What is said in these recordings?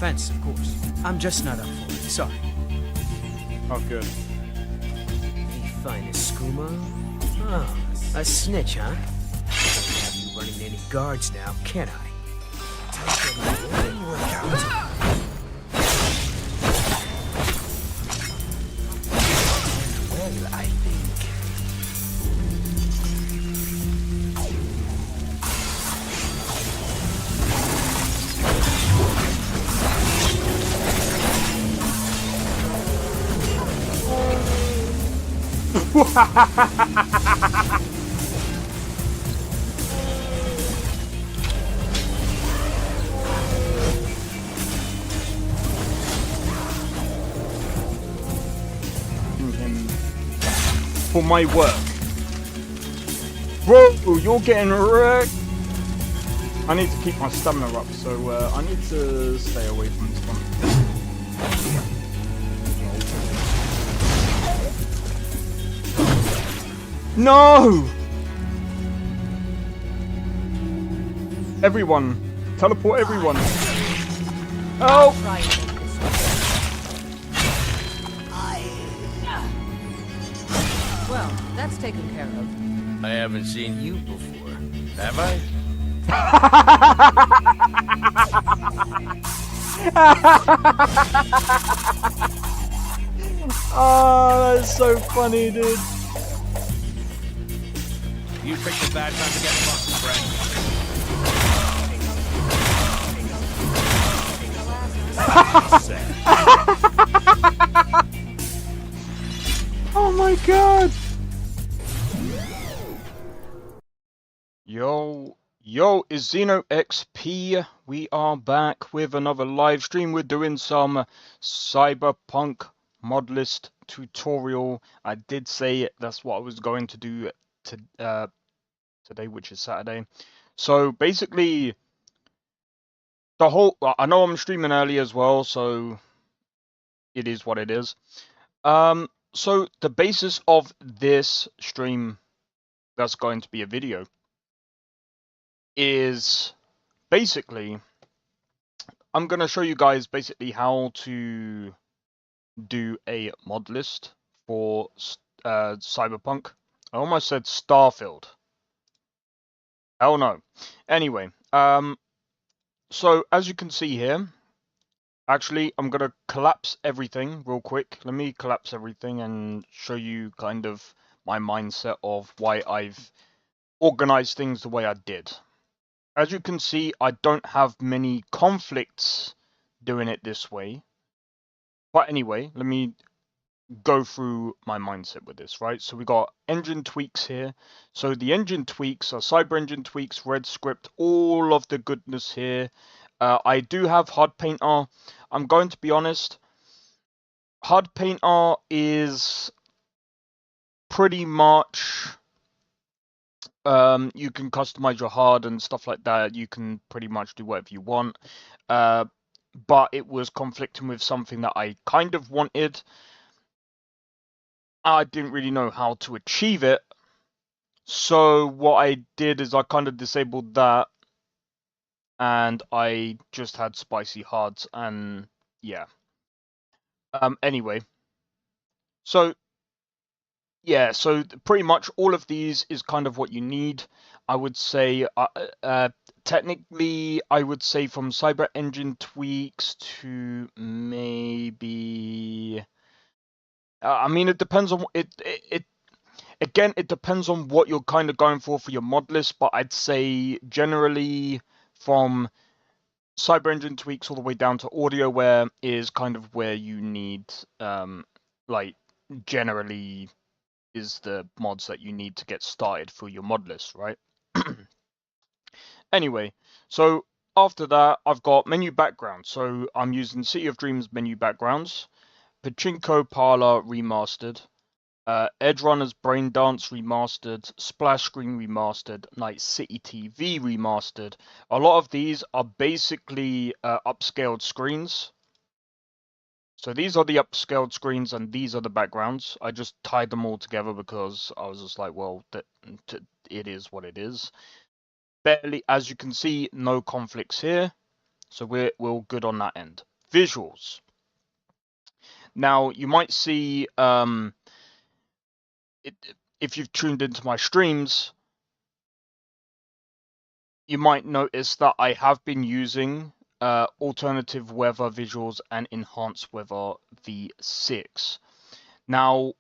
offense, of course. I'm just not up for it. Sorry. Oh, good. Any finest skooma? Oh, a snitch, huh? I can't have you running any guards now, can I? Take a little workout. Well, I think. For my work. Bro, you're getting wrecked. I need to keep my stamina up, so I need to stay away from this one. No! Everyone. Teleport everyone. Oh! Well, that's taken care of. I haven't seen you before, have I? Oh, that's so funny, dude. You picked a bad time to get fucked, friend. Oh my god! Yo, it's Xeno XP. We are back with another live stream. We're doing some Cyberpunk Modlist tutorial. I did say that's what I was going to do today, which is Saturday. So basically, I know I'm streaming early as well, so it is what it is. So the basis of this stream, that's going to be a video, is basically I'm going to show you guys basically how to do a mod list for Cyberpunk. I almost said Starfield. Hell no. Anyway, so as you can see here, actually I'm going to collapse everything real quick. Let me collapse everything and show you kind of my mindset of why I've organized things the way I did. As you can see, I don't have many conflicts doing it this way. But anyway, let me go through my mindset with this, right? So we got engine tweaks here. So the engine tweaks are Cyber engine tweaks, red script, all of the goodness here. I do have hard painter. I'm going to be honest. Hard painter is pretty much... you can customize your HUD and stuff like that. You can pretty much do whatever you want. But it was conflicting with something that I kind of wanted. I didn't really know how to achieve it. So what I did is I kind of disabled that. And I just had spicy HUDs and yeah. Anyway. So yeah, so pretty much all of these is kind of what you need. I would say, technically, I would say from Cyber Engine tweaks to maybe... I mean, it depends on... Again, it depends on what you're kind of going for your mod list, but I'd say generally from Cyber Engine tweaks all the way down to AudioWare is kind of where you need, like, generally... is the mods that you need to get started for your mod list, right? Anyway, so after that, I've got menu background. So I'm using City of Dreams menu backgrounds, Pachinko Parlor remastered, Edge Runners Brain Dance remastered, Splash Screen remastered, Night City TV remastered. A lot of these are basically upscaled screens. So these are the upscaled screens and these are the backgrounds. I just tied them all together because I was just like, well, it is what it is. Barely, as you can see, no conflicts here. So we're good on that end. visuals. Now, you might see, if you've tuned into my streams, you might notice that I have been using alternative weather visuals and enhanced weather v6. Now,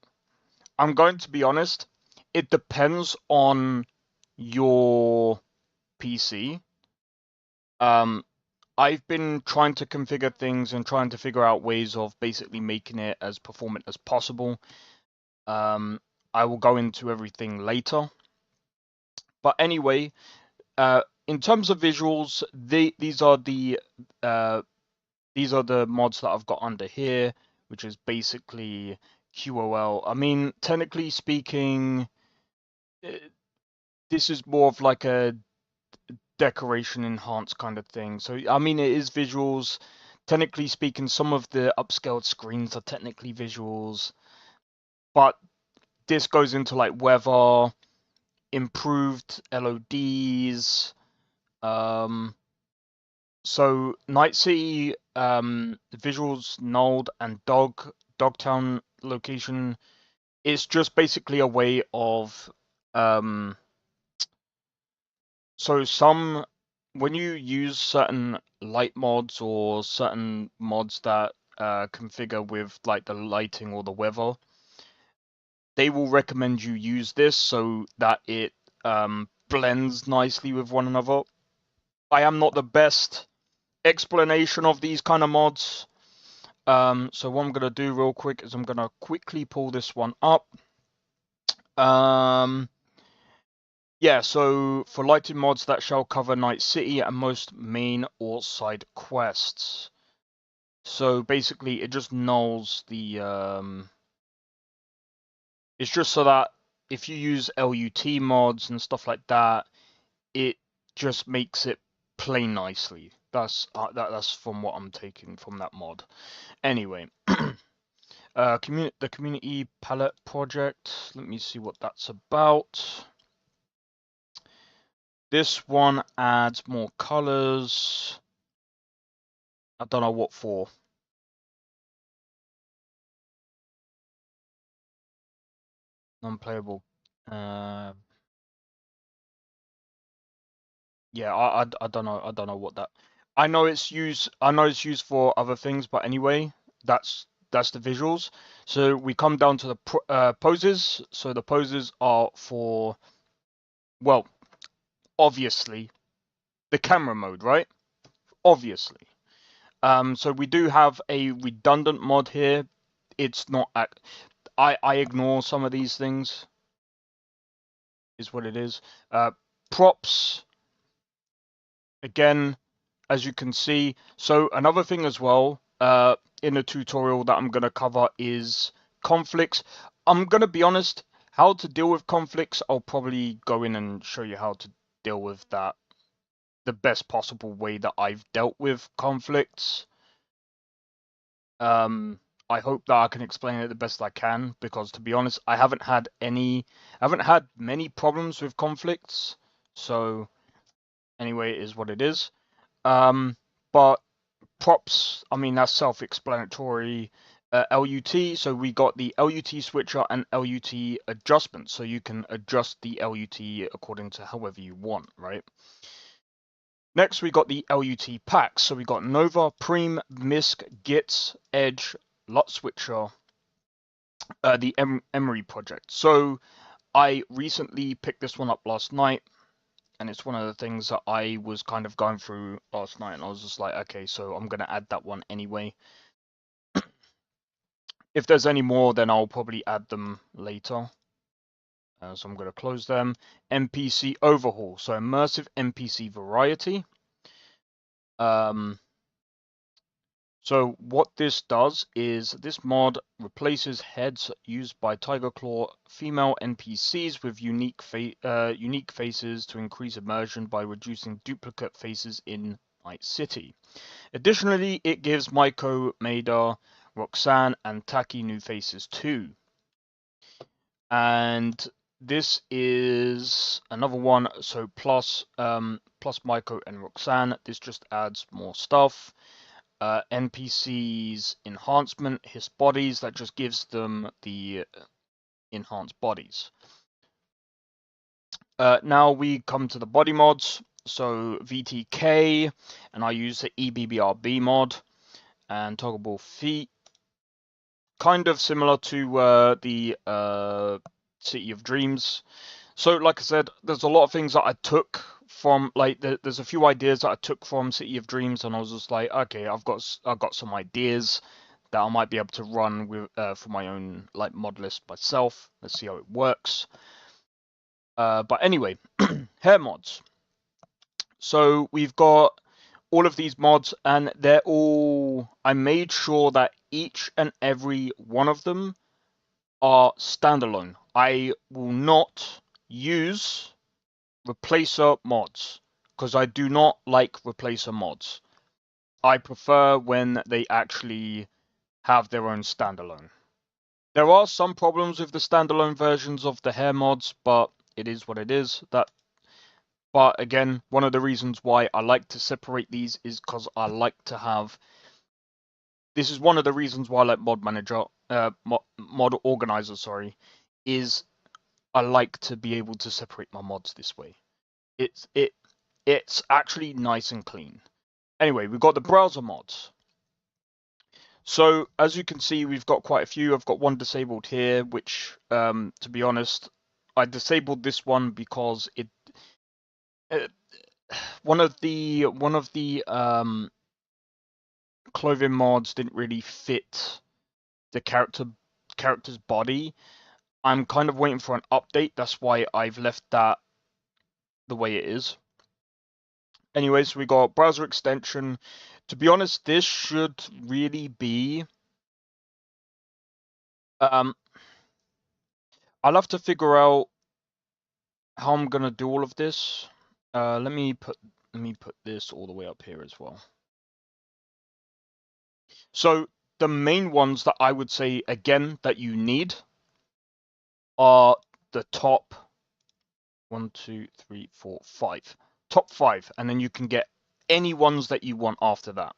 I'm going to be honest, it depends on your PC. I've been trying to configure things and trying to figure out ways of basically making it as performant as possible. I will go into everything later. But anyway, in terms of visuals, these are the mods that I've got under here, which is basically QOL. I mean, technically speaking, this is more of like a decoration enhanced kind of thing. So, I mean, it is visuals. Technically speaking, some of the upscaled screens are technically visuals, but this goes into like weather, improved LODs. So Night City, visuals, nulled, and Dogtown location is just basically a way of so when you use certain light mods or certain mods that configure with like the lighting or the weather, they will recommend you use this so that it blends nicely with one another. I am not the best explanation of these kind of mods. So what I'm going to do real quick is I'm going to quickly pull this one up. Yeah, so for lighting mods that shall cover Night City and most main or side quests. So basically it just nulls the it's just so that if you use LUT mods and stuff like that, it just makes it play nicely. That's from what I'm taking from that mod. Anyway, the community palette project. Let me see what that's about. This one adds more colors. I don't know what for. Non-playable. Yeah, I don't know. I don't know what that. I know it's used for other things, but anyway, that's the visuals. So we come down to the poses. So the poses are for, well, obviously the camera mode, right? Obviously. So we do have a redundant mod here. It's not. I ignore some of these things. Is what it is. Props. Again, as you can see. So another thing as well, in a tutorial that I'm going to cover is conflicts. I'm going to be honest, how to deal with conflicts, I'll probably go in and show you how to deal with that the best possible way that I've dealt with conflicts. I hope that I can explain it the best I can, because to be honest, I haven't had many problems with conflicts. So anyway, it is what it is. But props, I mean, that's self-explanatory. LUT, so we got the LUT switcher and LUT adjustment, so you can adjust the LUT according to however you want, right? Next, we got the LUT packs. So we got Nova, Preem, Misk, Gits, Edge, Lot Switcher, the Emery project. So I recently picked this one up last night, and it's one of the things that I was kind of going through last night, and I was just like, okay, so I'm going to add that one anyway. If there's any more, then I'll probably add them later. So I'm going to close them. NPC overhaul. So immersive NPC variety. So what this does is this mod replaces heads used by Tiger Claw female NPCs with unique faces to increase immersion by reducing duplicate faces in Night City. Additionally, it gives Maiko, Maida, Roxanne, and Taki new faces too. And this is another one. So plus Maiko and Roxanne. This just adds more stuff. NPCs enhancement, his bodies, that just gives them the enhanced bodies. Now we come to the body mods. So VTK, and I use the EBBRB mod, and toggleable feet, kind of similar to the City of Dreams. So like I said, there's a lot of things that I took from, like, there's a few ideas that I took from City of Dreams, and I was just like, okay, I've got some ideas that I might be able to run with for my own like mod list myself. Let's see how it works. But anyway, hair mods. So we've got all of these mods, and they're all, I made sure that each and every one of them are standalone. I will not use replacer mods because I do not like replacer mods. I prefer when they actually have their own standalone. There are some problems with the standalone versions of the hair mods, but it is what it is. But again, one of the reasons why I like to separate these is because I like to have. This is one of the reasons why I like Mod Manager, Mod Organizer, sorry, is I like to be able to separate my mods this way. It's actually nice and clean. Anyway, we've got the browser mods. So as you can see, we've got quite a few. I've got one disabled here, which, to be honest, I disabled this one because one of the clothing mods didn't really fit the character's body. I'm kind of waiting for an update. That's why I've left that the way it is. Anyway, so we got browser extension. To be honest, this should really be. I'll have to figure out how I'm gonna do all of this. Let me put this all the way up here as well. So the main ones that I would say again that you need are the top 1, 2, 3, 4, 5. Top 5, and then you can get any ones that you want after that.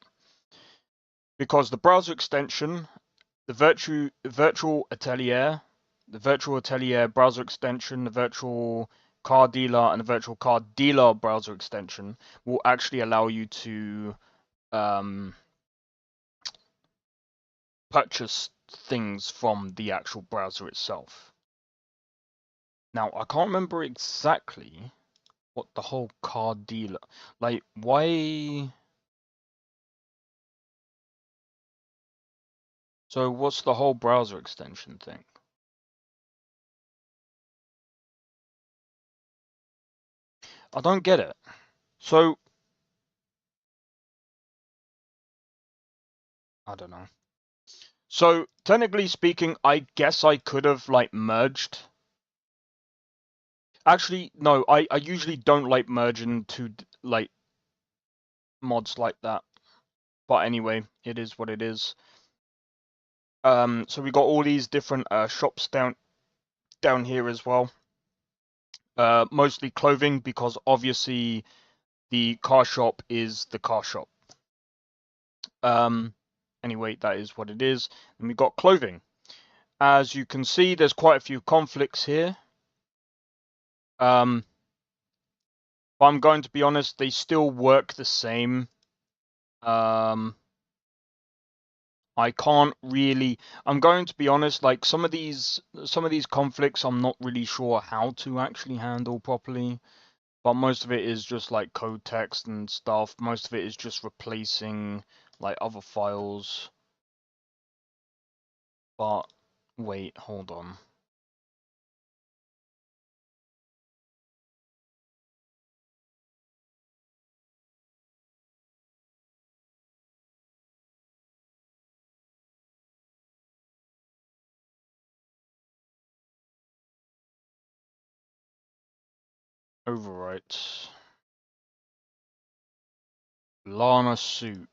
Because the browser extension, the virtual atelier, the virtual atelier browser extension, the virtual car dealer, and the virtual car dealer browser extension will actually allow you to purchase things from the actual browser itself. Now, I can't remember exactly what the whole car dealer, like, why? So what's the whole browser extension thing? I don't get it. So, I don't know. So, technically speaking, I guess I could have, like, merged. Actually, no, I usually don't like merging two, like, mods like that. But anyway, it is what it is. So we got all these different shops down here as well. Mostly clothing, because obviously the car shop is the car shop. Anyway, that is what it is. And we got clothing. As you can see, there's quite a few conflicts here. But I'm going to be honest, they still work the same. I can't really. I'm going to be honest. Like some of these conflicts, I'm not really sure how to actually handle properly. But most of it is just like code text and stuff. Most of it is just replacing like other files. But wait, hold on. Overwrite. Lana suit.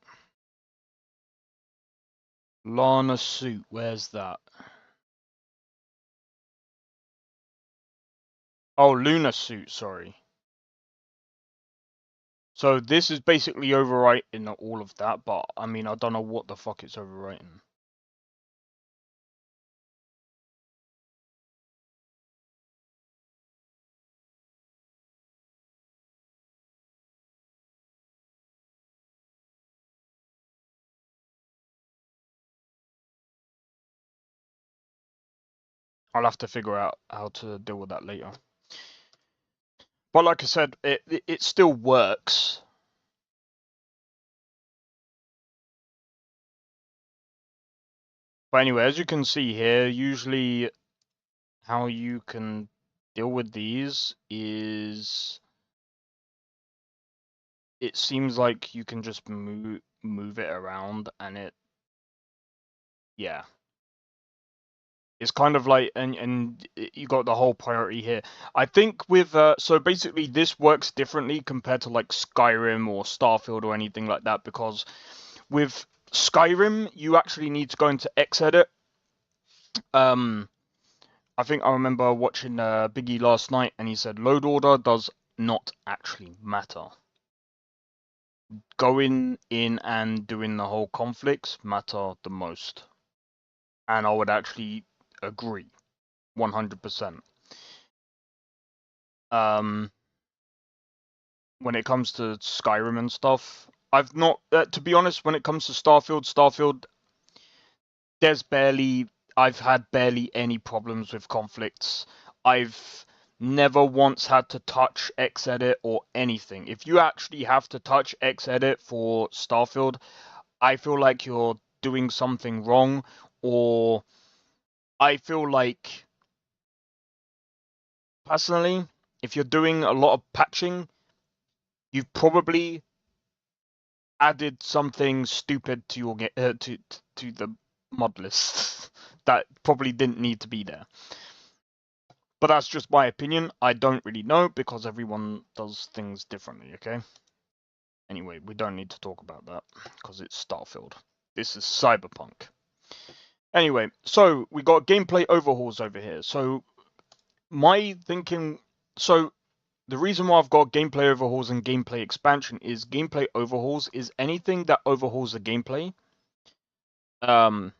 Lana suit, where's that? Oh, Luna suit, sorry. So this is basically overwriting all of that, but I mean, I don't know what the fuck it's overwriting. I'll have to figure out how to deal with that later. But like I said, it still works. But anyway, as you can see here, usually how you can deal with these is it seems like you can just move it around and yeah. It's kind of like and you got the whole priority here. I think with so basically this works differently compared to like Skyrim or Starfield or anything like that, because with Skyrim you actually need to go into Xedit. I think I remember watching Biggie last night, and he said load order does not actually matter. Going in and doing the whole conflicts matter the most. And I would actually agree 100%. When it comes to Skyrim and stuff, I've not, to be honest, when it comes to Starfield, I've had barely any problems with conflicts. I've never once had to touch Xedit or anything. If you actually have to touch Xedit for Starfield, I feel like you're doing something wrong, or I feel like, personally, if you're doing a lot of patching, you've probably added something stupid to your to the mod list that probably didn't need to be there. But that's just my opinion. I don't really know because everyone does things differently, okay? Anyway, we don't need to talk about that because it's Starfield. This is Cyberpunk. Anyway, so we got gameplay overhauls over here. So my thinking, so the reason why I've got gameplay overhauls and gameplay expansion is gameplay overhauls is anything that overhauls the gameplay. So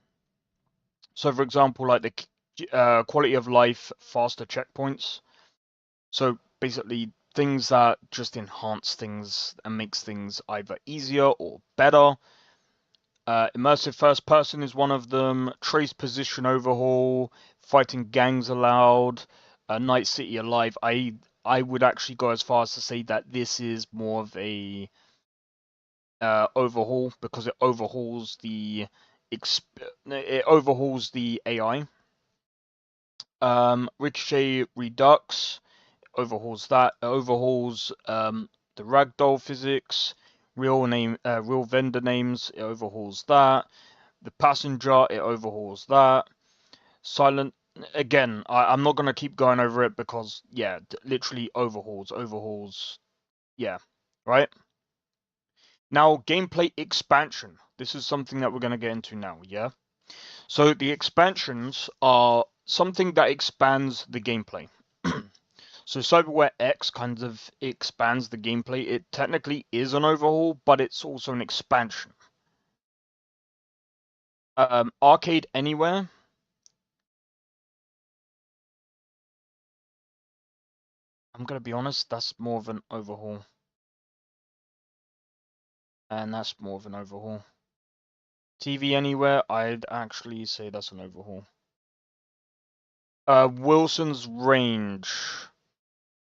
for example, like the quality of life, faster checkpoints. So basically things that just enhance things and makes things either easier or better. Immersive first person is one of them. Trace position overhaul, fighting gangs allowed, Night City alive. I would actually go as far as to say that this is more of a overhaul because it overhauls the AI. Ricochet Redux overhauls that. It overhauls the ragdoll physics. Real vendor names. It overhauls that. The passenger. It overhauls that. Silent. Again, I'm not gonna keep going over it because yeah, literally overhauls. Yeah, right. Now gameplay expansion. This is something that we're gonna get into now. Yeah. So the expansions are something that expands the gameplay. So Cyberware X kind of expands the gameplay. It technically is an overhaul, but it's also an expansion. Arcade Anywhere. I'm gonna be honest, that's more of an overhaul. And that's more of an overhaul. TV Anywhere, I'd actually say that's an overhaul. Wilson's Range.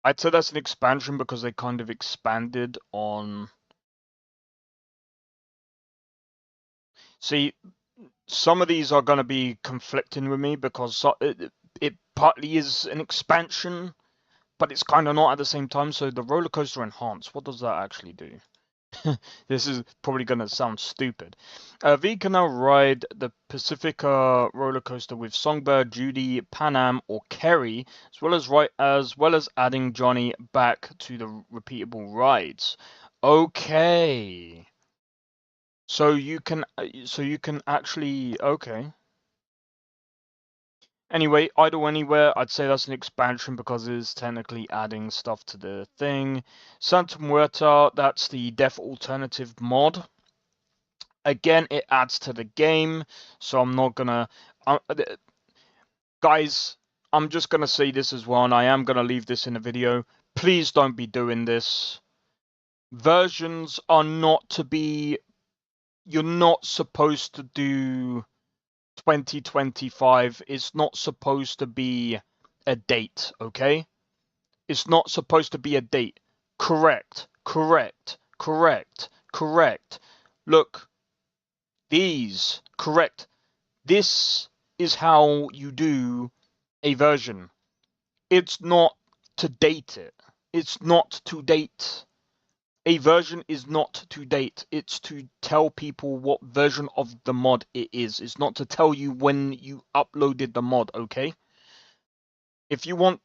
I'd say that's an expansion because they kind of expanded on... See, some of these are going to be conflicting with me because it partly is an expansion, but it's kind of not at the same time. So the roller coaster enhance, what does that actually do? This is probably going to sound stupid. V can now ride the Pacifica roller coaster with Songbird, Judy, Pan Am, or Kerry, as well as adding Johnny back to the repeatable rides. Okay. So you can actually, okay. Anyway, Idle Anywhere, I'd say that's an expansion because it's technically adding stuff to the thing. Santa Muerta, that's the Death Alternative mod. Again, it adds to the game, so I'm not gonna... guys, I'm just gonna say this as well, and I am gonna leave this in the video. Please don't be doing this. Versions are not to be... You're not supposed to do 2025. It's not supposed to be a date, okay? It's not supposed to be a date. Correct, correct, correct, correct. Look, correct. This is how you do a version. It's not to date it. It's not to date. A version is not to date. It's to tell people what version of the mod it is. It's not to tell you when you uploaded the mod, okay? If you want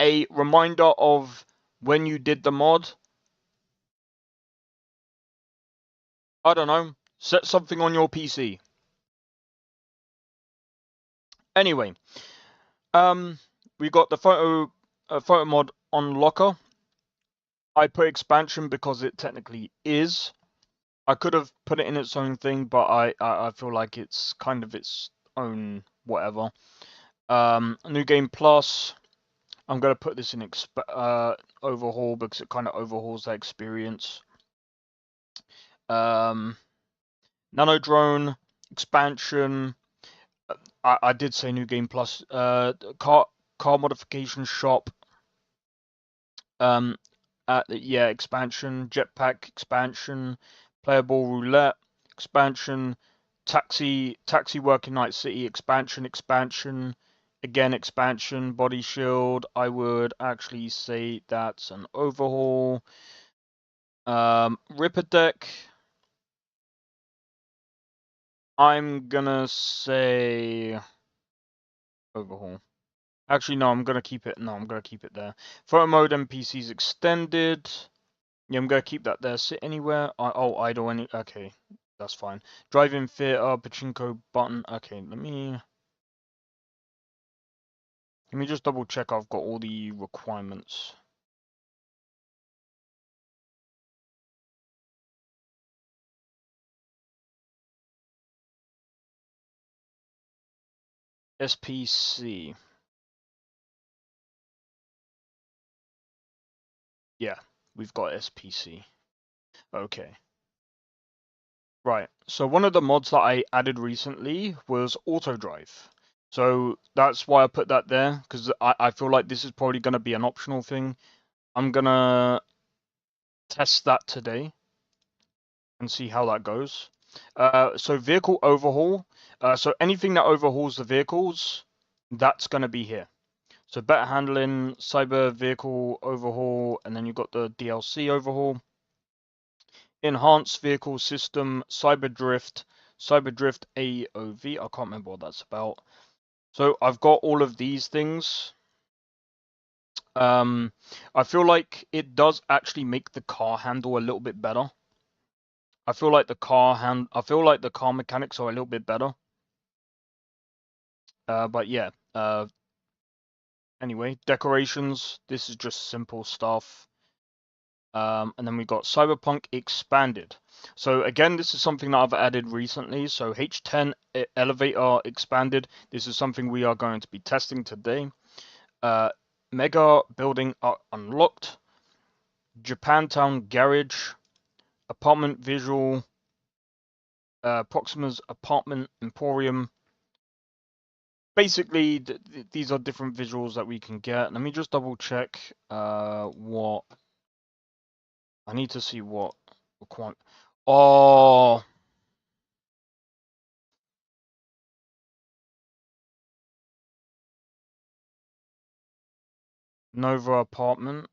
a reminder of when you did the mod, I don't know, set something on your PC. Anyway, we got the photo mod on Locker. I put expansion because it technically is. I could have put it in its own thing, but I feel like it's kind of its own whatever. New Game Plus. I'm gonna put this in overhaul because it kind of overhauls that experience. Nano Drone expansion. I did say New Game Plus. Car modification shop. Yeah, expansion. Jetpack expansion. Playable roulette expansion. Taxi Working Night City expansion. Again, expansion. Body shield. I would actually say that's an overhaul. Ripper deck. I'm gonna say overhaul. Actually, no, I'm gonna keep it. No, I'm gonna keep it there. Photo mode NPCs extended. Yeah, I'm gonna keep that there. Sit anywhere. Oh, idle any. Okay, that's fine. Drive-in theater, pachinko button. Okay, let me just double check. I've got all the requirements. SPC. Yeah, we've got SPC. Okay. Right, so one of the mods that I added recently was auto drive. So that's why I put that there, because I feel like this is probably going to be an optional thing. I'm going to test that today and see how that goes. So vehicle overhaul. So anything that overhauls the vehicles, that's going to be here. So better handling, cyber vehicle overhaul, and then you've got the DLC overhaul. Enhanced vehicle system, cyber drift AOV. I can't remember what that's about. So I've got all of these things. I feel like it does actually make the car handle a little bit better. I feel like the car mechanics are a little bit better. But yeah. Anyway, decorations. This is just simple stuff. And then we got Cyberpunk Expanded. So again, this is something that I've added recently. So H10 Elevator Expanded. This is something we are going to be testing today. Mega Building Unlocked. Japantown Garage. Apartment Visual. Proxima's Apartment Emporium. Basically, these are different visuals that we can get. Let me just double check what... I need to see what requirement... Oh... Nova Apartment.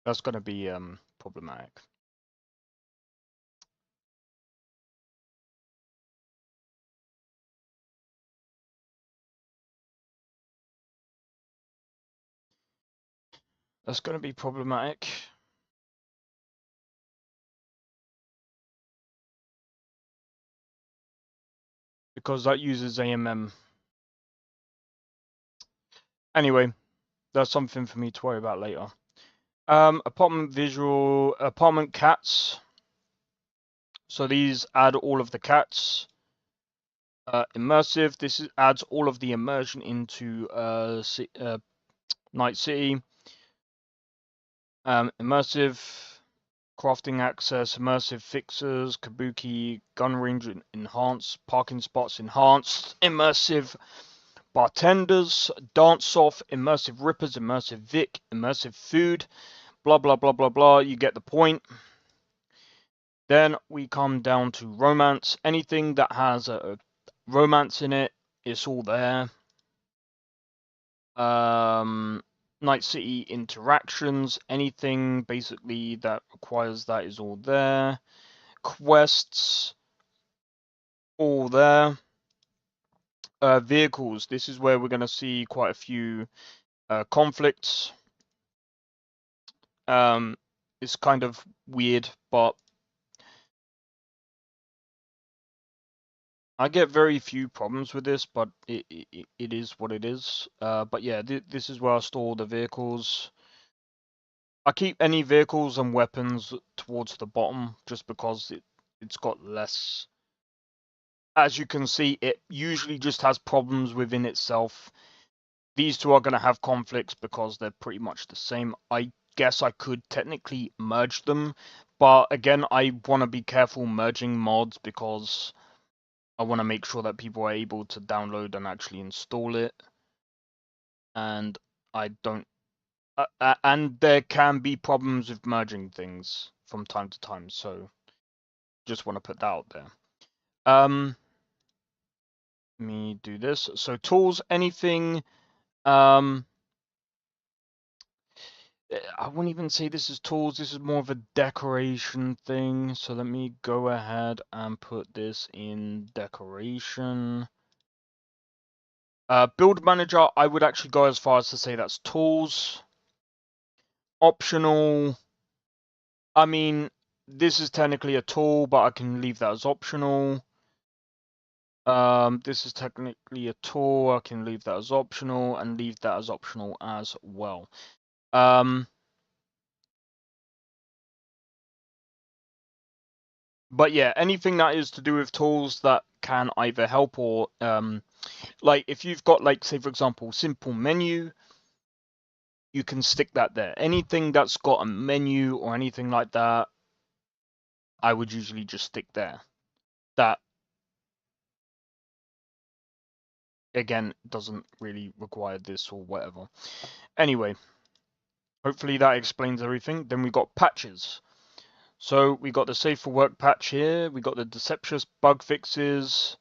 That's going to be problematic. That's going to be problematic. Because that uses AMM. Anyway, that's something for me to worry about later. Apartment visual, apartment cats. So these add all of the cats. Immersive, adds all of the immersion into Night City. Immersive, crafting access, immersive fixers, kabuki, gun range enhanced, parking spots enhanced, immersive bartenders, dance off, immersive rippers, immersive Vic, immersive food, blah blah blah blah blah. You get the point. Then we come down to romance. Anything that has a romance in it, it's all there. Night City interactions, anything basically that requires that is all there. Quests, all there. Vehicles, this is where we're going to see quite a few conflicts. It's kind of weird, but I get very few problems with this, but it is what it is. But yeah, this is where I store the vehicles. I keep any vehicles and weapons towards the bottom just because it's got less. As you can see, it usually just has problems within itself. These two are going to have conflicts because they're pretty much the same. I guess I could technically merge them, but again, I want to be careful merging mods because I want to make sure that people are able to download and actually install it. And I don't... and there can be problems with merging things from time to time, so just want to put that out there. Let me do this. So tools, anything... I wouldn't even say this is tools, this is more of a decoration thing. So let me go ahead and put this in decoration. Build manager, I would actually go as far as to say that's tools. Optional, I mean, this is technically a tool, but I can leave that as optional. This is technically a tool, I can leave that as optional and leave that as optional as well. But yeah, anything that is to do with tools that can either help or, like if you've got like, say for example, simple menu, you can stick that there. Anything that's got a menu or anything like that, I would usually just stick there. That, again, doesn't really require this or whatever. Anyway, hopefully that explains everything. Then we got patches. So we got the Safe for Work patch here. We got the Deceptious bug fixes.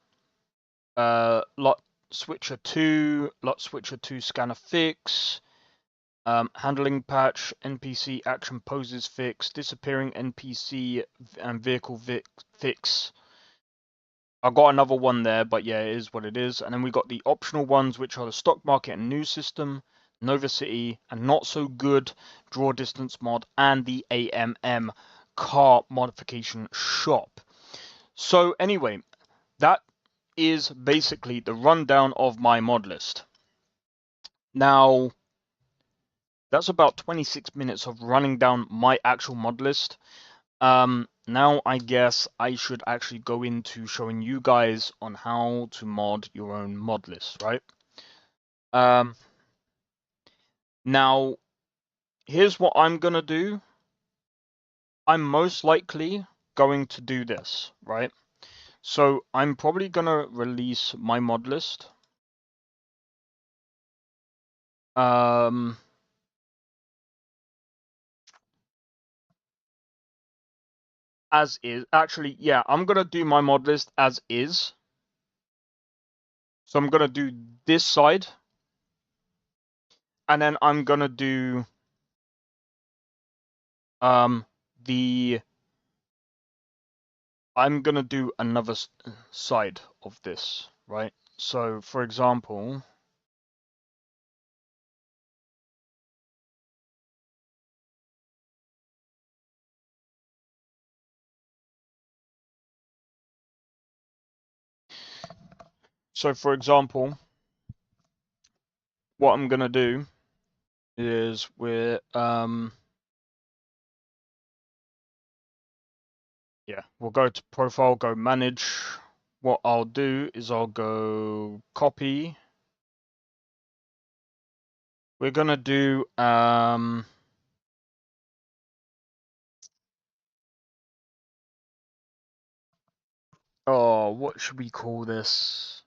Lot Switcher 2, Lot Switcher 2 scanner fix. Handling patch, NPC action poses fix, disappearing NPC and vehicle fix. I got another one there, but yeah, it is what it is. And then we got the optional ones, which are the stock market and news system, Nova City, and not so good draw distance mod, and the AMM car modification shop. So anyway, that is basically the rundown of my mod list. Now, that's about 26 minutes of running down my actual mod list. Now I guess I should actually go into showing you guys on how to mod your own mod list, right? Now, here's what I'm gonna do. I'm most likely going to do this, right? So I'm probably gonna release my mod list. As is. Actually, yeah, I'm gonna do my mod list as is. So I'm gonna do this side, and then I'm gonna do I'm gonna do another side of this, right? So, for example, So for example, what I'm gonna do is we'll go to profile, go manage. What I'll do is I'll go copy. We're gonna do oh, what should we call this?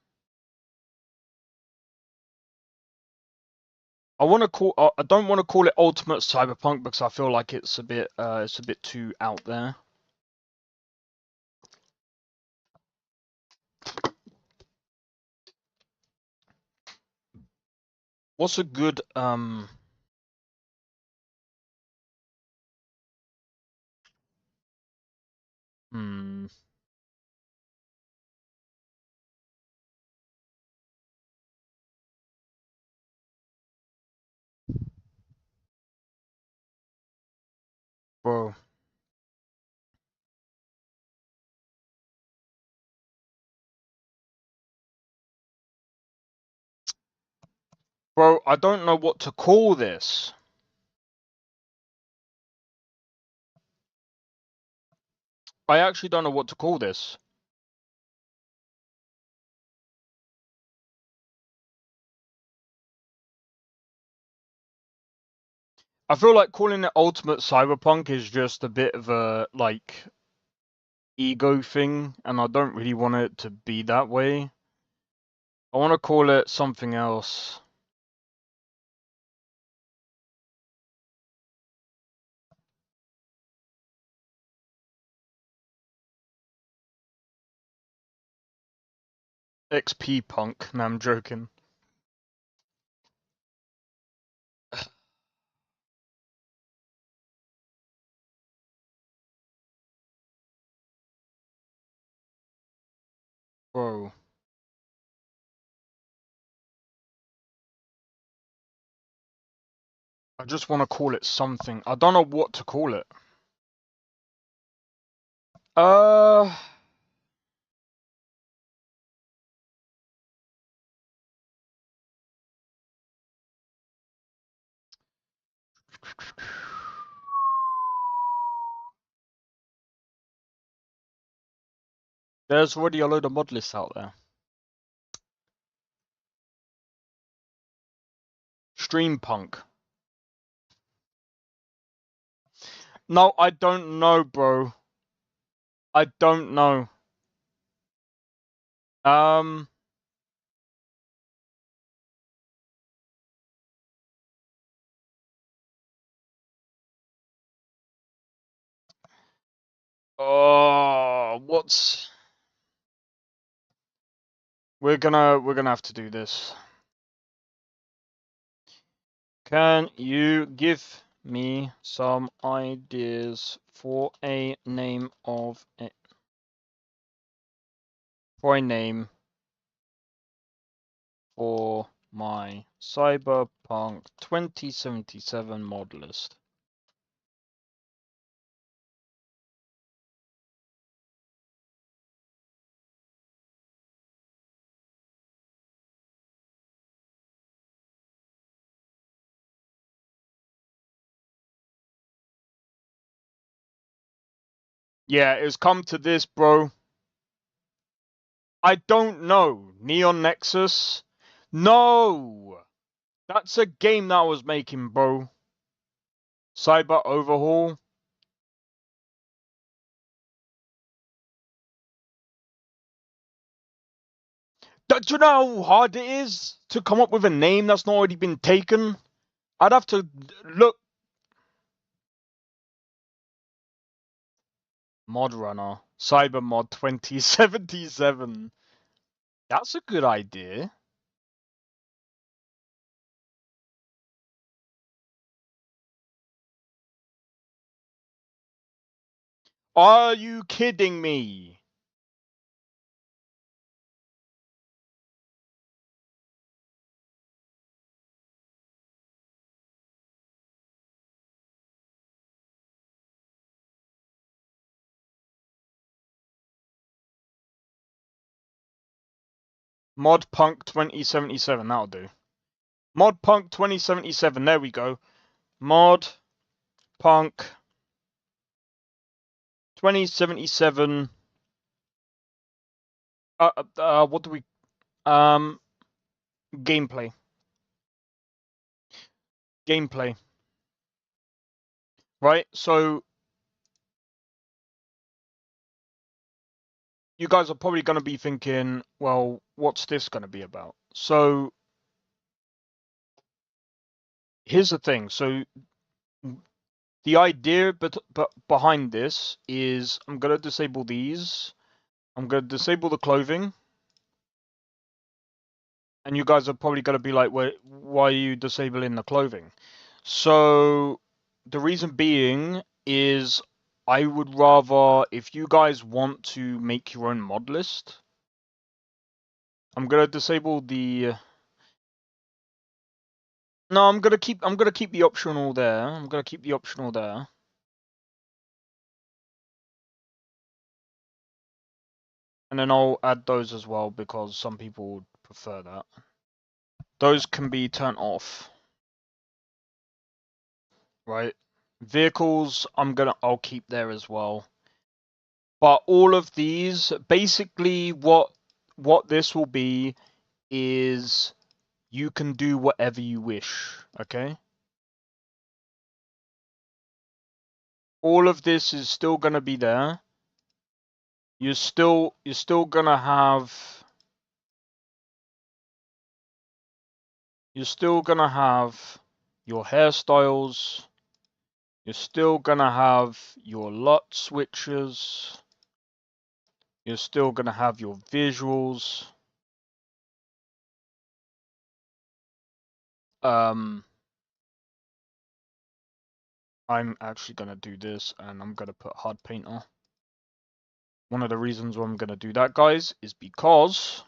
I don't want to call it Ultimate Cyberpunk because I feel like it's a bit too out there. What's a good hmm bro. Bro, I don't know what to call this. I actually don't know what to call this. I feel like calling it Ultimate Cyberpunk is just a bit of a, like, ego thing, and I don't really want it to be that way. I want to call it something else. XP Punk. No, I'm joking. Bro. I just want to call it something. I don't know what to call it. Uh... There's already a load of mod lists out there. Streampunk. No, I don't know, bro. I don't know. Oh, what's... We're gonna have to do this. Can you give me some ideas for a name of a... for a name for my Cyberpunk 2077 mod list? Yeah, it's come to this, bro. I don't know. Neon Nexus? No! That's a game that I was making, bro. Cyber Overhaul? Do you know how hard it is to come up with a name that's not already been taken? I'd have to look. Mod Runner. Cyber Mod 2077. That's a good idea. Are you kidding me? Modpunk 2077, that'll do. Modpunk 2077, there we go. Modpunk 2077. What do we... Gameplay. Right, so... You guys are probably going to be thinking, well, what's this going to be about? So... Here's the thing. So... The idea but behind this is I'm going to disable these. I'm going to disable the clothing. And you guys are probably going to be like, why are you disabling the clothing? So the reason being is I would rather, if you guys want to make your own mod list, I'm going to disable the... No, I'm going to keep the optional there. I'm going to keep the optional there. And then I'll add those as well because some people would prefer that. Those can be turned off. Right? Vehicles, I'll keep there as well. But all of these, basically what this will be is you can do whatever you wish, okay? All of this is still going to be there. You're still going to have your hairstyles. You're still going to have your LUT switches. You're still going to have your visuals. I'm actually going to do this and I'm going to put hard painter. One of the reasons why I'm going to do that, guys, is because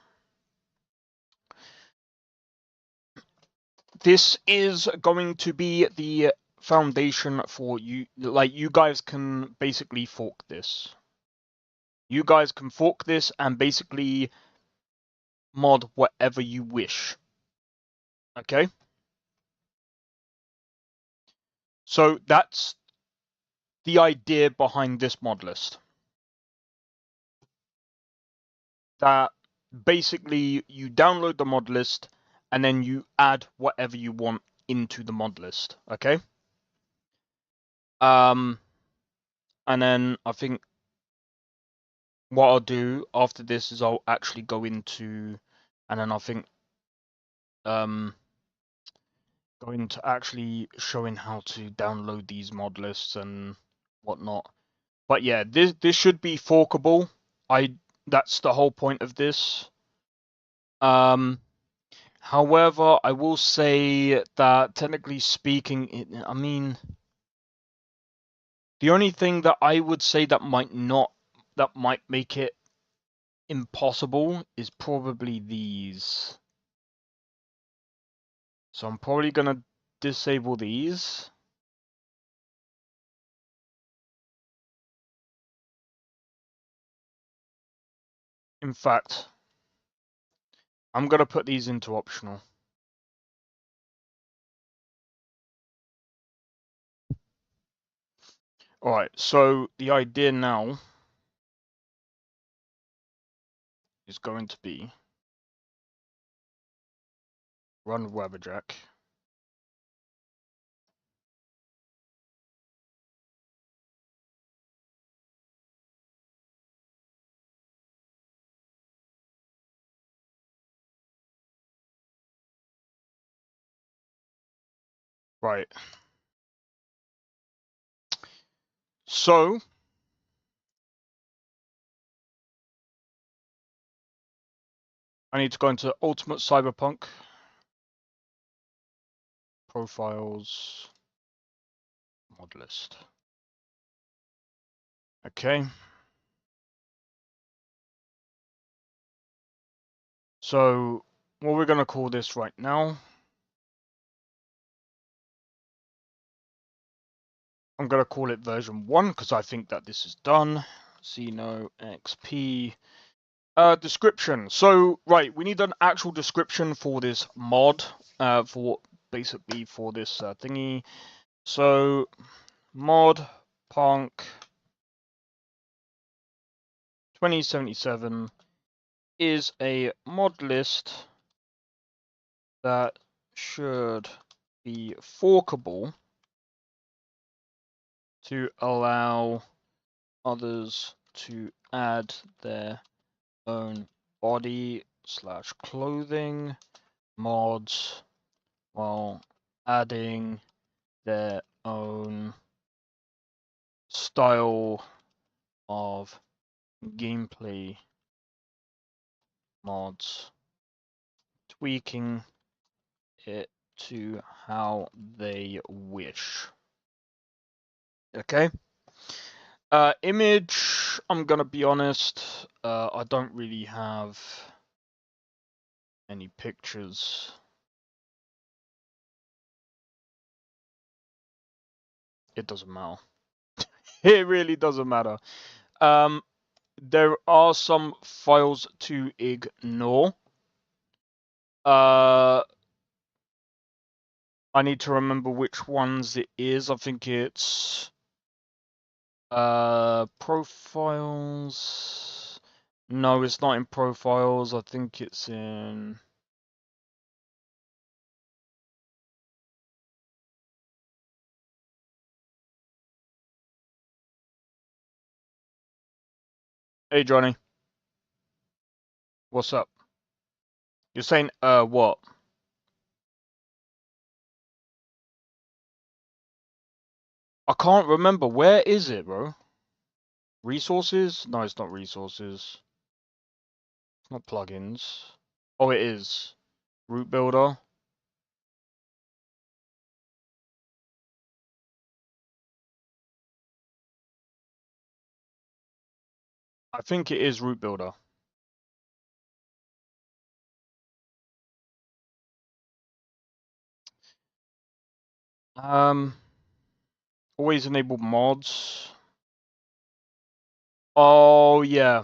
this is going to be the foundation for you. Like, you guys can basically fork this. You guys can fork this and basically mod whatever you wish. Okay? So that's the idea behind this mod list. That basically you download the mod list and then you add whatever you want into the mod list. Okay? And then I think what I'll do after this is I'll actually go into, and then I think go into actually showing how to download these mod lists and whatnot. But yeah, this should be forkable. That's the whole point of this. However, I will say that technically speaking, I mean, the only thing that I would say that might make it impossible is probably these. So I'm probably going to disable these. In fact, I'm going to put these into optional. Alright, so the idea now is going to be run Wabberjack. Right. So I need to go into Ultimate Cyberpunk. Profiles. Mod list. Okay. So what we're going to call this right now, I'm going to call it version 1 because I think that this is done. Xeno XP Description. So, right, we need an actual description for this mod, for basically for this thingy. So, mod punk 2077 is a mod list that should be forkable to allow others to add their own body slash clothing mods while adding their own style of gameplay mods, tweaking it to how they wish. Okay. Image, I'm gonna be honest, I don't really have any pictures. It doesn't matter. It really doesn't matter. There are some files to ignore. I need to remember which ones it is. I think it's profiles. No, it's not in profiles. I think it's in. Hey Johnny, what's up? You're saying what? I can't remember. Where is it, bro? Resources? No, it's not resources. It's not plugins. Oh, it is. Root builder. I think it is root builder. Always enable mods. Oh yeah.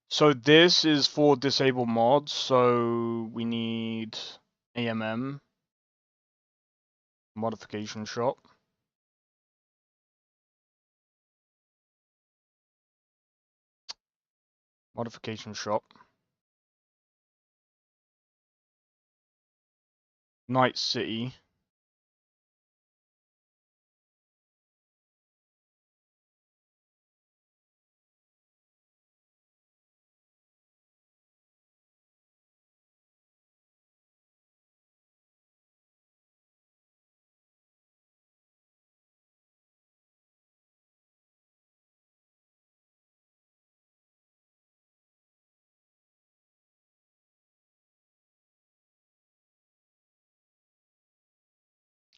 So this is for disable mods. So we need AMM modification shop. Modification shop. Night City.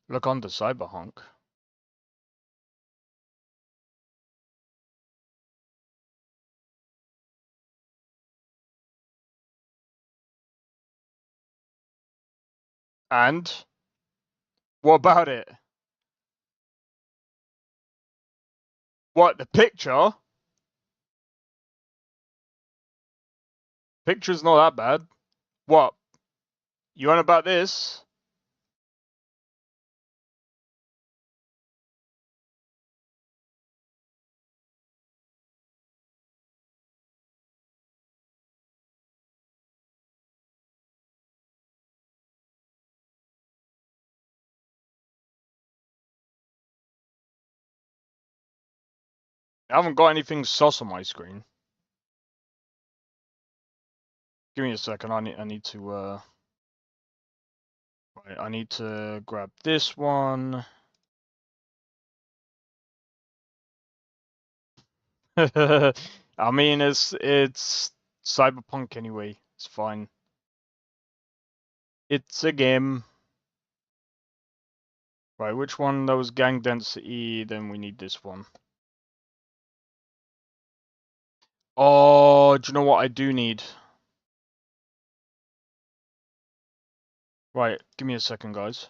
Look under Cyberpunk. And what about it? What, the picture? Picture's not that bad. What? You on about this? I haven't got anything sus on my screen. Give me a second. I need to right, I need to grab this one. I mean, it's Cyberpunk anyway. It's fine. It's a game. Right, which one? That was gang density. Then we need this one. Oh, do you know what I do need? Right, give me a second, guys.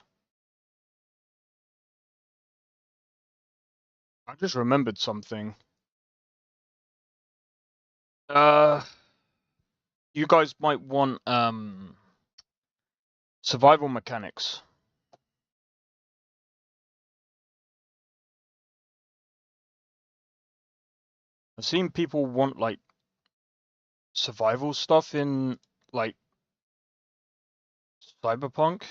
I just remembered something. you guys might want survival mechanics. I've seen people want like survival stuff in like Cyberpunk.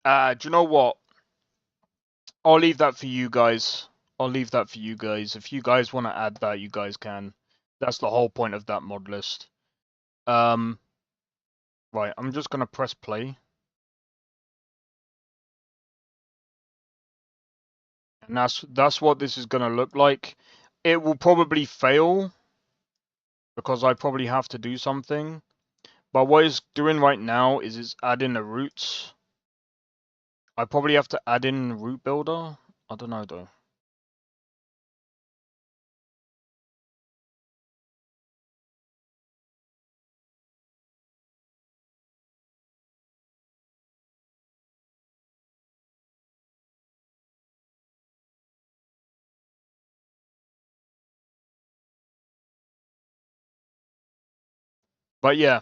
Do you know what? I'll leave that for you guys. I'll leave that for you guys. If you guys want to add that, you guys can. That's the whole point of that mod list. Right, I'm just gonna press play. And that's what this is gonna look like. It will probably fail because I probably have to do something. But what it's doing right now is it's adding the roots. I probably have to add in root builder. I don't know though. But yeah.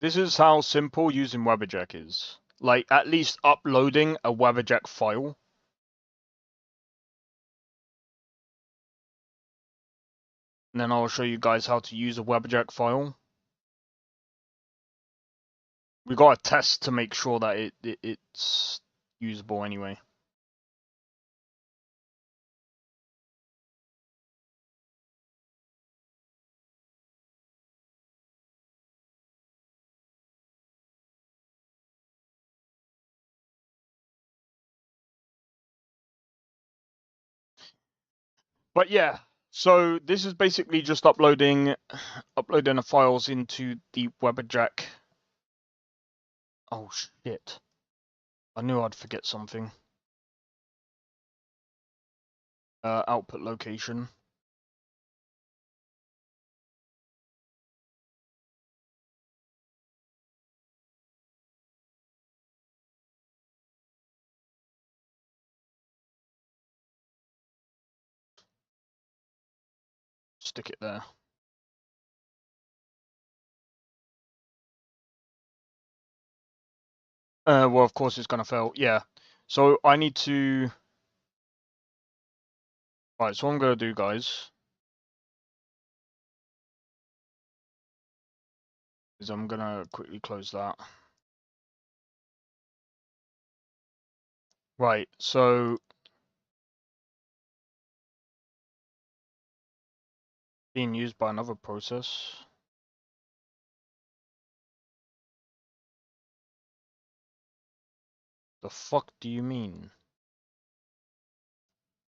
This is how simple using Webberjack is. Like, at least uploading a Webberjack file. And then I'll show you guys how to use a Webberjack file. We got a test to make sure that it's usable anyway. But yeah, so this is basically just uploading the files into the Webberjack. Oh shit. I knew I'd forget something. Output location. Stick it there. Well, of course it's gonna fail. Yeah. So I need to. Right. So what I'm gonna do, guys, is I'm gonna quickly close that. Right. So being used by another process. The fuck do you mean?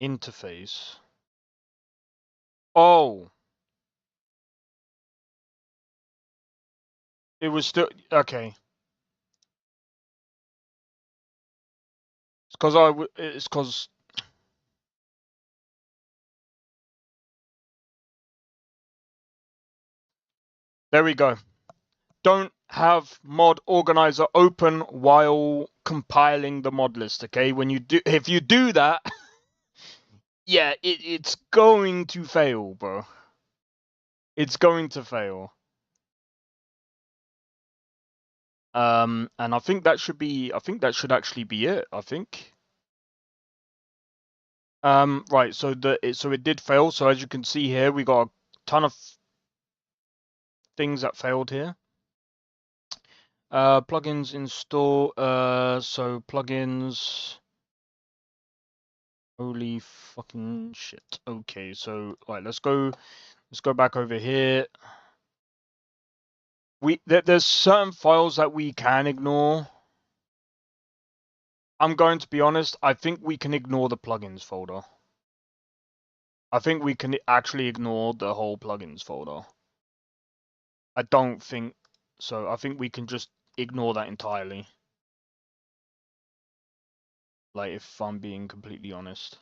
Interface. Oh. It was still okay. It's because there we go. Don't have mod organizer open while compiling the mod list, okay? When you do, if you do that, yeah, it's going to fail, bro. It's going to fail. And I think that should actually be it, I think. Right, so it did fail. So as you can see here, we got a ton of things that failed here. Plugins install. So plugins. Holy fucking shit. Okay, so right, let's go back over here. There's certain files that we can ignore. I'm going to be honest. I think we can ignore the plugins folder. I think we can actually ignore the whole plugins folder. I don't think so. I think we can just ignore that entirely. Like, if I'm being completely honest.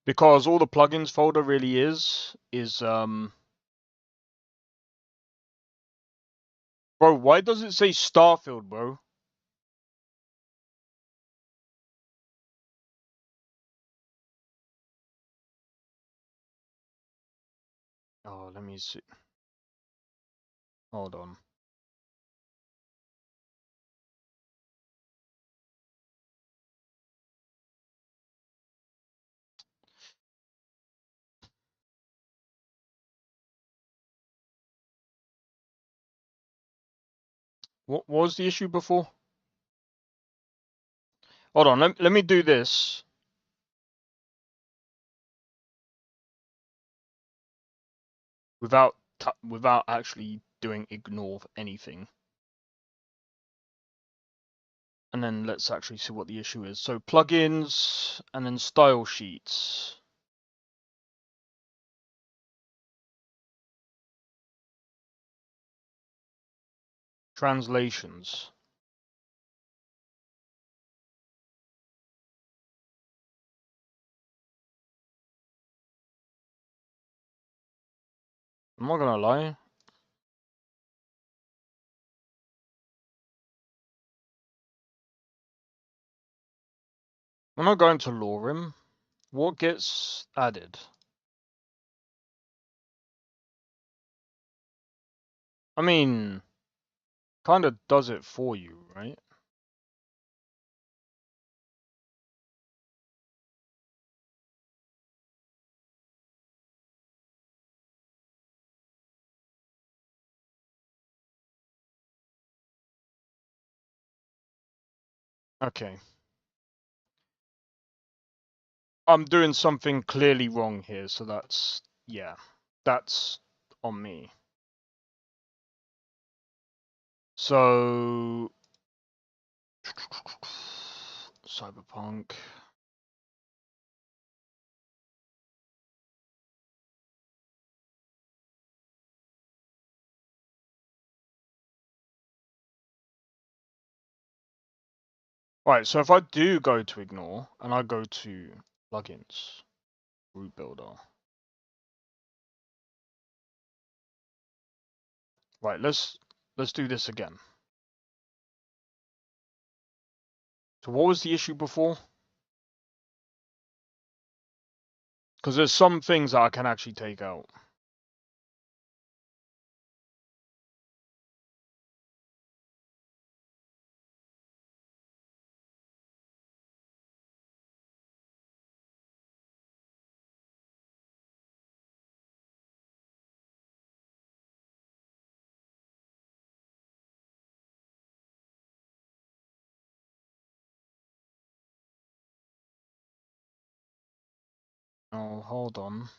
Because all the plugins folder really is bro, why does it say Starfield, bro? Oh, let me see. Hold on. What was the issue before? Hold on, let me do this. Without actually doing ignore anything. And then let's actually see what the issue is. So plugins and then style sheets. Translations. I'm not gonna lie. When I go into Lorem, what gets added? I mean, kind of does it for you, right? Okay. I'm doing something clearly wrong here, so that's, yeah, that's on me. So, Cyberpunk. Right, so if I do go to ignore and I go to plugins, root builder. Right, let's do this again. So what was the issue before? Because there's some things that I can actually take out. Oh, hold on.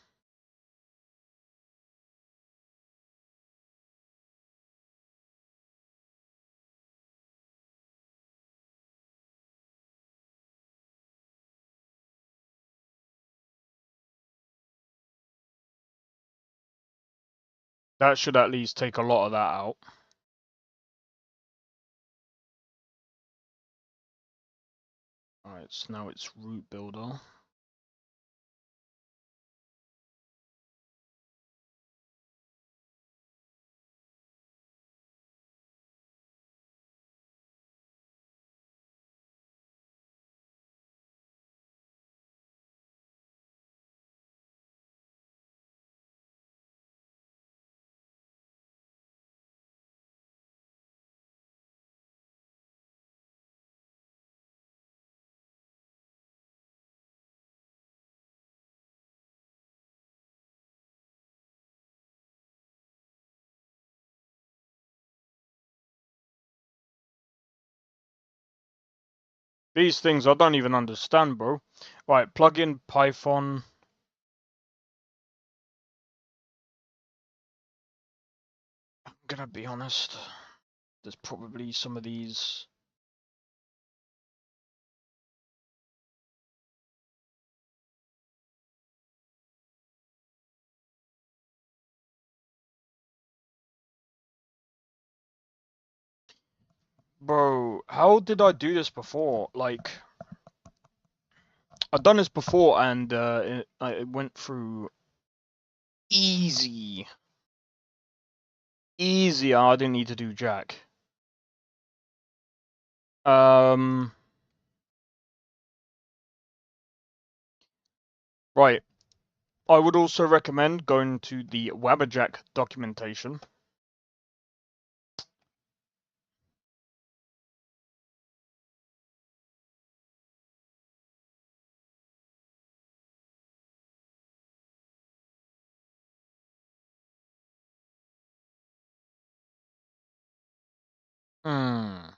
That should at least take a lot of that out. Alright, so now it's root builder. These things I don't even understand, bro. Right, plugin Python. I'm gonna be honest. There's probably some of these. Bro, how did I do this before? Like, I've done this before, and it went through easy. Easy. I didn't need to do jack. Right. I would also recommend going to the Wabberjack documentation. Hmm.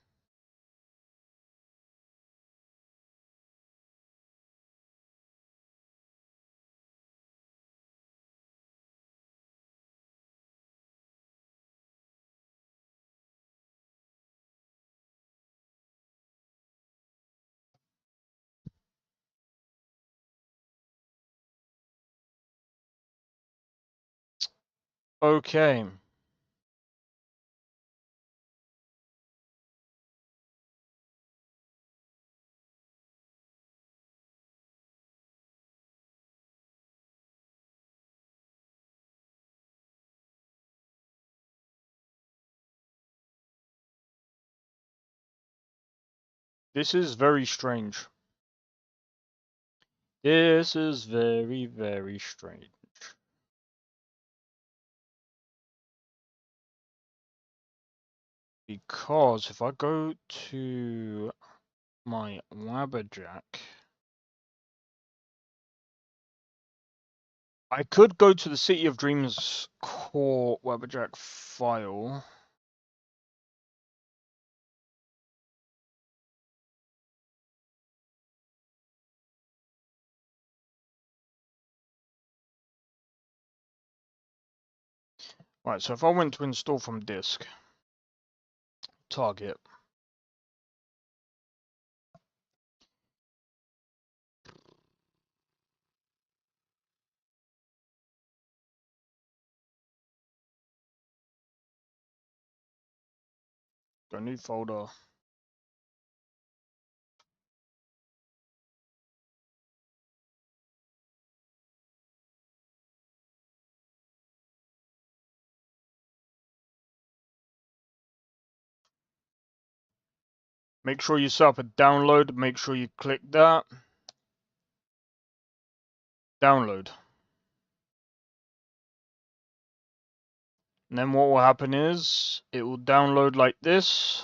Okay. This is very strange. This is very, very strange. Because if I go to my Wabberjack, I could go to the City of Dreams core Wabberjack file. Right, so if I went to install from disk, target, go new folder, make sure you set up a download, make sure you click that, download. And then what will happen is, it will download like this.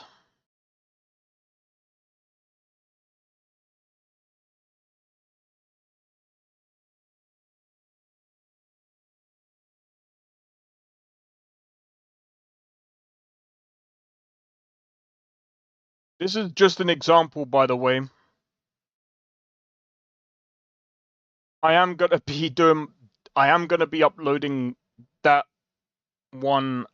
This is just an example, by the way. I am gonna be uploading that one,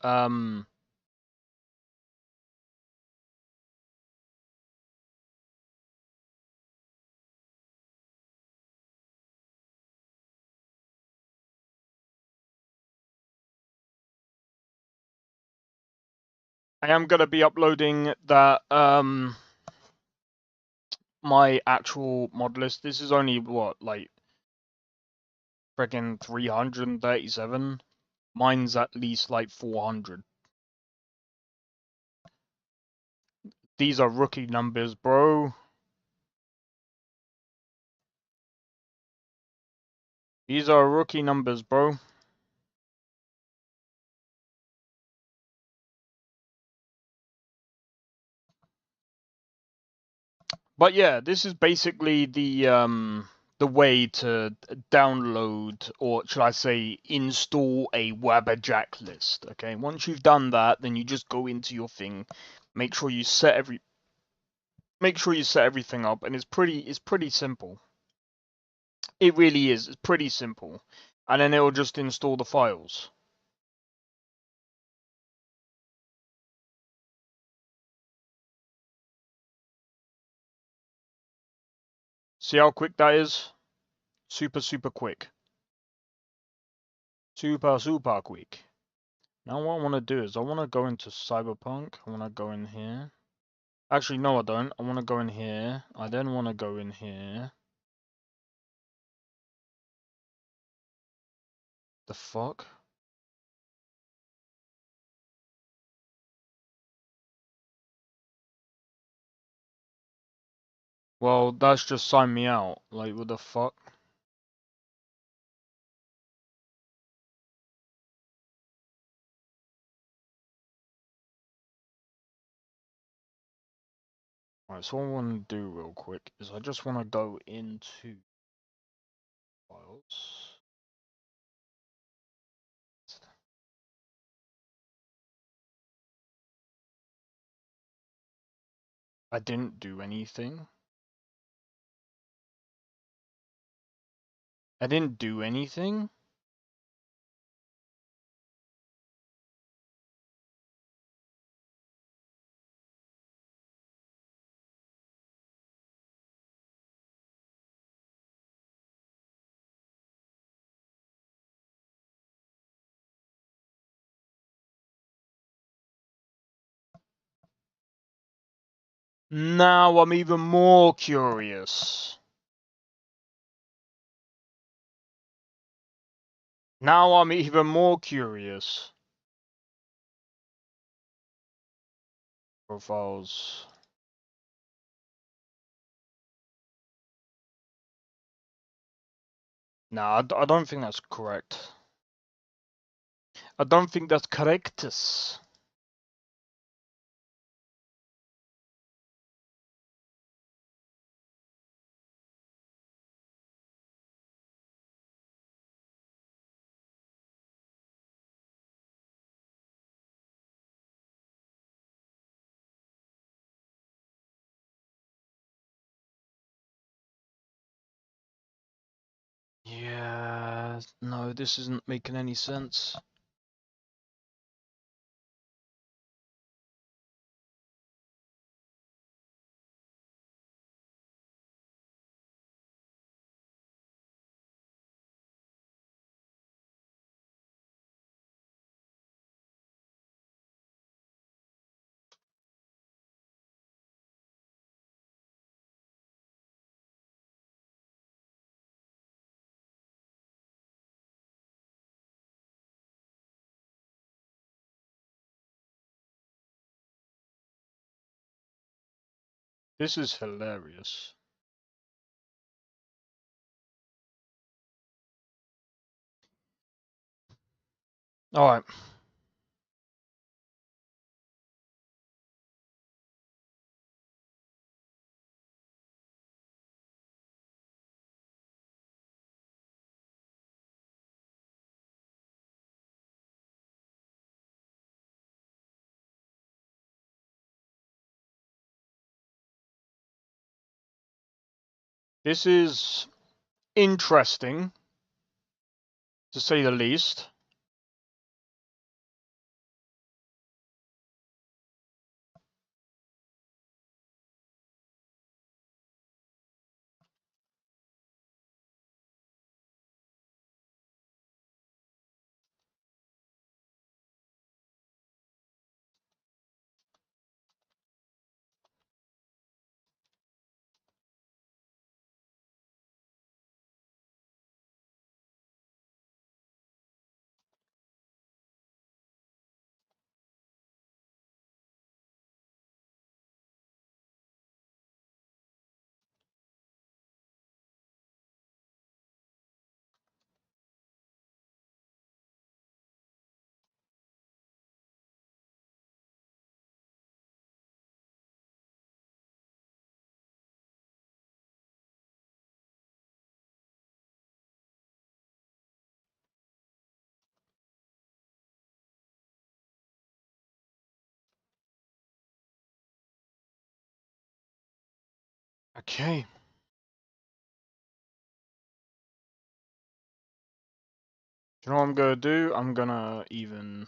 my actual mod list. This is only what, like freaking 337. Mine's at least like 400. These are rookie numbers, bro. These are rookie numbers, bro. But yeah, this is basically the way to download, or should I say, install a Wabberjack list. Okay, once you've done that, then you just go into your thing, make sure you set everything up, and it's pretty simple. It really is. It's pretty simple, and then it will just install the files. See how quick that is? Super quick. Super quick. Now what I want to do is I want to go into Cyberpunk. I want to go in here. Actually, no, I don't. I want to go in here. I then want to go in here. The fuck? Well, that's just sign me out. Like, what the fuck? Alright, so what I want to do real quick is I just want to go into files. I didn't do anything. I didn't do anything? Now I'm even more curious. Now I'm even more curious. Profiles. Nah, I don't think that's correct. I don't think that's correctus. Yeah, no, this isn't making any sense. This is hilarious. Alright. This is interesting, to say the least. Okay. Do you know what I'm gonna do? I'm gonna even...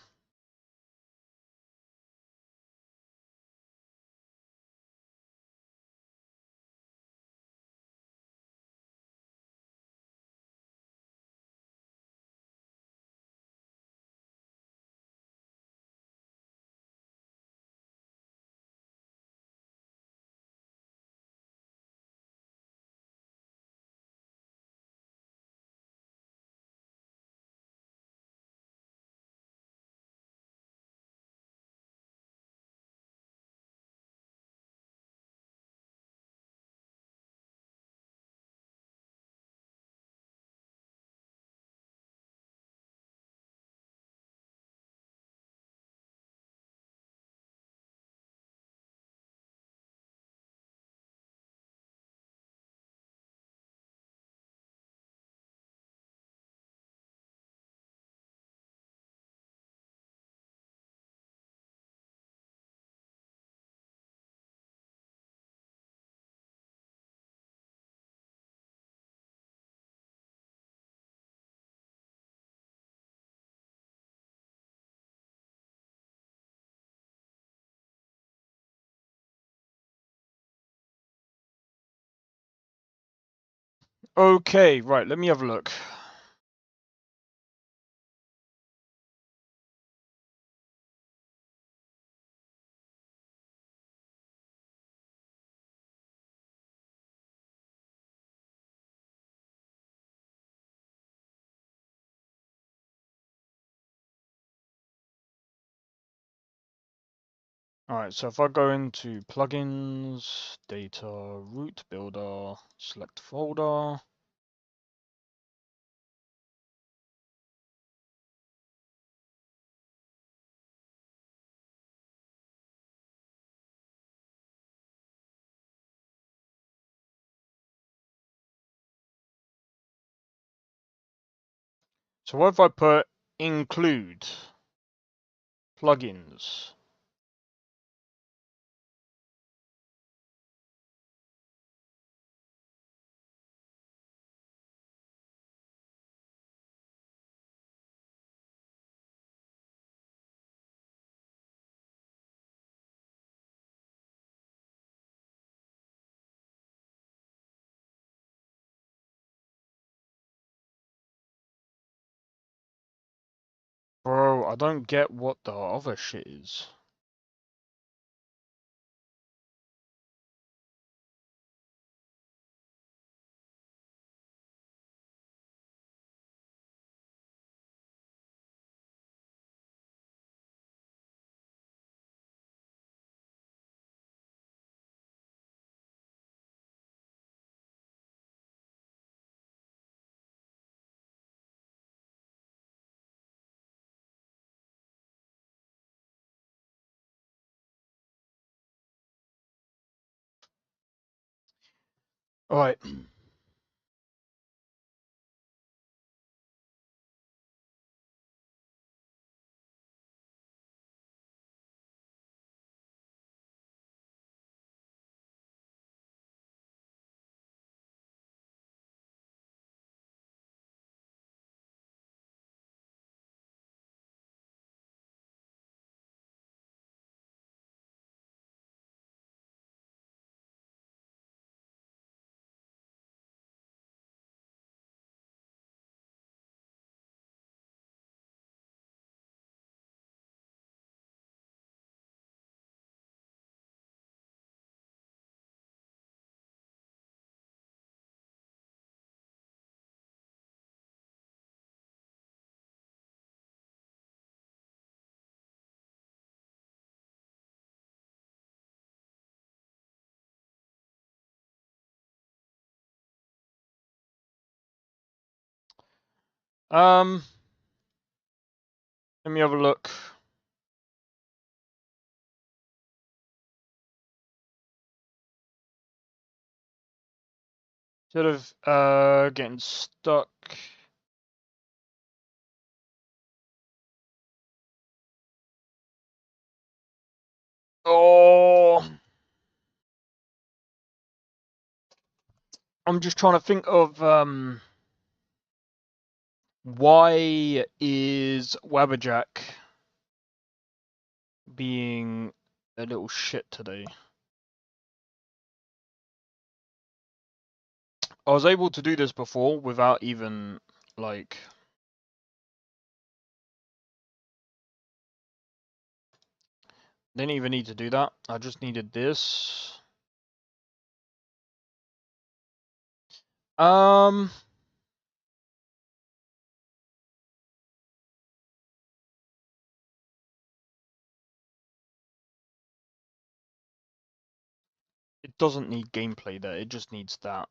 Okay, right, let me have a look. Alright, so if I go into plugins, data, root builder, select folder. So what if I put include plugins? Bro, I don't get what the other shit is. Alright. Um, let me have a look. Sort of getting stuck. Oh, I'm just trying to think of why is Wabberjack being a little shit today? I was able to do this before without even like didn't even need to do that. I just needed this. Um it doesn't need gameplay there, it just needs that.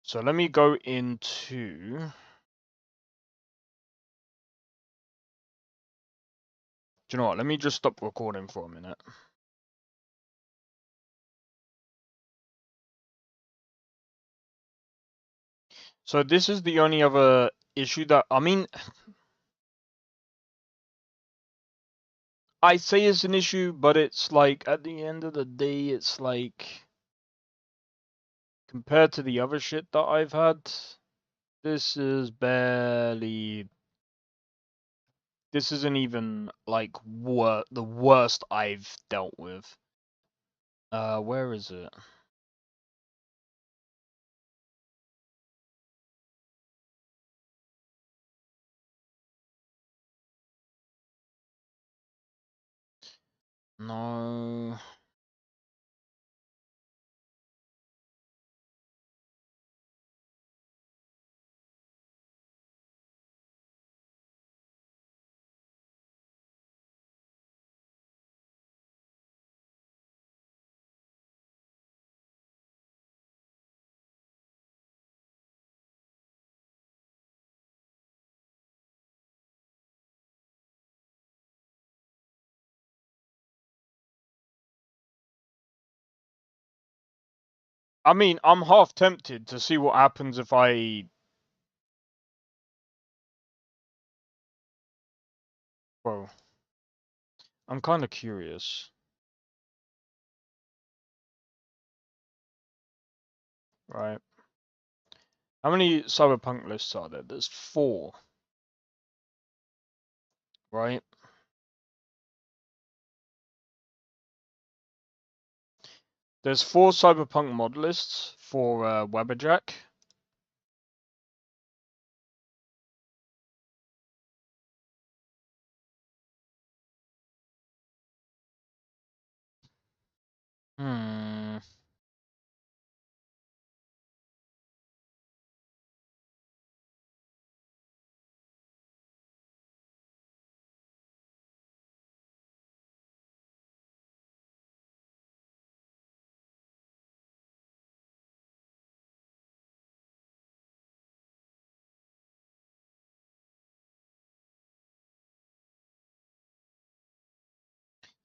So let me go into do you know what? Let me just stop recording for a minute. So this is the only other issue that I mean I say it's an issue, but it's like at the end of the day it's like compared to the other shit that I've had, this is barely this isn't even like the worst I've dealt with. Where is it? No. I mean, I'm half tempted to see what happens if I... Whoa. I'm kind of curious. Right. How many Cyberpunk lists are there? There's 4. Right? There's 4 Cyberpunk mod lists for Webberjack. Hmm.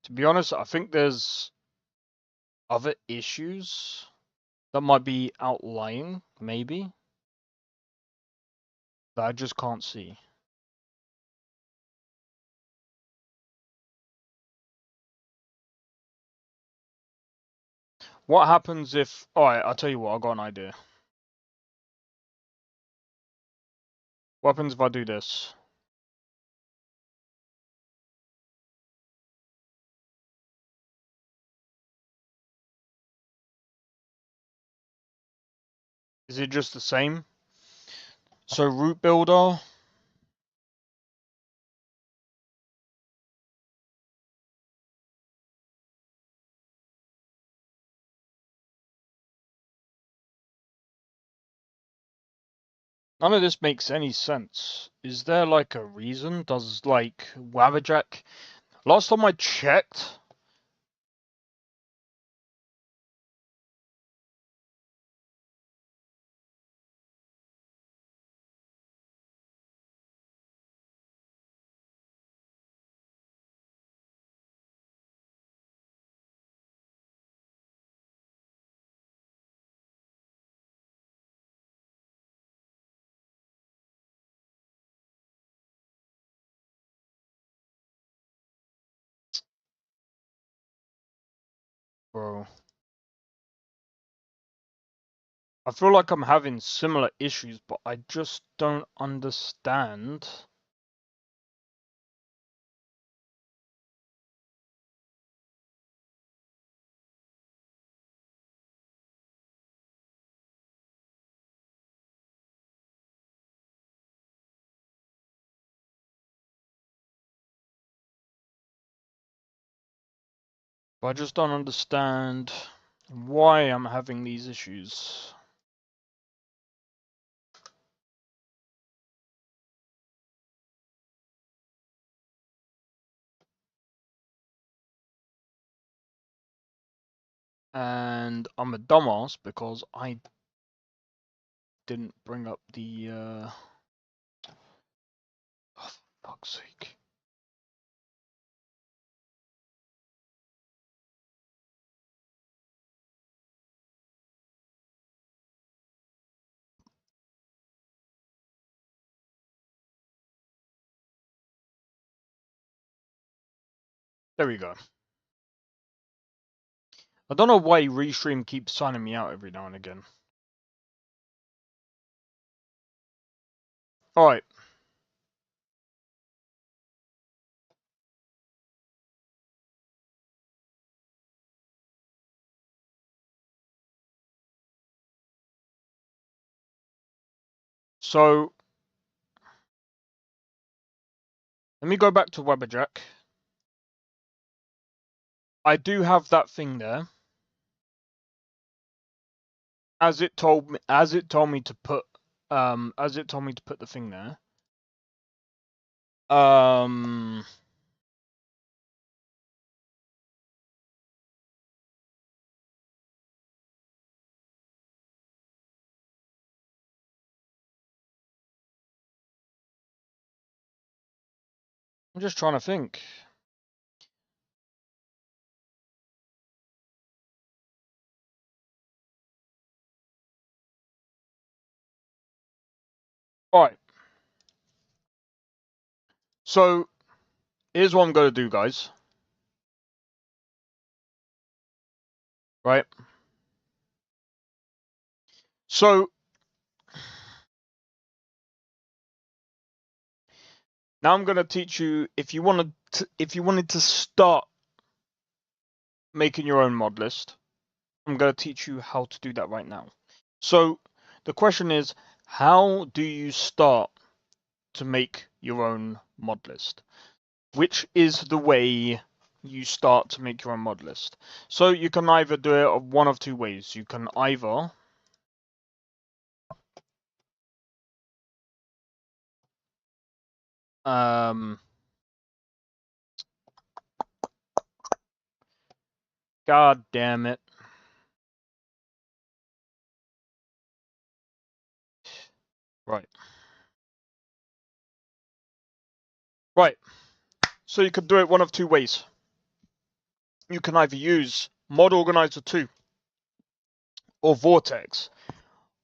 To be honest, I think there's other issues that might be outlying, maybe, that I just can't see. What happens if... Alright, I'll tell you what, I've got an idea. What happens if I do this? Is it just the same? So root builder... None of this makes any sense. Is there like a reason? Does like Wabberjack... Last time I checked... Bro. I feel like I'm having similar issues, but I just don't understand. I just don't understand why I'm having these issues. And I'm a dumbass because I didn't bring up the oh, for fuck's sake. There we go. I don't know why Restream keeps signing me out every now and again. Alright. So let me go back to Webberjack. I do have that thing there. As it told me to put the thing there. I'm just trying to think. Alright. So here's what I'm going to do, guys. Right. So now I'm going to teach you if you wanted to start making your own mod list. I'm going to teach you how to do that right now. So the question is, how do you start to make your own mod list? Which is the way you start to make your own mod list? So you can either do it one of two ways. You can either God damn it. Right. Right. So you could do it one of two ways. You can either use Mod Organizer 2 or Vortex.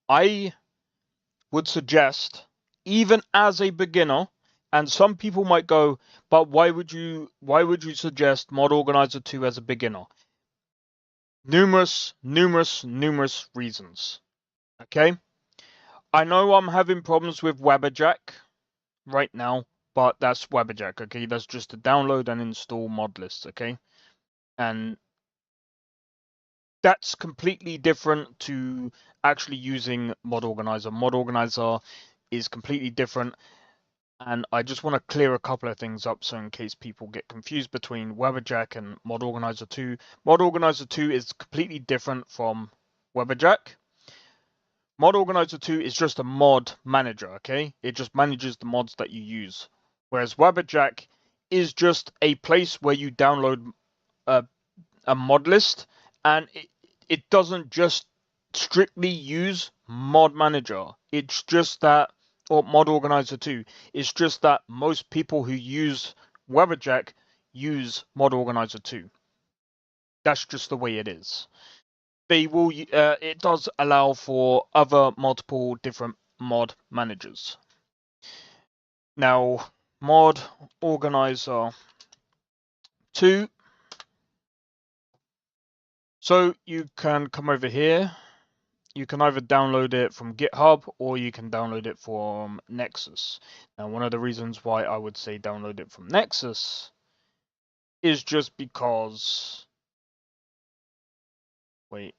I would suggest, even as a beginner, and some people might go, but why would you suggest Mod Organizer 2 as a beginner? Numerous reasons. Okay? I know I'm having problems with Webberjack right now, but that's Webberjack, okay? That's just to download and install Modlist, okay? And that's completely different to actually using Mod Organizer. Mod Organizer is completely different, and I just want to clear a couple of things up so in case people get confused between Webberjack and Mod Organizer 2. Mod Organizer 2 is completely different from Webberjack. Mod Organizer 2 is just a mod manager, okay? It just manages the mods that you use. Whereas Webberjack is just a place where you download a mod list, and it doesn't just strictly use mod manager. It's just that, or mod organizer 2. It's just that most people who use Webberjack use mod organizer 2. That's just the way it is. They will. It does allow for other multiple different mod managers. Now, mod organizer 2. So you can come over here. You can either download it from GitHub or you can download it from Nexus. Now, one of the reasons why I would say download it from Nexus is just because... Wait.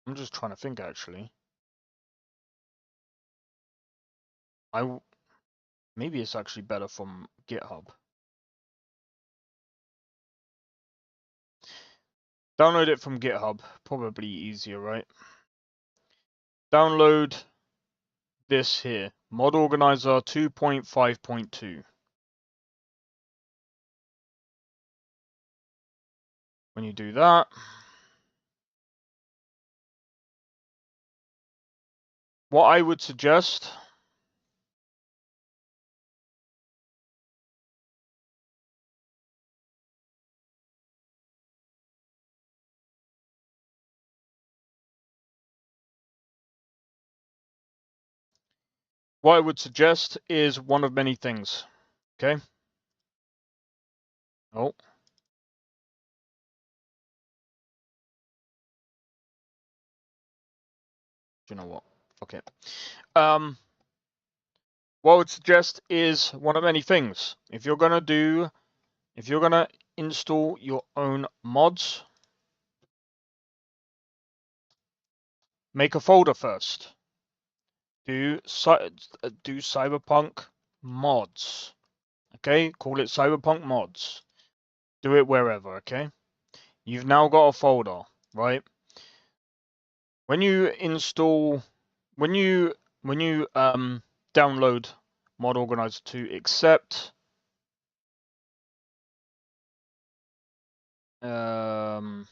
I'm just trying to think, actually. Maybe it's actually better from GitHub. Download it from GitHub. Probably easier, right? Download this here. Mod Organizer 2.5.2. When you do that, what I would suggest is one of many things. Okay? Oh. You know what? Okay. What I would suggest is one of many things. If you're gonna install your own mods, make a folder first. do Cyberpunk mods. Okay, call it Cyberpunk mods. Do it wherever. Okay, you've now got a folder, right? When you install, when you download Mod Organizer 2, except what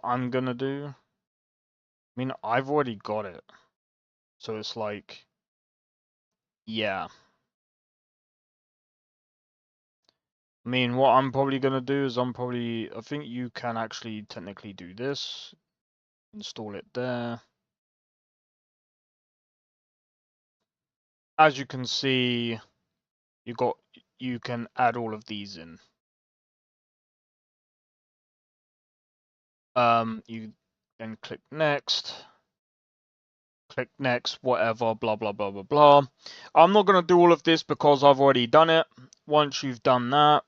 I'm gonna do. I mean, I've already got it, so it's like, yeah. I mean, what I'm probably gonna do is I think you can actually technically do this. Install it there. As you can see, you can add all of these in. You then click next, whatever, blah blah blah blah blah. I'm not gonna do all of this because I've already done it. Once you've done that,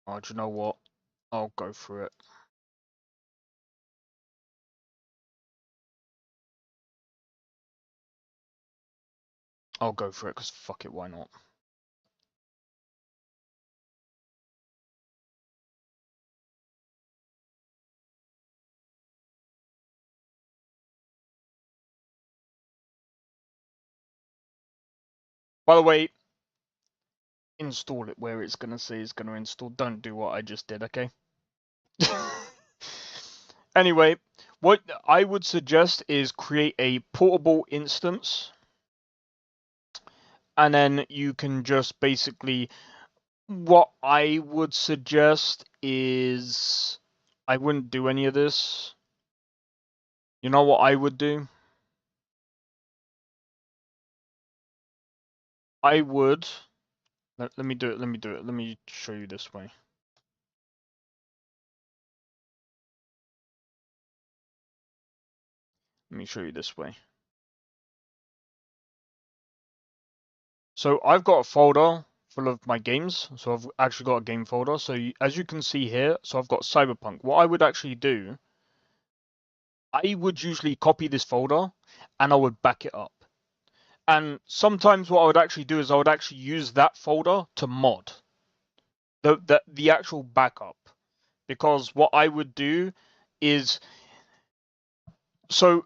oh, do you know what? I'll go through it. I'll go for it because fuck it, why not? By the way, install it where it's gonna say it's gonna install. Don't do what I just did, okay? Anyway, what I would suggest is create a portable instance, and then you can just basically. What I would suggest is I wouldn't do any of this. You know what I would do? I would. Let me do it. Let me show you this way. Let me show you this way. So I've got a folder full of my games. So I've actually got a game folder. So as you can see here, so I've got Cyberpunk. What I would actually do, I would usually copy this folder and I would back it up. And sometimes what I would actually do is I would actually use that folder to mod the actual backup. Because what I would do is, so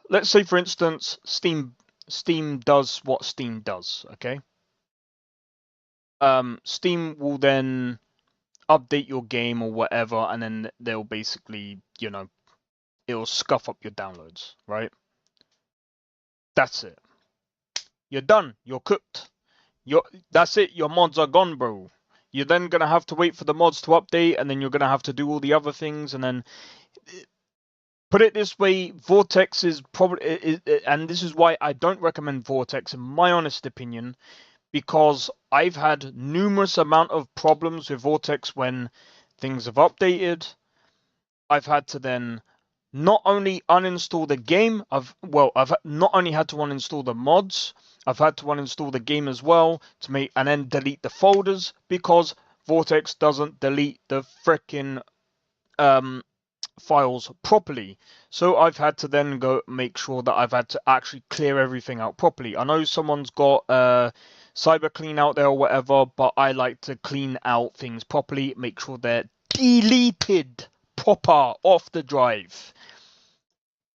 let's say for instance, Steam does what Steam does, okay? Steam will then update your game or whatever, and then they'll basically, it'll scuff up your downloads, right? That's it. You're done. You're cooked. That's it. Your mods are gone, bro. You're then gonna have to wait for the mods to update, and then you're gonna have to do all the other things, and then put it this way, Vortex is probably, and this is why I don't recommend Vortex, in my honest opinion, because I've had numerous amount of problems with Vortex when things have updated. I've had to then not only uninstall the game, I've not only had to uninstall the mods, I've had to uninstall the game as well and then delete the folders because Vortex doesn't delete the frickin' files properly. So I've had to then go make sure that I've had to actually clear everything out properly. I know someone's got cyber clean out there or whatever, but I like to clean out things properly, make sure they're deleted proper off the drive.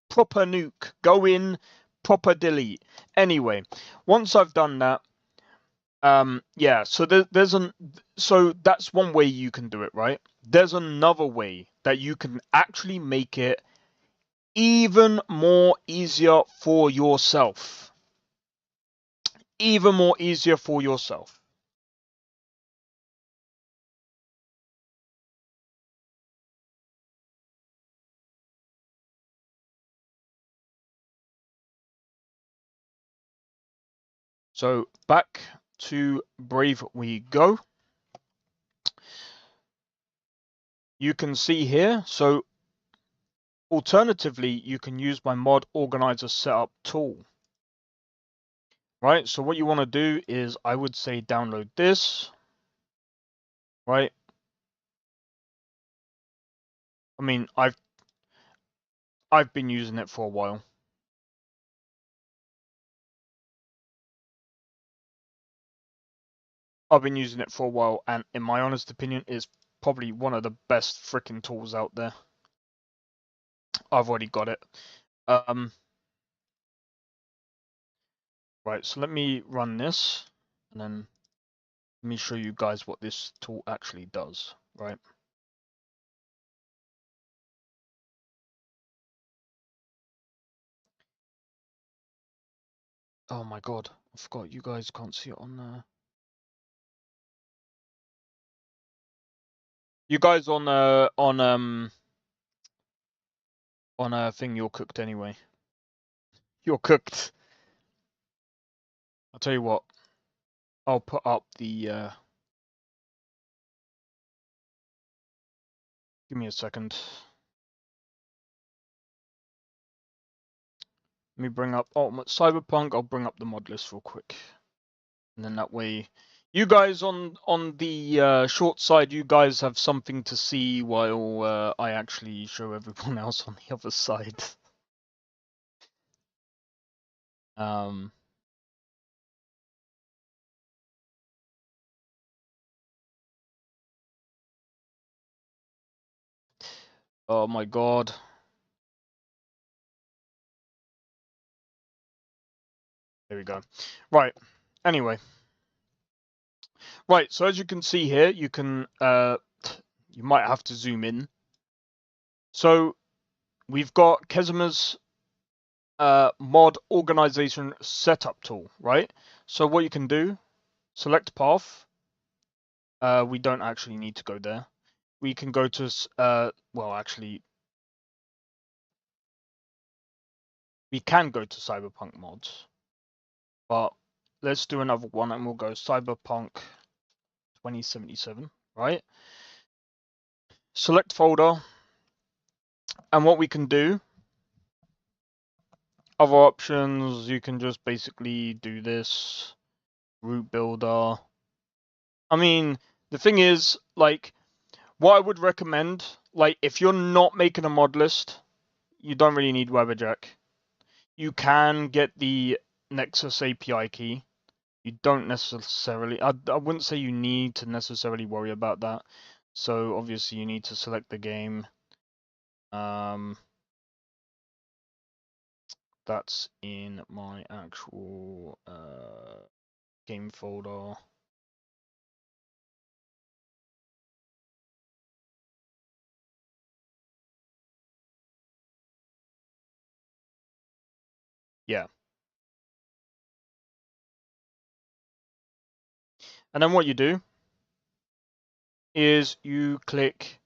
Proper nuke, go in, proper delete. Anyway, once I've done that, yeah, so so that's one way you can do it, right? There's another way that you can actually make it even more easier for yourself. Even more easier for yourself. So back to Brave we go. You can see here, so alternatively, you can use my mod organizer setup tool. Right, so what you want to do is, I would say download this, right? I mean, I've been using it for a while. I've been using it for a while, and in my honest opinion, it's probably one of the best freaking tools out there. I've already got it. Right, so let me run this, and then let me show you guys what this tool actually does, right? Oh my god, I forgot you guys can't see it on there. You guys on a thing, you're cooked anyway. You're cooked. I'll tell you what. I'll put up the give me a second. Let me bring up Cyberpunk. I'll bring up the mod list real quick. And then that way you guys on the short side, you guys have something to see while I actually show everyone else on the other side. Oh my god. There we go. Right. Anyway. Right, so as you can see here, you can you might have to zoom in. So we've got Kezima's mod organization setup tool, right? So what you can do, select path. We don't actually need to go there. We can go to well, actually, we can go to Cyberpunk mods, but let's do another one, and we'll go Cyberpunk 2077, right? Select folder, and what we can do, other options, you can just basically do this, root builder. I mean, the thing is, like, what I would recommend, like, if you're not making a mod list, you don't really need Webberjack. You can get the Nexus API key. You don't necessarily, I wouldn't say you need to necessarily worry about that. So obviously you need to select the game. That's in my actual game folder. Yeah. And then what you do is you click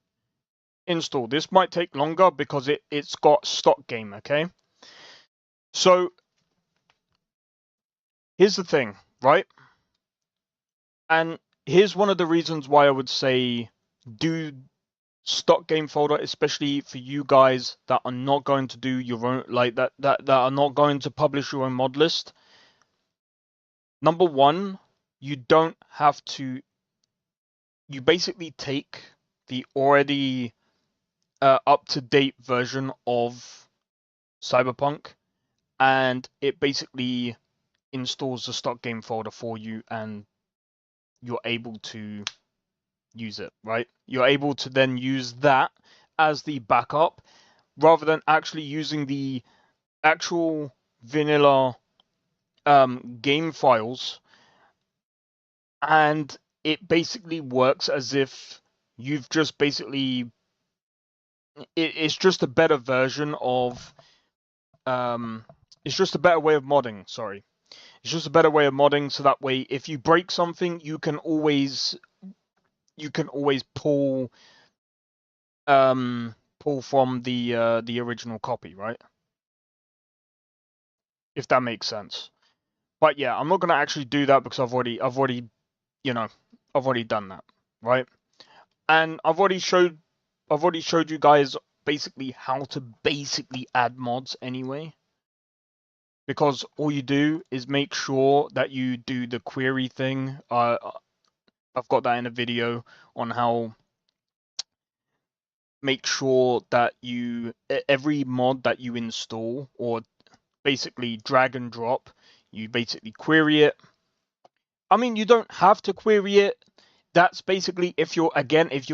install. This might take longer because it's got stock game, okay? So here's the thing, right? And here's one of the reasons why I would say do stock game folder, especially for you guys that are not going to do your own, like that are not going to publish your own mod list. Number one, you don't have to. You basically take the already up-to-date version of Cyberpunk, and it basically installs the stock game folder for you, and you're able to use it, right? You're able to then use that as the backup rather than actually using the actual vanilla game files, and it basically works as if you've just basically it's just a better version of it's just a better way of modding, sorry. It's just a better way of modding, so that way if you break something you can always pull from the original copy, right? If that makes sense. But yeah, I'm not gonna actually do that because I've already I've already done that, right? And I've already showed you guys basically how to basically add mods anyway. Because all you do is make sure that you do the query thing. I've got that in a video on how make sure that every mod that you install, or basically drag and drop, you basically query it. I mean, you don't have to query it. That's basically if you're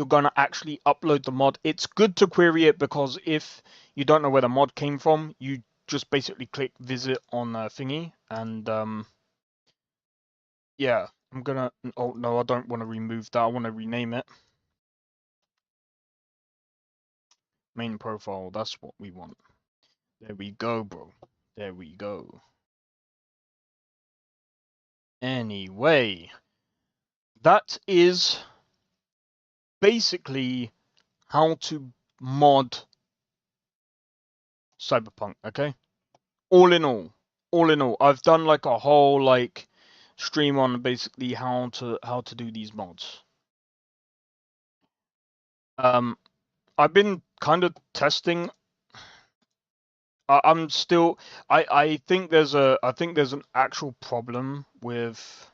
gonna actually upload the mod, it's good to query it, because if you don't know where the mod came from, you just basically click visit on thingy, and yeah, I'm gonna. Oh no, I don't want to remove that. I want to rename it. Main profile. That's what we want. There we go, bro. There we go. Anyway, that is basically how to mod Cyberpunk. Okay. All in all, I've done like a whole like stream on basically how to do these mods. I've been kind of testing. I'm still. I think there's an actual problem with.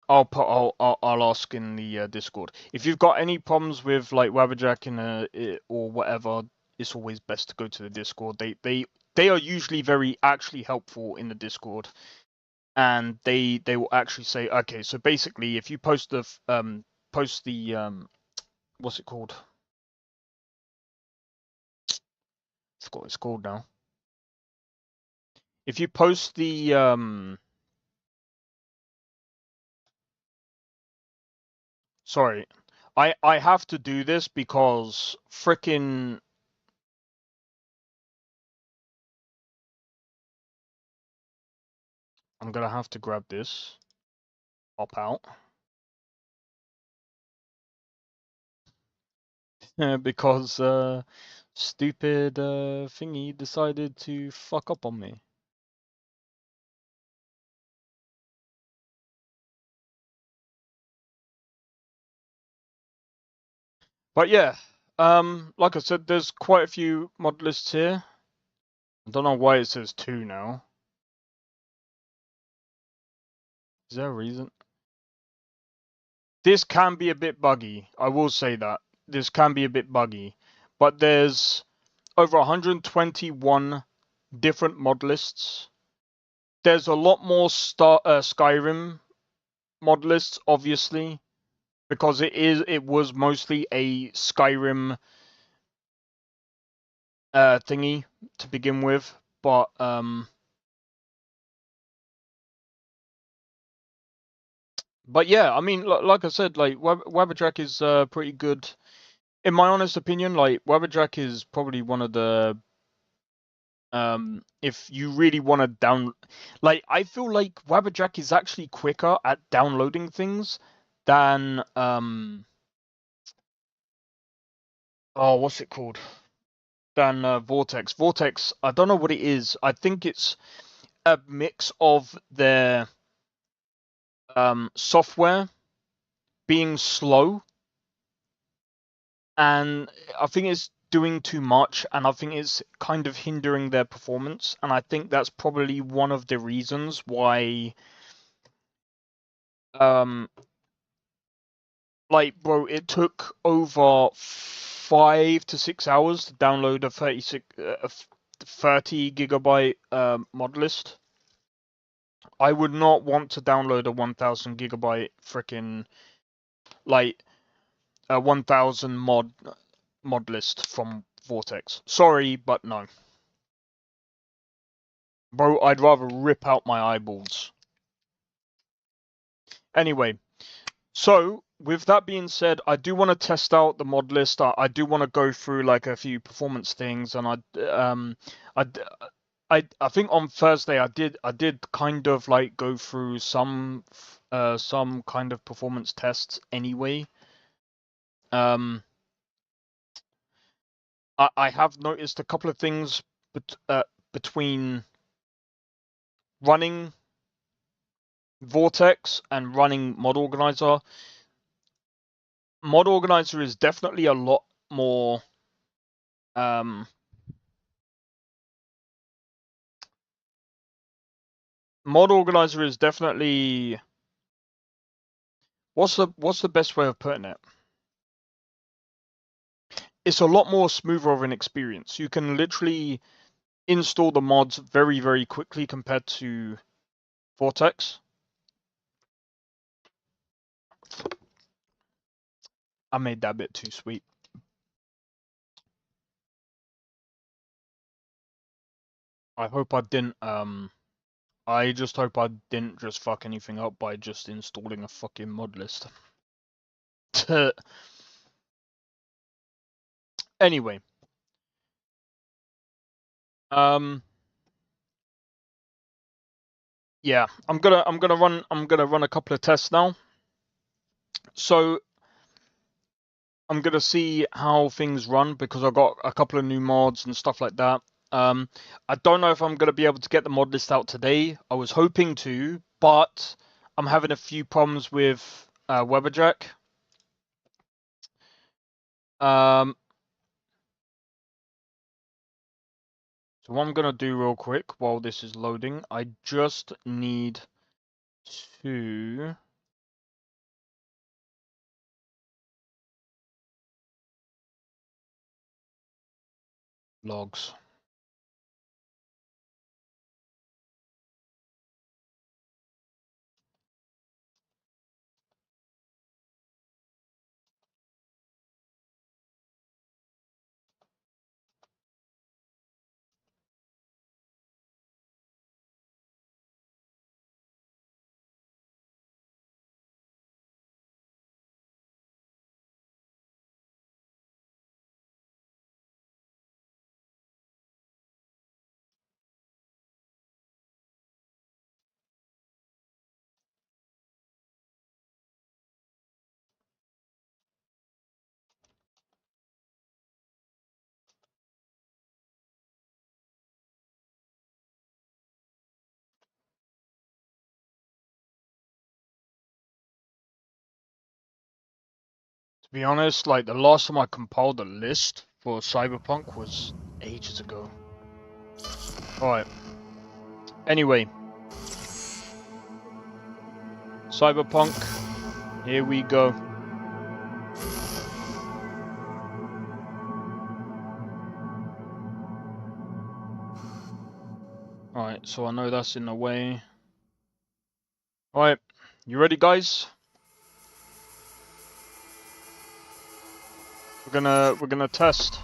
I'll ask in the Discord if you've got any problems with like Wabberjack or whatever. It's always best to go to the Discord. They are usually very actually helpful in the Discord, and they will actually say, okay, so basically if you post the what's it called? I forgot what it's called now. If you post the sorry, I have to do this because frickin' I'm gonna have to grab this, pop out, because stupid thingy decided to fuck up on me. But yeah, like I said, there's quite a few mod lists here. I don't know why it says 2 now. Is there a reason? This can be a bit buggy. I will say that. This can be a bit buggy. But there's over 121 different mod lists. There's a lot more Skyrim mod lists, obviously, because it was mostly a Skyrim thingy to begin with. But yeah, I mean, like I said, like Wabberjack is pretty good. In my honest opinion, like Wabberjack is probably one of the if you really want to like, I feel like Wabberjack is actually quicker at downloading things than oh, what's it called? Than Vortex. Vortex, I don't know what it is. I think it's a mix of their software being slow, and I think it's doing too much, and I think it's kind of hindering their performance, and I think that's probably one of the reasons why like, bro, it took over 5 to 6 hours to download a 30 gigabyte mod list. I would not want to download a 1000 gigabyte freaking like a 1000 mod list from Vortex. Sorry, but no. Bro, I'd rather rip out my eyeballs. Anyway, so with that being said, I do want to test out the mod list. I do want to go through like a few performance things, and I think on Thursday I did kind of like go through some kind of performance tests anyway. I have noticed a couple of things between running Vortex and running Mod Organizer. Mod Organizer is definitely a lot more Mod Organizer is definitely what's the best way of putting it? it's a lot more smoother of an experience. You can literally install the mods very, very quickly compared to Vortex. I made that a bit too sweet. I hope I didn't, I just hope I didn't just fuck anything up by just installing a fucking mod list. Anyway. Yeah, I'm gonna run a couple of tests now. So I'm gonna see how things run because I've got a couple of new mods and stuff like that. I don't know if I'm gonna be able to get the mod list out today. I was hoping to, but I'm having a few problems with Weberjack. So what I'm gonna do real quick while this is loading, I just need to logs. To be honest, like the last time I compiled a list for Cyberpunk was ages ago. Alright. Anyway. Cyberpunk. Here we go. Alright, so I know that's in the way. Alright, you ready guys? We're gonna test.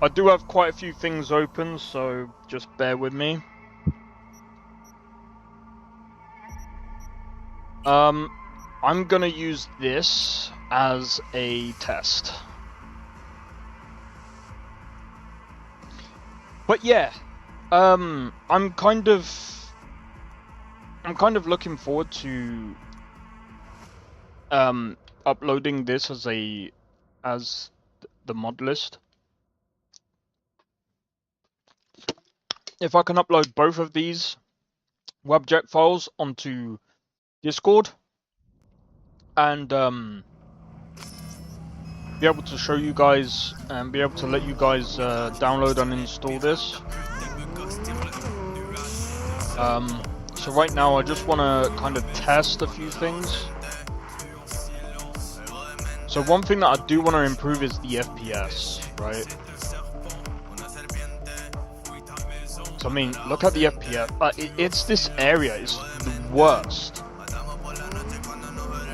I do have quite a few things open, so just bear with me. I'm gonna use this as a test. But yeah, I'm kind of looking forward to uploading this as the mod list. If I can upload both of these WebJet files onto Discord and be able to show you guys and be able to let you guys download and install this. So right now I just want to kind of test a few things. So one thing that I do want to improve is the FPS, right? So I mean, look at the FPS. It's this area is the worst.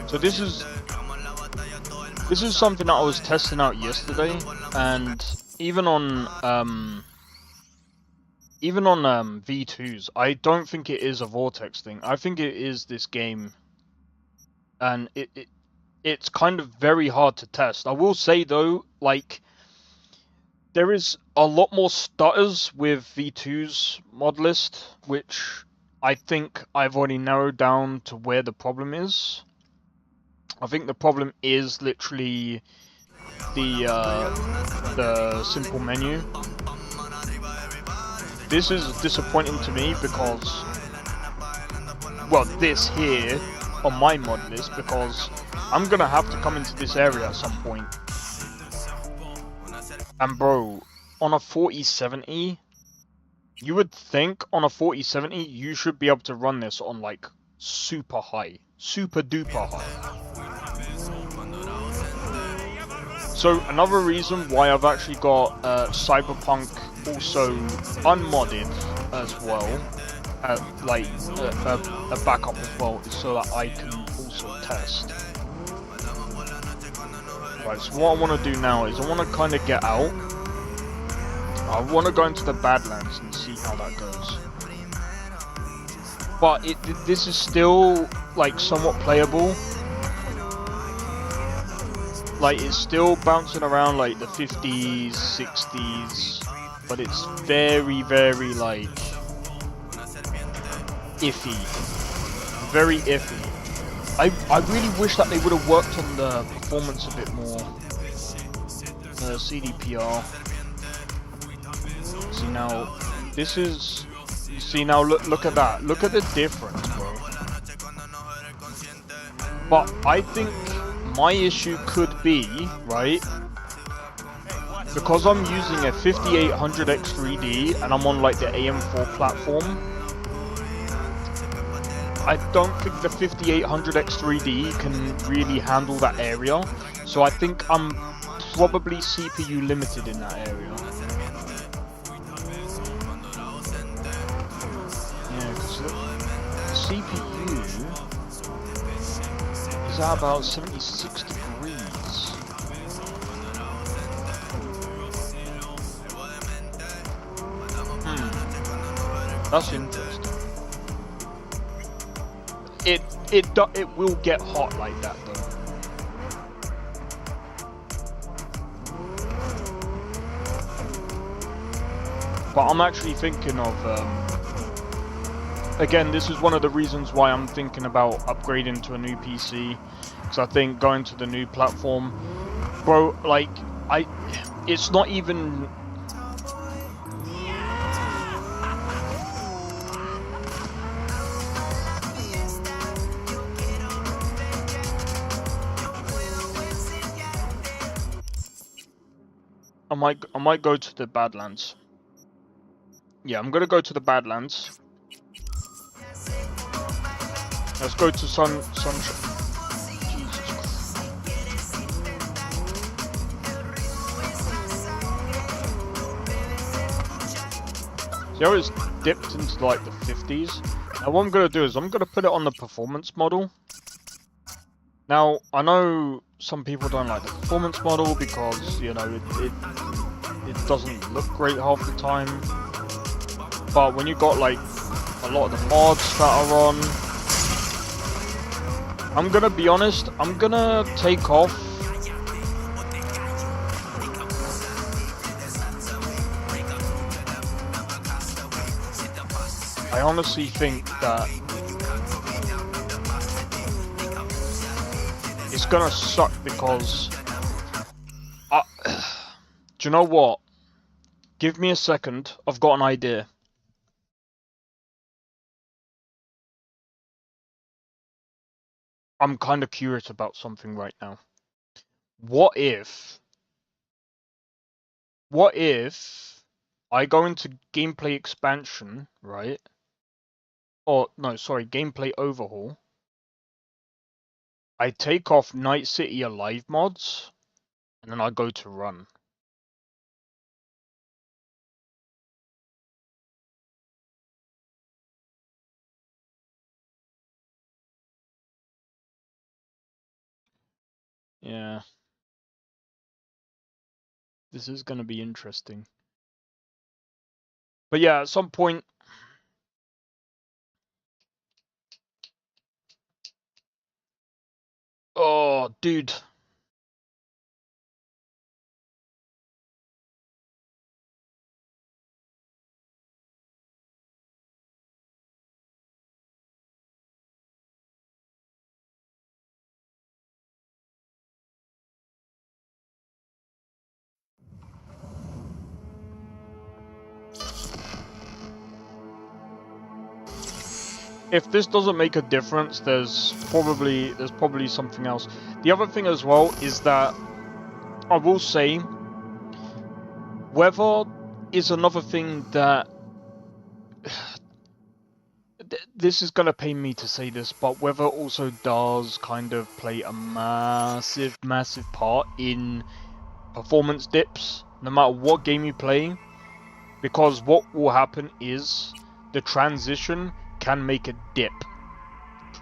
So this is something that I was testing out yesterday, and even on V2s, I don't think it is a Vortex thing. I think it is this game, and it's kind of very hard to test. I will say though, like, there is a lot more stutters with V2's mod list, which I think I've already narrowed down to where the problem is. I think the problem is literally the simple menu. This is disappointing to me because, well, this here on my mod list, because I'm gonna have to come into this area at some point. And bro, on a 4070, you would think on a 4070 you should be able to run this on like super high, super duper high. So another reason why I've actually got Cyberpunk also unmodded as well, like a backup as well, is so that I can also test. Right, so what I want to do now is I want to kind of get out. I want to go into the Badlands and see how that goes. But this is still like somewhat playable. Like it's still bouncing around like the 50s, 60s, but it's very, very like iffy. Very iffy. I really wish that they would have worked on the performance a bit more. The CDPR. See now, this is. See now, look at that. Look at the difference, bro. But I think my issue could be, right, because I'm using a 5800X3D and I'm on like the AM4 platform, I don't think the 5800X3D can really handle that area, so I think I'm probably CPU limited in that area. Yeah, because the CPU is at about 76 degrees. That's interesting. It will get hot like that though. But I'm actually thinking of again, this is one of the reasons why I'm thinking about upgrading to a new PC, because I think going to the new platform, bro, like it's not even. I might go to the Badlands. Yeah, I'm gonna go to the Badlands. Let's go to Sunshine. Jesus Christ. See how it's dipped into like the 50s? Now what I'm gonna do is I'm gonna put it on the performance model. Now I know some people don't like the performance model because, you know, it doesn't look great half the time. But when you got like a lot of the mods that are on, I'm gonna be honest, I'm gonna take off I honestly think that it's gonna suck because do you know what? Give me a second, I've got an idea. I'm kind of curious about something right now. What if I go into gameplay expansion, right? Or no, sorry, gameplay overhaul. I take off Night City Alive mods, and then I go to run. Yeah. This is gonna be interesting. But yeah, at some point. Oh, dude. If this doesn't make a difference, there's probably something else. The other thing as well is that I will say weather is another thing that this is gonna pain me to say this, but weather also does kind of play a massive part in performance dips, no matter what game you're playing, because what will happen is the transition can make a dip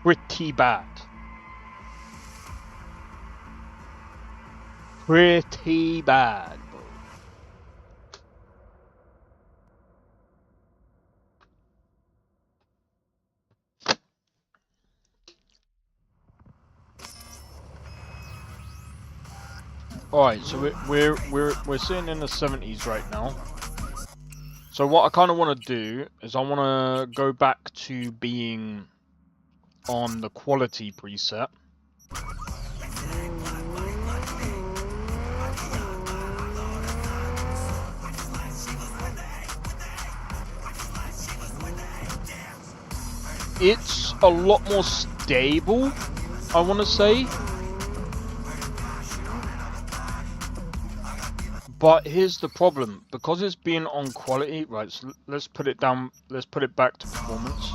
pretty bad. Pretty bad, bro. Alright, so we're sitting in the 70s right now. So what I kind of want to do is I want to go back to being on the quality preset. It's a lot more stable, I want to say. But here's the problem, because it's being on quality, right, so let's put it down, let's put it back to performance.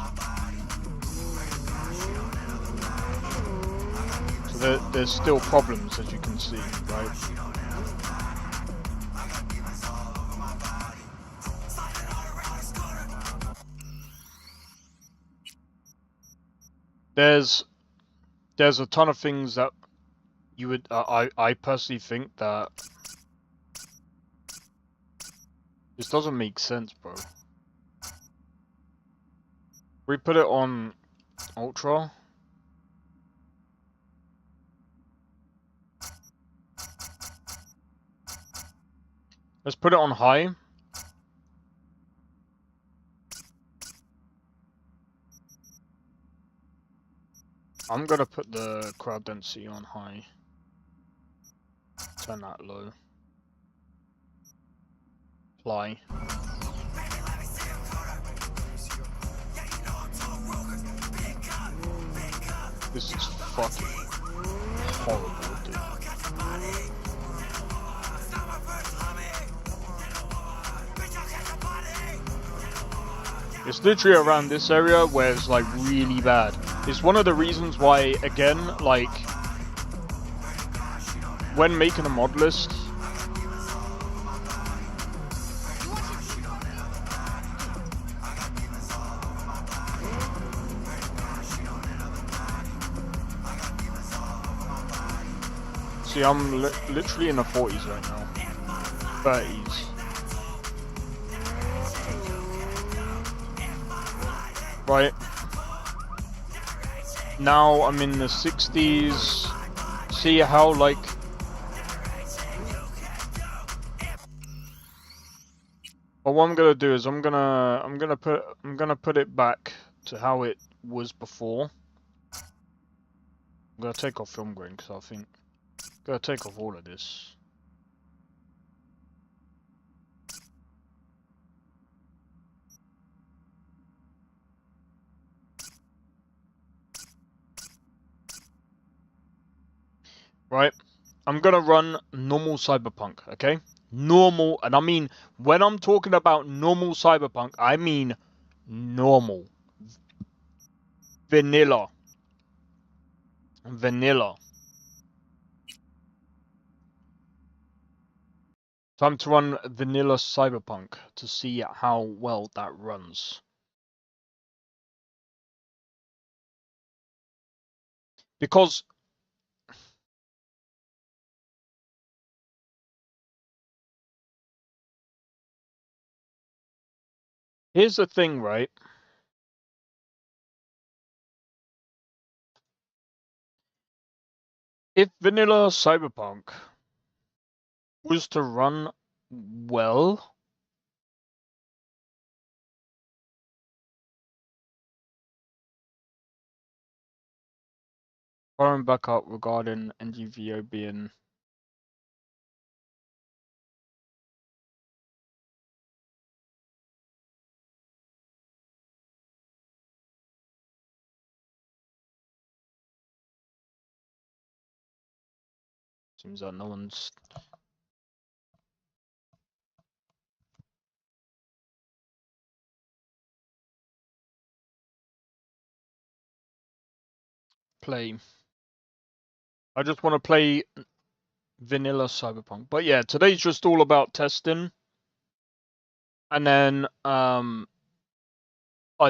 So there's still problems, as you can see, right? There's a ton of things that you would, I personally think that this doesn't make sense, bro. We put it on Ultra. Let's put it on high. I'm gonna put the crowd density on high. Turn that low. Apply. This is fucking horrible, dude. It's literally around this area where it's like really bad. It's one of the reasons why, again, like when making a mod list, see, I'm literally in the 40s right now. 30s. Right. Now I'm in the 60s. See how, like, but what I'm gonna do is I'm gonna put it back to how it was before. I'm gonna take off film grain because I think I'm gonna take off all of this. Right, I'm gonna run normal Cyberpunk, okay? Normal, and I mean, when I'm talking about normal Cyberpunk, I mean normal. Vanilla. Vanilla. Time to run vanilla Cyberpunk to see how well that runs. Because here's the thing, right? If vanilla Cyberpunk was to run well, following back up regarding NGVO being seems like no one's play. I just want to play vanilla Cyberpunk. But yeah, today's just all about testing. And then I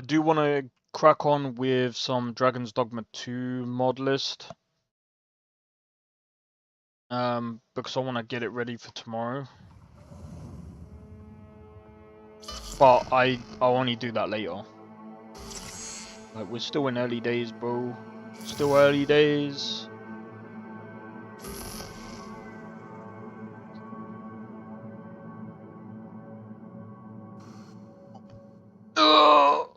do want to crack on with some Dragon's Dogma 2 mod list. Because I want to get it ready for tomorrow. But I'll only do that later. Like, we're still in early days, bro. Still early days. Ugh!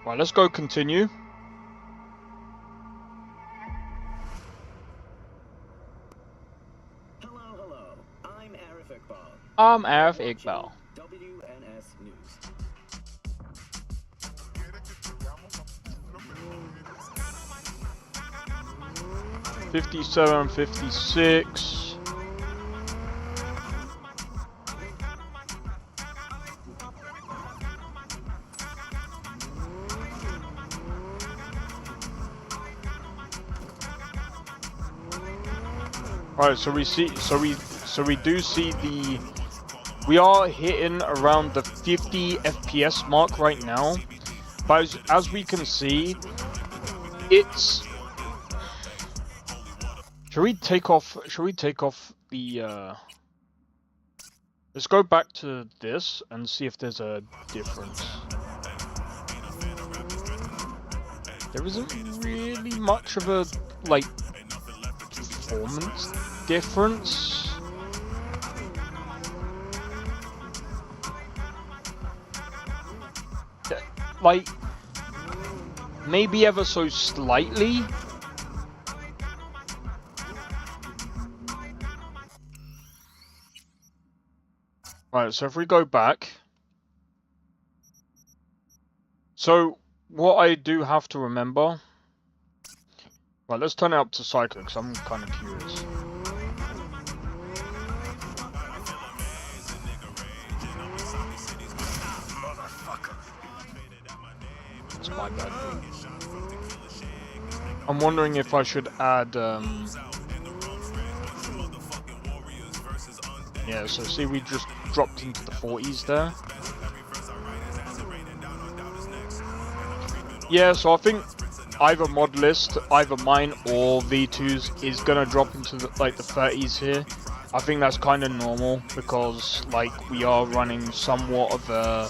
Right, let's go continue. Hello. I'm Arif Iqbal. I'm Arif Iqbal. WNS News. $57, $56. Right, so we do see we are hitting around the 50 FPS mark right now, but as we can see, it's. Should we take off the? Let's go back to this and see if there's a difference. There isn't really much of a like performance difference. Like, maybe ever so slightly. Right, so if we go back. So, what I do have to remember. Right, let's turn it up to cycling, because I'm kind of curious. That's my bad. I'm wondering if I should add, yeah, so see, we just dropped into the 40s there. Yeah, so I think either Modlist, either mine or V2's is gonna drop into the 30s here. I think that's kind of normal because like we are running somewhat of a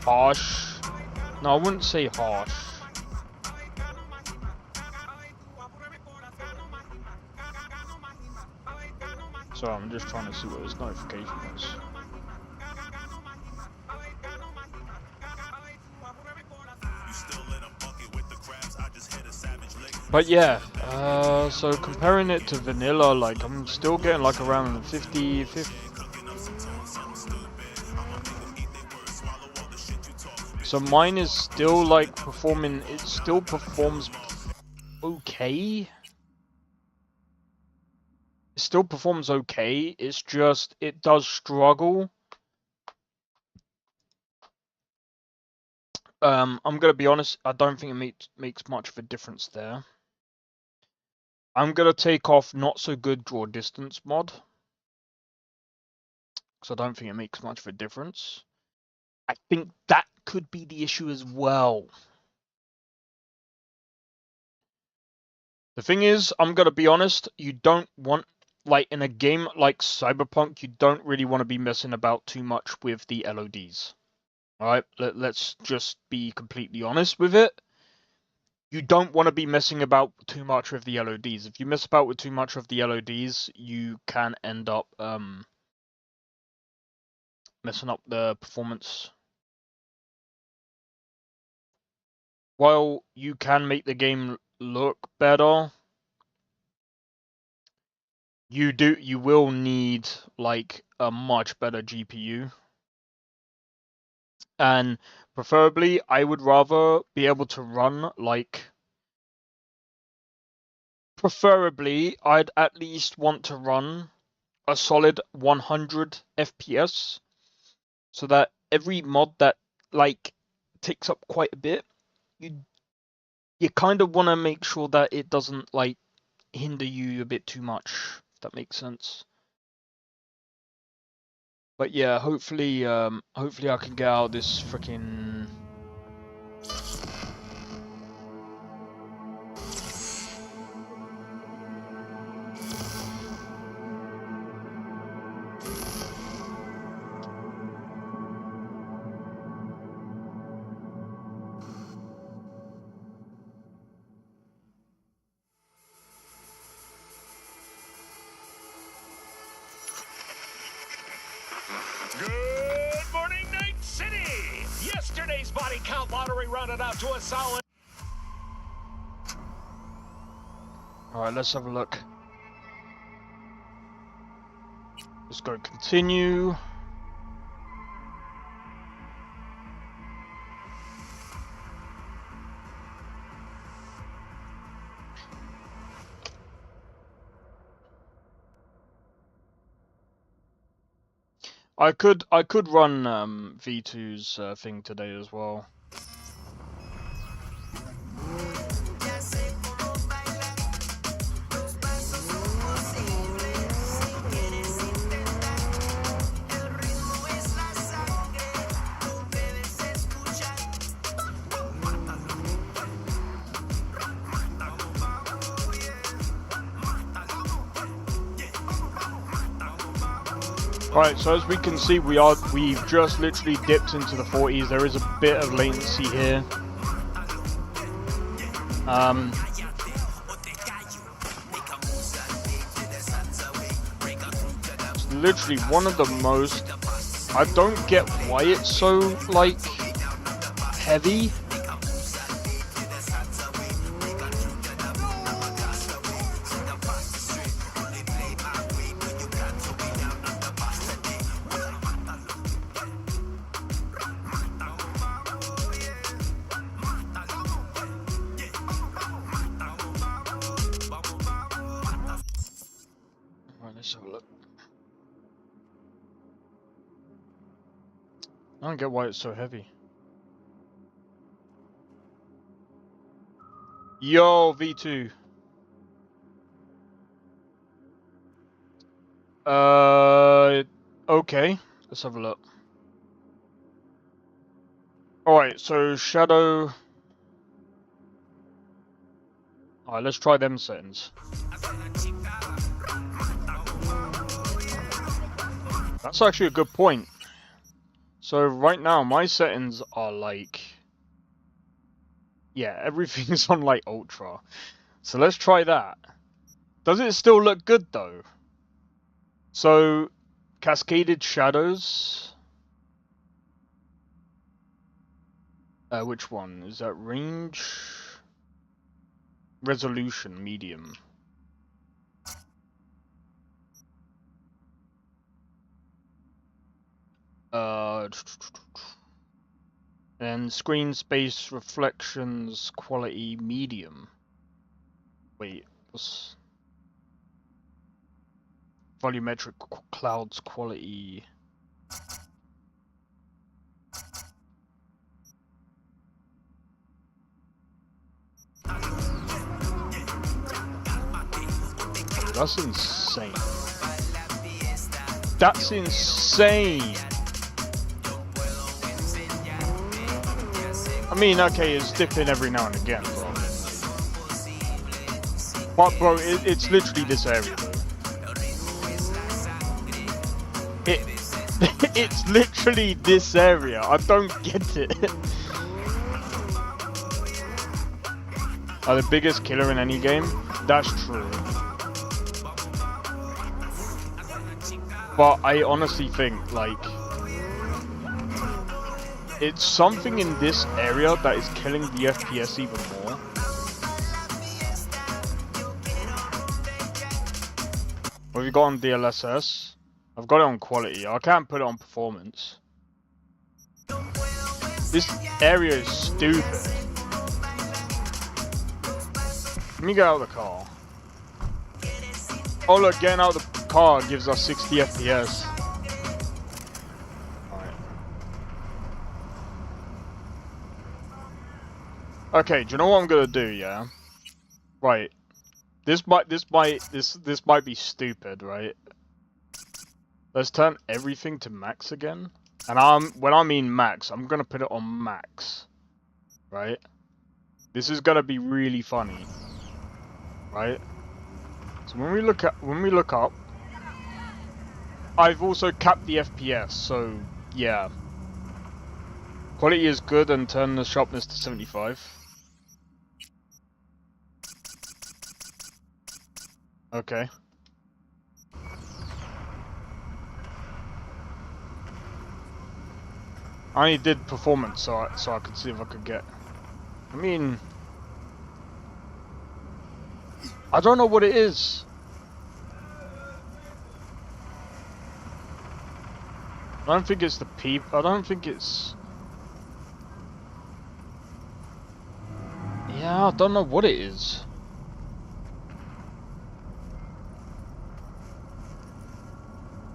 harsh. No, I wouldn't say harsh. So I'm just trying to see what this notification is. But yeah, so comparing it to vanilla, like I'm still getting like around 50. So mine is still like performing, it still performs okay. It still performs okay, it's just, it does struggle. I'm gonna be honest, I don't think it makes much of a difference there. I'm gonna take off not so good draw distance mod. Because I don't think it makes much of a difference. I think that could be the issue as well. The thing is, I'm gonna be honest, you don't want, like in a game like Cyberpunk, you don't really want to be messing about too much with the LODs. Alright, let's just be completely honest with it. You don't want to be messing about too much with the LODs. If you mess about with too much of the LODs, you can end up messing up the performance. While you can make the game look better, you will need like a much better GPU. And Preferably, I would rather be able to run like... Preferably, I'd at least want to run a solid 100 FPS, so that every mod that like takes up quite a bit, you kind of want to make sure that it doesn't like hinder you a bit too much, if that makes sense. But yeah, hopefully I can get out this freaking... Good morning, Night City! Yesterday's body count lottery rounded out to a solid... Alright, let's have a look. Let's go continue. I could run V2's thing today as well. Right, so as we can see, we've just literally dipped into the 40s. There is a bit of latency here. It's literally one of the most... I don't get why it's so, like, heavy. Let's have a look. I don't get why it's so heavy. Yo, V2. Okay. Let's have a look. Alright, so Shadow... Alright, let's try them settings. That's actually a good point. So right now my settings are like... Yeah, everything's on like ultra. So let's try that. Does it still look good though? So, cascaded shadows. Which one? Is that range? Resolution, medium. And screen space reflections quality, medium. Wait, what's... Volumetric clouds quality. That's insane. That's insane. I mean, okay, it's dipping every now and again, bro. But bro, it's literally this area, though. It's literally this area. I don't get it. Are the biggest killer in any game? That's true. But I honestly think, like, it's something in this area that is killing the FPS even more. What have you got on DLSS? I've got it on quality. I can't put it on performance. This area is stupid. Let me get out of the car. Oh look, getting out of the car gives us 60 FPS. Alright. Okay, do you know what I'm gonna do, yeah? Right. This might be stupid, right? Let's turn everything to max again. And when I mean max, I'm gonna put it on max. Right? This is gonna be really funny. Right? So when we look up, I've also capped the FPS, so yeah. Quality is good and turn the sharpness to 75. Okay. I only did performance so I could see if I could get. I mean, I don't know what it is. I don't think it's the I don't think it's. Yeah, I don't know what it is.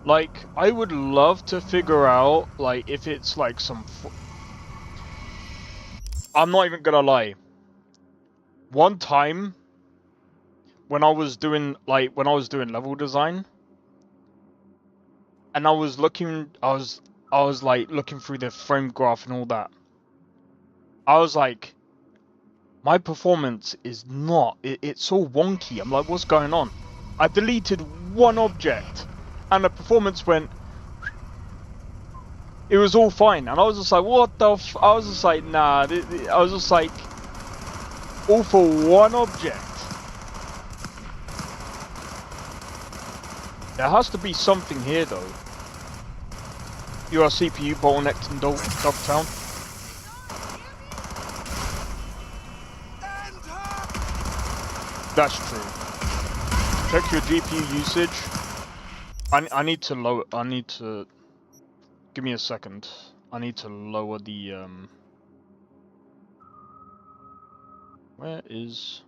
Like, I would love to figure out, like, if it's like some. I'm not even gonna lie. One time, when I was doing level design, and I was looking through the frame graph and all that. I was like, my performance is not. It's all wonky. I'm like, what's going on? I deleted one object, and the performance went. It was all fine, and I was just like, what the f... I was just like, nah, I was just like, all for one object. There has to be something here, though. You are CPU bottlenecked in Dogtown. That's true. Check your GPU usage. I need to lower... I need to... Give me a second. I need to lower the, Where is...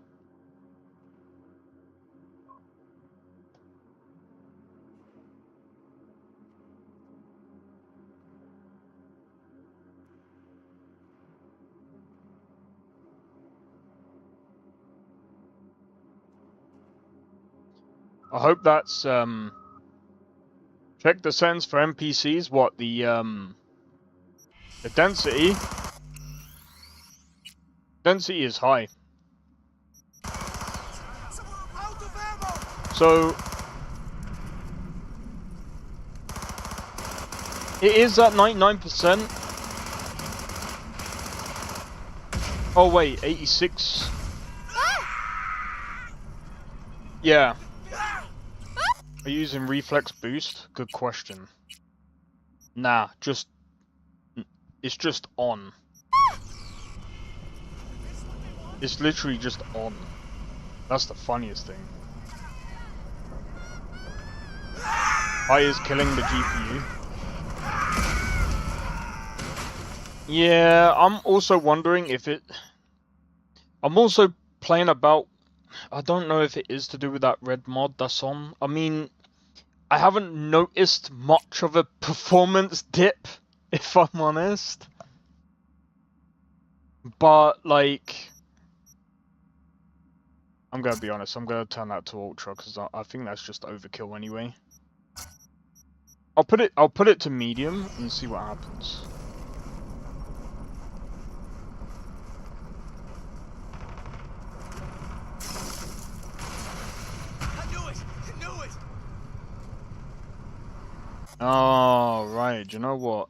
I hope that's, Check the sense for NPCs. What, the density? Density is high. So... It is at 99%. Oh wait, 86. Yeah. Are you using reflex boost? Good question. Nah, it's just on. It's literally just on. That's the funniest thing. I is killing the GPU. Yeah, I'm also wondering if it... I'm also playing about... I don't know if it is to do with that red mod that's on. I mean, I haven't noticed much of a performance dip, if I'm honest. But, like... I'm gonna be honest, I'm gonna turn that to Ultra, because I think that's just overkill anyway. I'll put it to medium and see what happens. Oh, right, do you know what?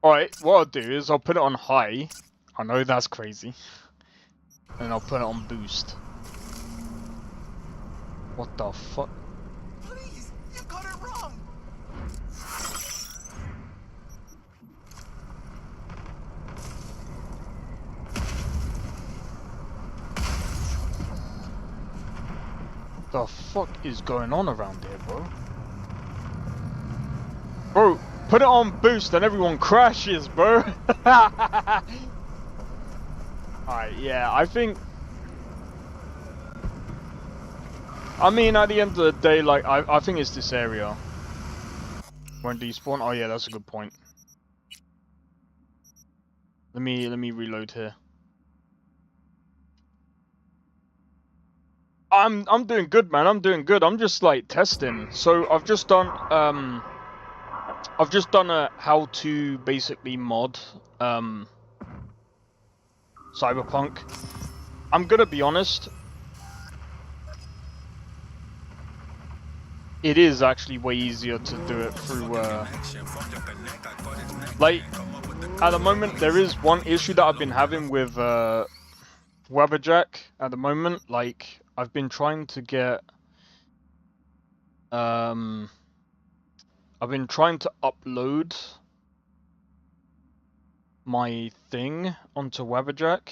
Alright, what I'll do is I'll put it on high. I know that's crazy. And I'll put it on boost. What the fuck? Please, you got it wrong. The fuck is going on around here, bro? Bro, Put it on boost and everyone crashes, bro. Alright, yeah, I think... I mean, at the end of the day, like, I think it's this area. Won't despawn? Oh yeah, that's a good point. Let me reload here. I'm doing good, man. I'm doing good. I'm just like testing. So I've just done a how to basically mod Cyberpunk. I'm gonna be honest. It is actually way easier to do it through like at the moment there is one issue that I've been having with Webberjack at the moment. Like I've been trying to get I've been trying to upload my thing onto Webberjack.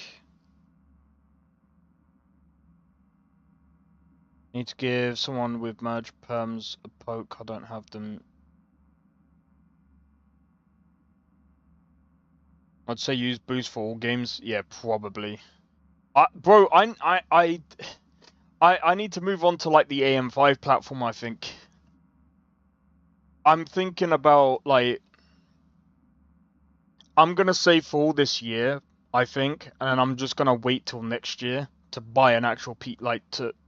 Need to give someone with merge perms a poke. I don't have them. I'd say use boost for all games. Yeah, probably. Bro, I need to move on to like the AM5 platform. I think. I'm thinking about like. I'm gonna save for all this year, I think, and then I'm just gonna wait till next year to buy an actual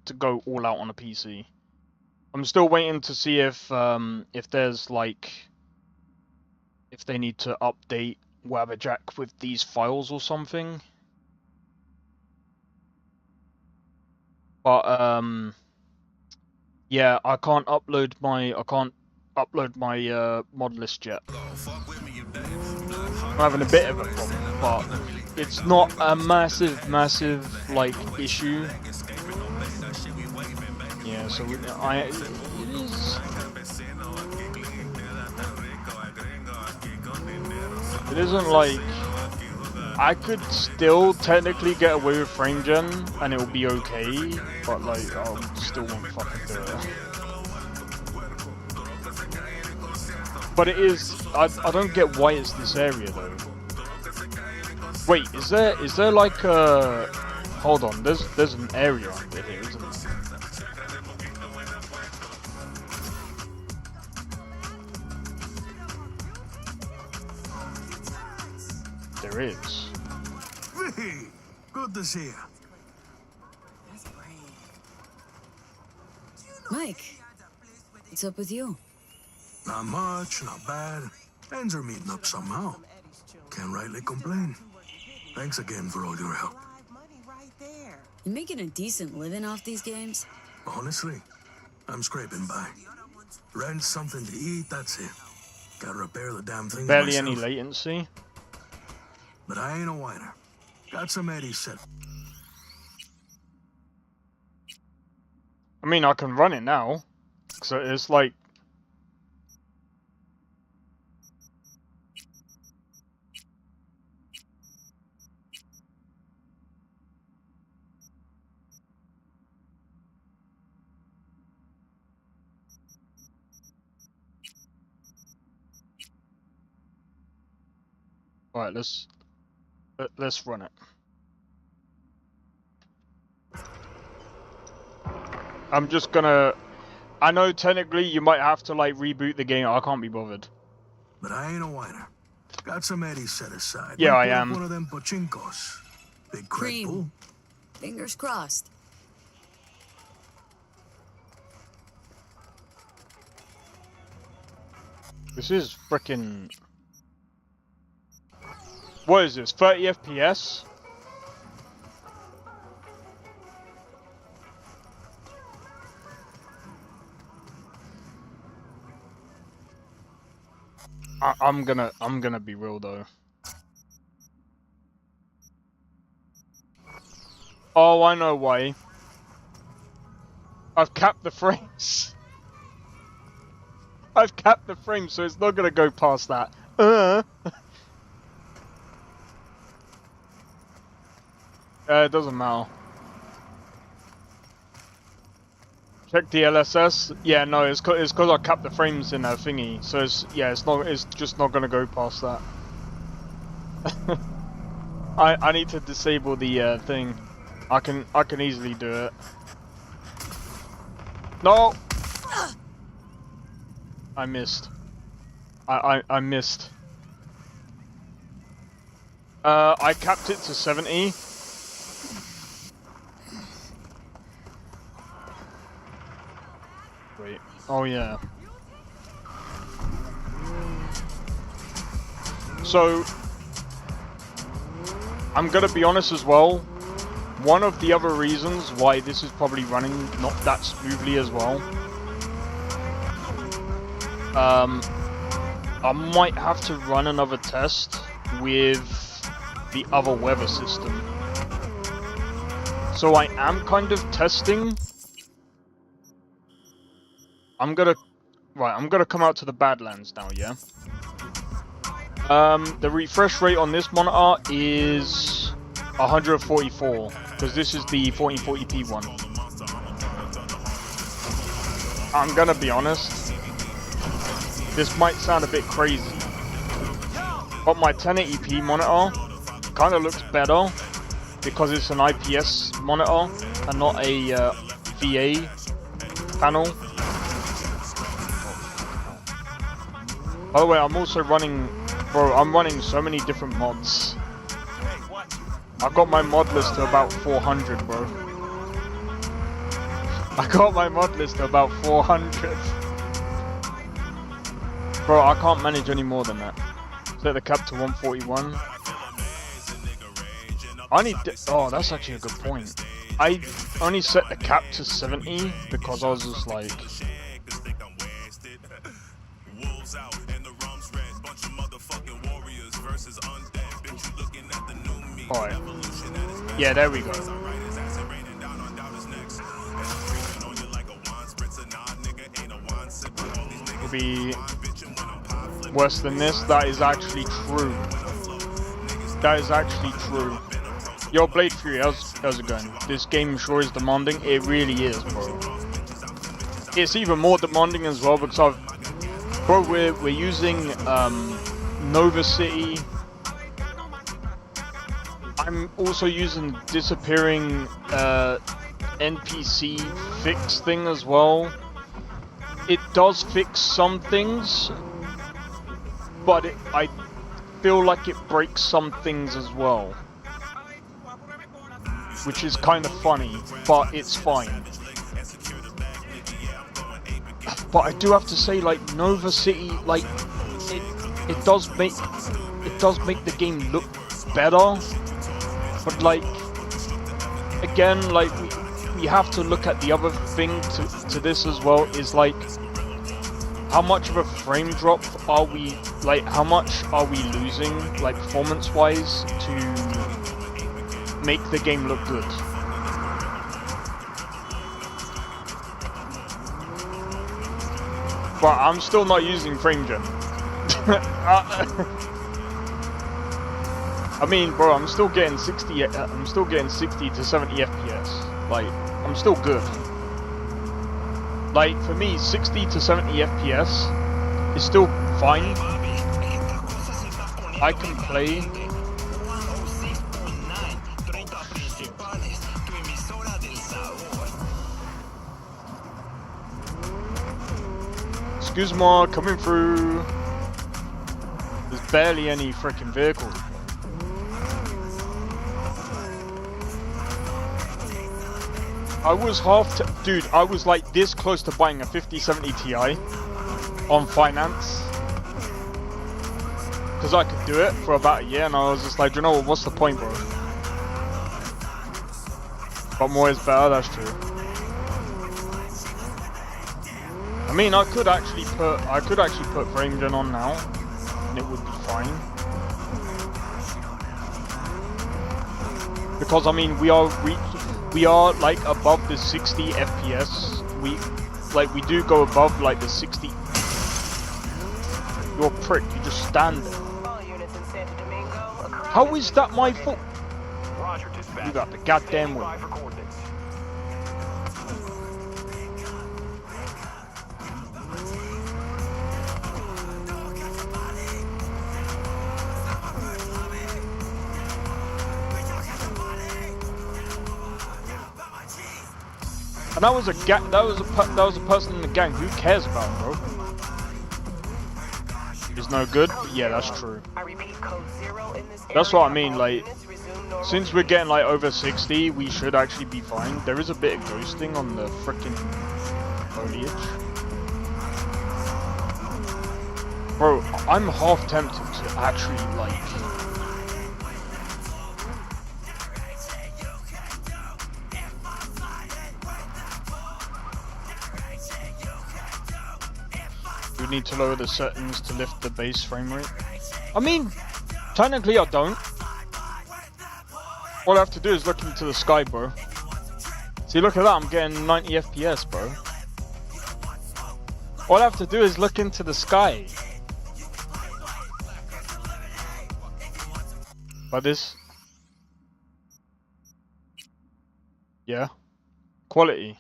to go all out on a PC. I'm still waiting to see if there's like if they need to update Webberjack with these files or something. But yeah, I can't upload my Modlist yet. I'm having a bit of a problem, but it's not a massive like issue. Yeah, so it isn't like I could still technically get away with frame gen and it will be okay, but like I still won't fucking do it. But it is. I don't get why it's this area though. Wait, is there like a? Hold on. There's an area under here, isn't there? There is. Hey, good to see you. Mike, what's up with you? Not much, not bad. Ends are meeting up somehow. Can't rightly complain. Thanks again for all your help. You making a decent living off these games? Honestly, I'm scraping by. Rent, something to eat, that's it. Gotta repair the damn thing Barely myself. any latency. But I ain't a whiner. Got some Eddie set. I mean, I can run it now. So it's like. Alright, let's run it. I'm just gonna. I know technically you might have to like reboot the game. I can't be bothered. But I ain't a whiner. Got some Eddie set aside. Yeah, I Might put up am. one of them pachinkos. Big crack pool. Fingers crossed. This is frickin'. What is this? 30 FPS? I'm gonna be real though. Oh, I know why. I've capped the frames. I've capped the frames, so it's not gonna go past that. It doesn't matter. Check the LSS. Yeah, no, it's cause I capped the frames in a thingy, so it's just not gonna go past that. I need to disable the thing. I can easily do it. No, I missed. I missed. I capped it to 70. Wait. Oh yeah. So I'm gonna be honest as well. One of the other reasons why this is probably running not that smoothly as well. I might have to run another test with the other weather system. So I am kind of testing. I'm gonna come out to the Badlands now, yeah? The refresh rate on this monitor is 144, because this is the 1440p one. I'm gonna be honest, this might sound a bit crazy, but my 1080p monitor kind of looks better because it's an IPS monitor and not a VA panel. By the way, I'm also running, bro, I'm running so many different mods. I got my mod list to about 400, bro. I got my mod list to about 400. Bro, I can't manage any more than that. Set the cap to 141. I need to, oh, that's actually a good point. I only set the cap to 70 because I was just like... Alright. Yeah, there we go. Will be worse than this. That is actually true. That is actually true. Yo, Blade Fury, how's it going? This game sure is demanding. It really is, bro. It's even more demanding as well because bro, we're using Nova City. I'm also using disappearing NPC fix thing as well. It does fix some things, but I feel like it breaks some things as well, which is kind of funny, but it's fine. But I do have to say, like, Nova City, like, it does make the game look better. But like, again, like we have to look at the other thing to this as well, is like, how much of a frame drop are we, like, how much are we losing, like, performance wise, to make the game look good? But I'm still not using FrameGen. I mean, bro, I'm still getting 60. I'm still getting 60 to 70 FPS. Like, I'm still good. Like, for me, 60 to 70 FPS is still fine. I can play. Excuse me, coming through. There's barely any freaking vehicles. I was dude, I was like this close to buying a 5070 Ti on finance. Because I could do it for about a year, and I was just like, you know what, what's the point, bro? But more is better, that's true. I mean, I could actually put FrameGen on now, and it would be fine. Because I mean, we are like above the 60 FPS. We do go above like the 60. You're a prick, you just stand there. How is that my fault? You got the goddamn way. And that was a gang. That was a person in the gang. Who cares about him, bro? He's no good. Yeah, that's true. That's what I mean. Like, since we're getting like over 60, we should actually be fine. There is a bit of ghosting on the freaking foliage. Bro, I'm half tempted to actually like. You need to lower the settings to lift the base frame rate. I mean, technically I don't. All I have to do is look into the sky, bro. See, look at that, I'm getting 90 FPS, bro. All I have to do is look into the sky. Like this. Yeah. Quality.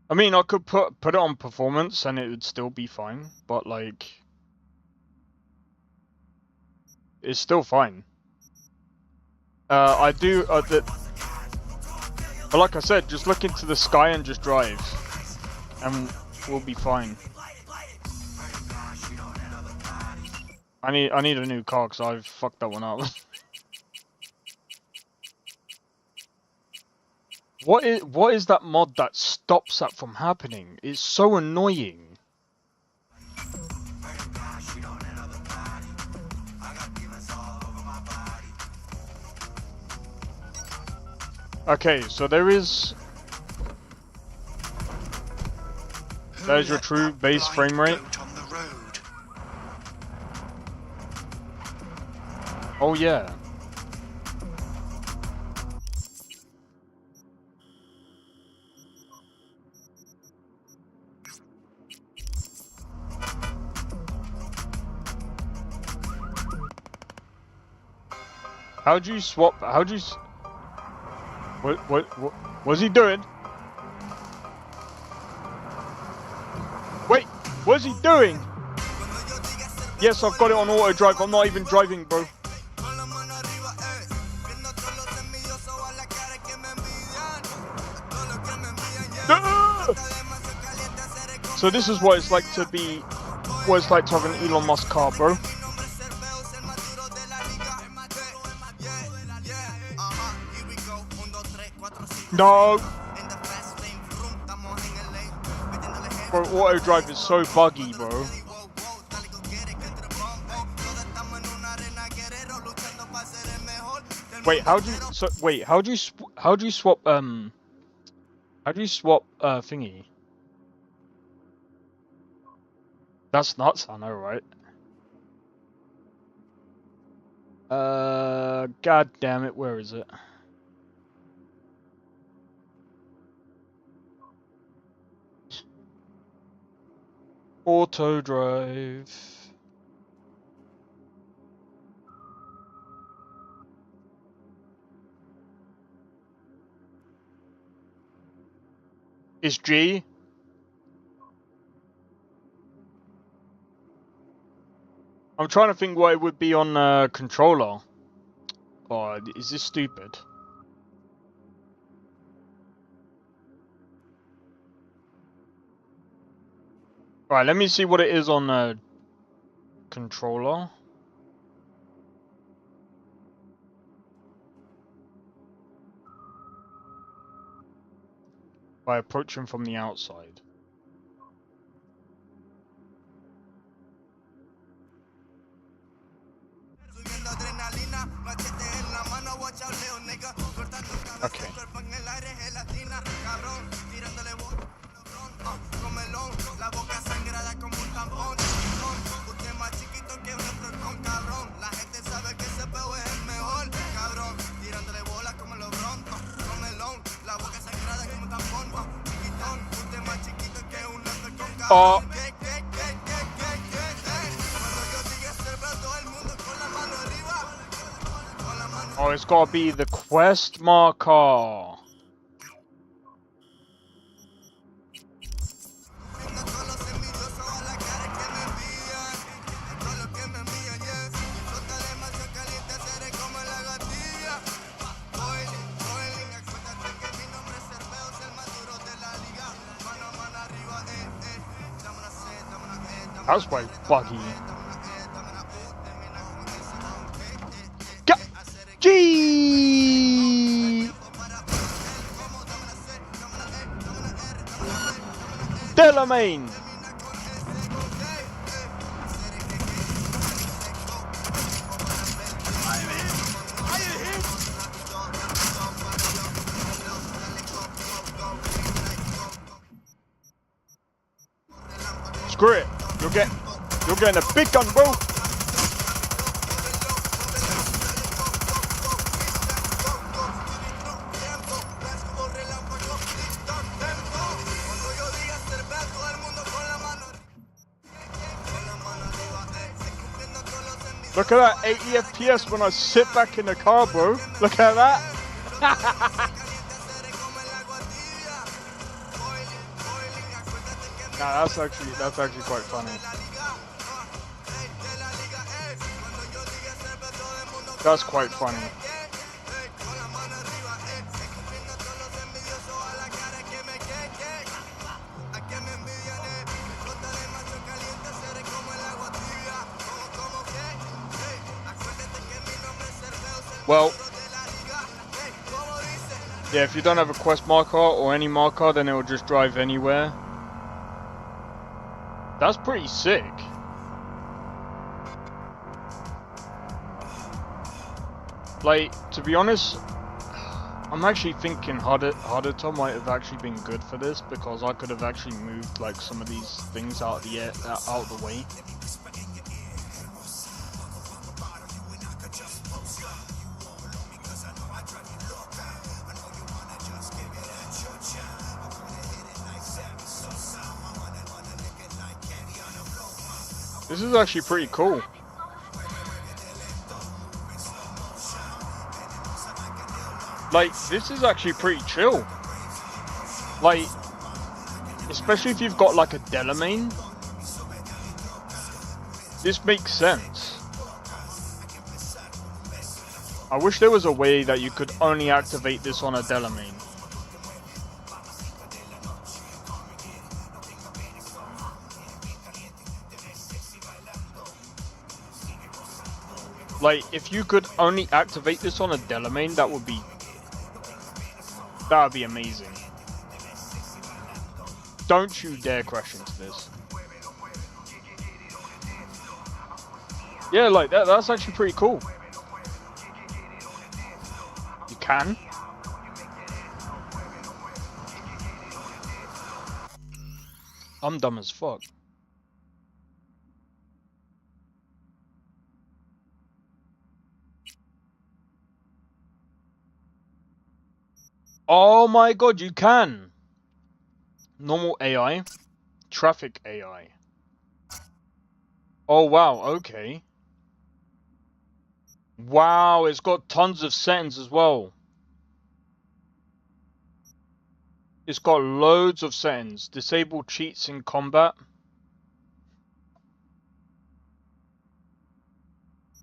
I mean, I could put it on performance and it would still be fine, but like, it's still fine. I do, but like I said, just look into the sky and just drive, and we'll be fine. I need a new car because I've fucked that one up. What is that mod that stops that from happening? It's so annoying. Okay, so there's your true base frame rate. Oh yeah. How'd you swap? What was he doing? Wait, what's he doing? Yes, I've got it on auto drive. I'm not even driving, bro. No! So this is what it's like to be, what it's like to have an Elon Musk car, bro. No! Bro, auto drive is so buggy, bro. Wait, how do you swap thingy? That's nuts, I know, right? God damn it, where is it? Auto drive. Is G? I'm trying to think what it would be on controller. Oh, is this stupid? Alright, let me see what it is on controller. By approaching from the outside. Okay. Oh. Oh, it's gotta be the quest marker. That's quite buggy. G. Delamain. Screw it. You're getting a big gun, bro. Look at that 80 FPS when I sit back in the car, bro. Look at that. Nah, that's actually quite funny. That's quite funny. Well, yeah, if you don't have a quest marker or any marker, then it will just drive anywhere. That's pretty sick. Like, to be honest, I'm actually thinking Harder might have actually been good for this, because I could have actually moved like some of these things out of the air, out of the way. This is actually pretty cool. Like, this is actually pretty chill. Like, especially if you've got like a Delamain. This makes sense. I wish there was a way that you could only activate this on a Delamain. Like, if you could only activate this on a Delamain, that would be amazing. Don't you dare crash into this. Yeah, like that's actually pretty cool. You can. I'm dumb as fuck. Oh my god, you can! Normal AI. Traffic AI. Oh wow, okay. Wow, it's got tons of settings as well. It's got loads of settings. Disable cheats in combat.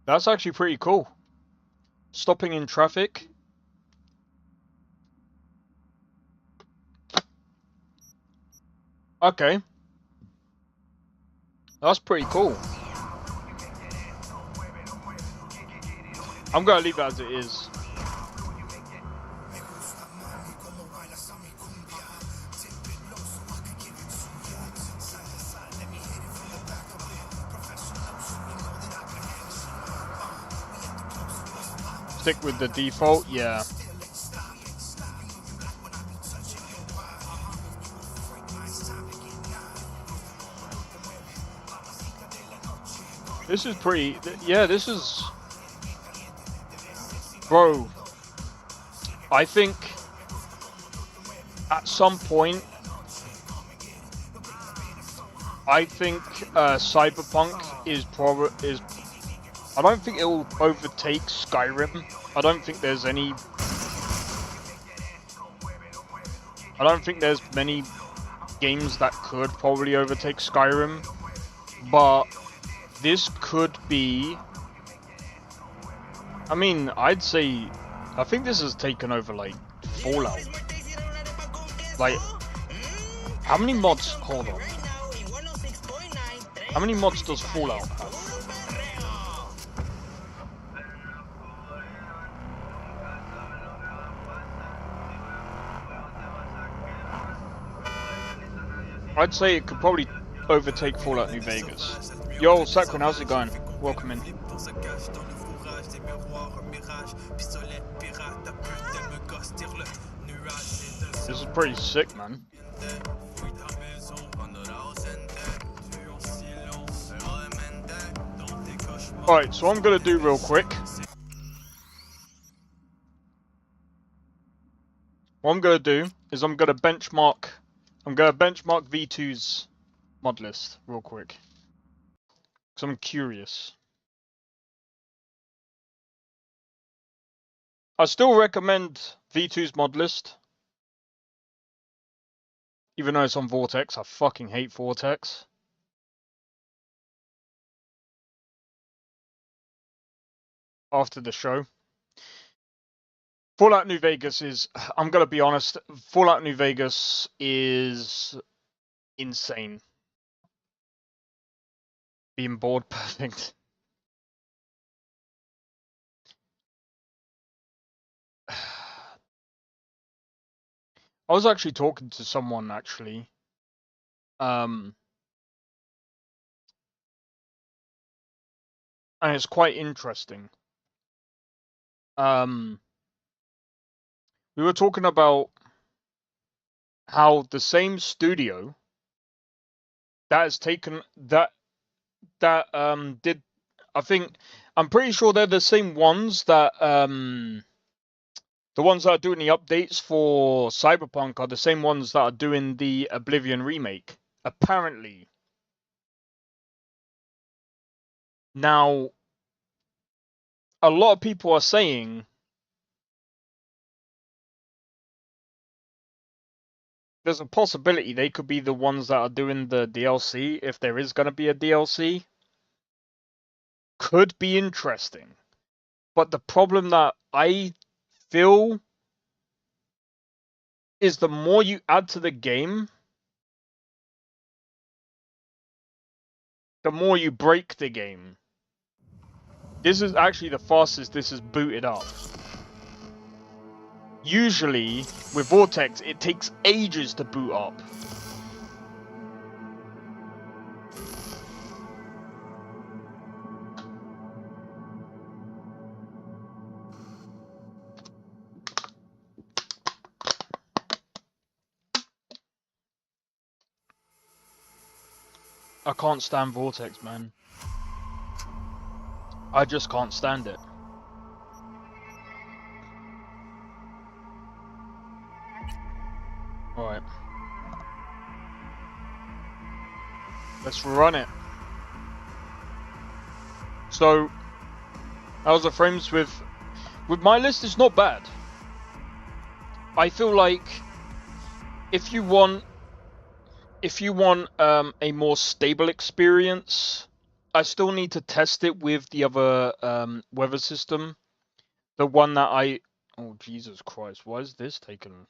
That's actually pretty cool. Stopping in traffic. Okay. That's pretty cool. I'm gonna leave it as it is. Stick with the default, yeah. This is pretty, yeah, this is, bro, I think at some point, I think Cyberpunk is I don't think it will overtake Skyrim. I don't think there's many games that could probably overtake Skyrim, but this could be, I mean, I think this has taken over like Fallout. Like, how many mods, hold on. How many mods does Fallout have? I'd say it could probably overtake Fallout New Vegas. Yo, Sakran, how's it going? Welcome in. This is pretty sick, man. Alright, so what I'm gonna do real quick. What I'm gonna do is I'm gonna benchmark V2's mod list real quick. Because I'm curious. I still recommend V2's mod list. Even though it's on Vortex, I fucking hate Vortex. After the show. Fallout New Vegas is, I'm gonna be honest, Fallout New Vegas is insane. Being bored, perfect. I was actually talking to someone actually. And it's quite interesting. We were talking about how the same studio that has taken that did, I'm pretty sure they're the same ones that the ones that are doing the updates for Cyberpunk are the same ones that are doing the Oblivion remake, apparently. Now, a lot of people are saying there's a possibility they could be the ones that are doing the DLC, if there is going to be a DLC. Could be interesting. But the problem that I feel is the more you add to the game, the more you break the game. This is actually the fastest this is booted up. Usually, with Vortex, it takes ages to boot up. I can't stand Vortex, man. I just can't stand it. Alright. Let's run it. So, how's the frames with my list? Is not bad. I feel like if you want a more stable experience, I still need to test it with the other weather system. The one that oh Jesus Christ, why is this taking?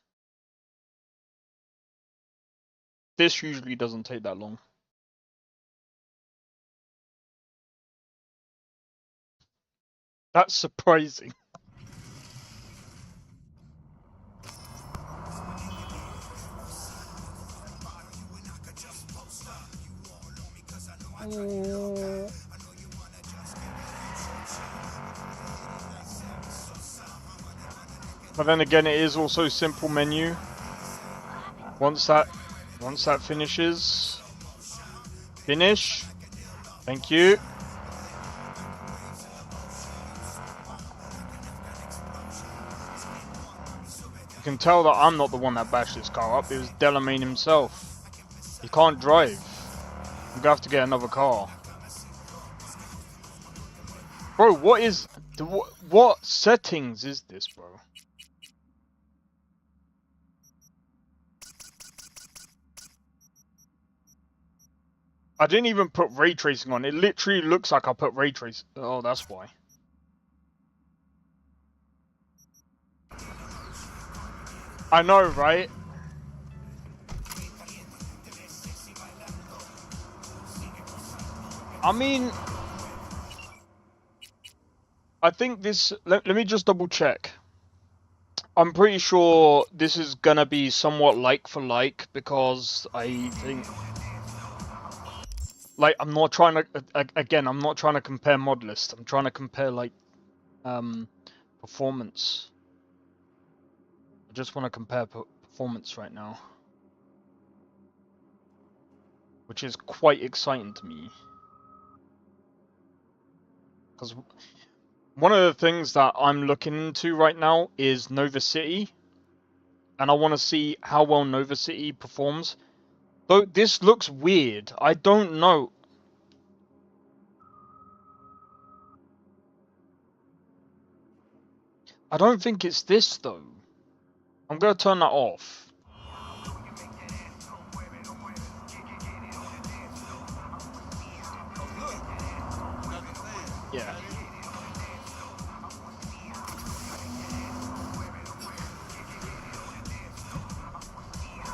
This usually doesn't take that long. That's surprising. But then again, it is also simple menu. Once that finishes, finish. Thank you. You can tell that I'm not the one that bashed this car up. It was Delamain himself. He can't drive. I'm gonna have to get another car. Bro, what settings is this, bro? I didn't even put ray tracing on. It literally looks like I put ray tracing. Oh, that's why. I know, right? I mean, I think this. Let me just double check. I'm pretty sure this is gonna be somewhat like for like because I think. Like, I'm not trying to. Again, I'm not trying to compare Modlist. I'm trying to compare like, performance. I just want to compare performance right now, which is quite exciting to me. Because one of the things that I'm looking into right now is Nova City, and I want to see how well Nova City performs. Though this looks weird, I don't know. I don't think it's this though. I'm gonna turn that off. Yeah.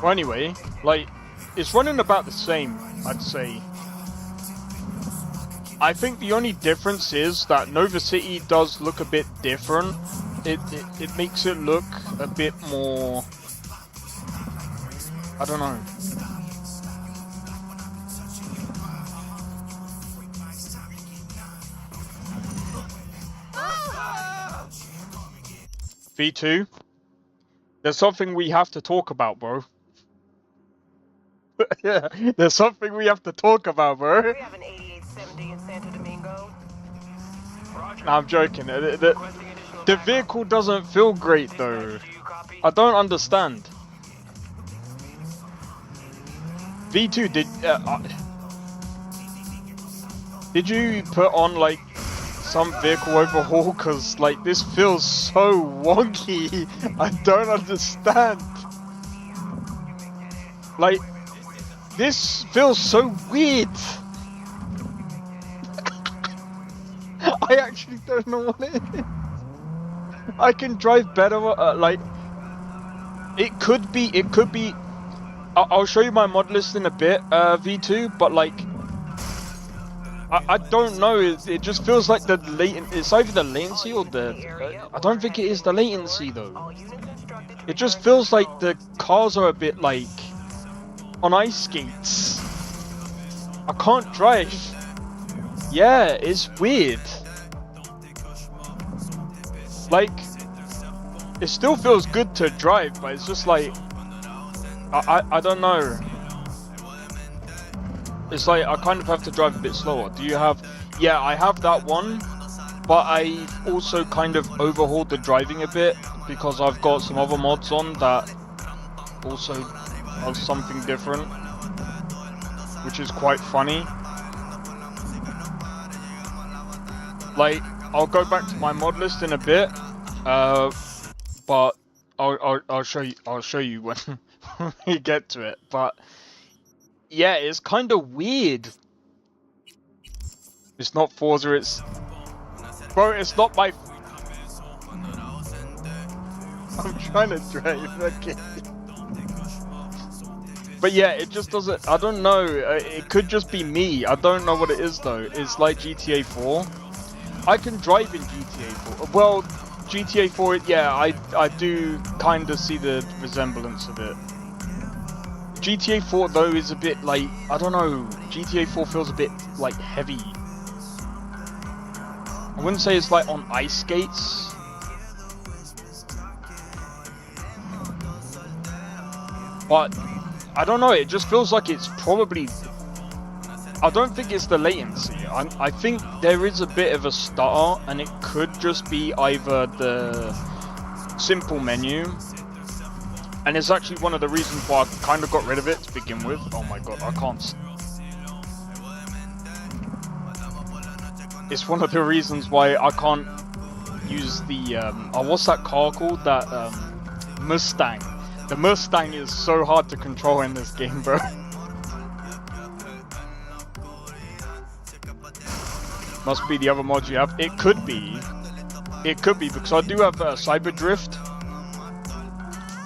Well, anyway, like, it's running about the same, I'd say. I think the only difference is that Nova City does look a bit different. It makes it look a bit more... I don't know. V2? There's something we have to talk about, bro. Yeah, there's something we have to talk about, bro. We have an 8870 in Santo Domingo. No, I'm joking. The vehicle doesn't feel great though. I don't understand. V2, did you put on like some vehicle overhaul? Cause like this feels so wonky. I don't understand. Like this feels so weird. I actually don't know what it is. I can drive better, like, it could be, I'll show you my mod list in a bit, V2, but like, I don't know, it just feels like the it's either the latency or I don't think it is the latency though. It just feels like the cars are a bit like, on ice skates. I can't drive. Yeah, it's weird. Like, it still feels good to drive, but it's just like, I don't know. It's like, I kind of have to drive a bit slower. Do you have... Yeah, I have that one, but I also kind of overhauled the driving a bit, because I've got some other mods on that also are something different, which is quite funny. Like, I'll go back to my mod list in a bit, but I'll show you when we get to it. But yeah, it's kind of weird. It's not Forza, it's... Bro, it's not my... I'm trying to drive, okay. But yeah, it just doesn't... I don't know, it could just be me. I don't know what it is though. It's like GTA 4. I can drive in GTA 4. Well, GTA 4, yeah, I do kind of see the resemblance of it. GTA 4 though is a bit like, I don't know, GTA 4 feels a bit like heavy. I wouldn't say it's like on ice skates. But, I don't know, it just feels like it's probably... I don't think it's the latency. I think there is a bit of a stutter, and it could just be either the simple menu, and it's actually one of the reasons why I kind of got rid of it to begin with. Oh my god, I can't. It's one of the reasons why I can't use the what's that car called? That Mustang. The Mustang is so hard to control in this game, bro. Must be the other mods you have. It could be. It could be, because I do have Cyber Drift,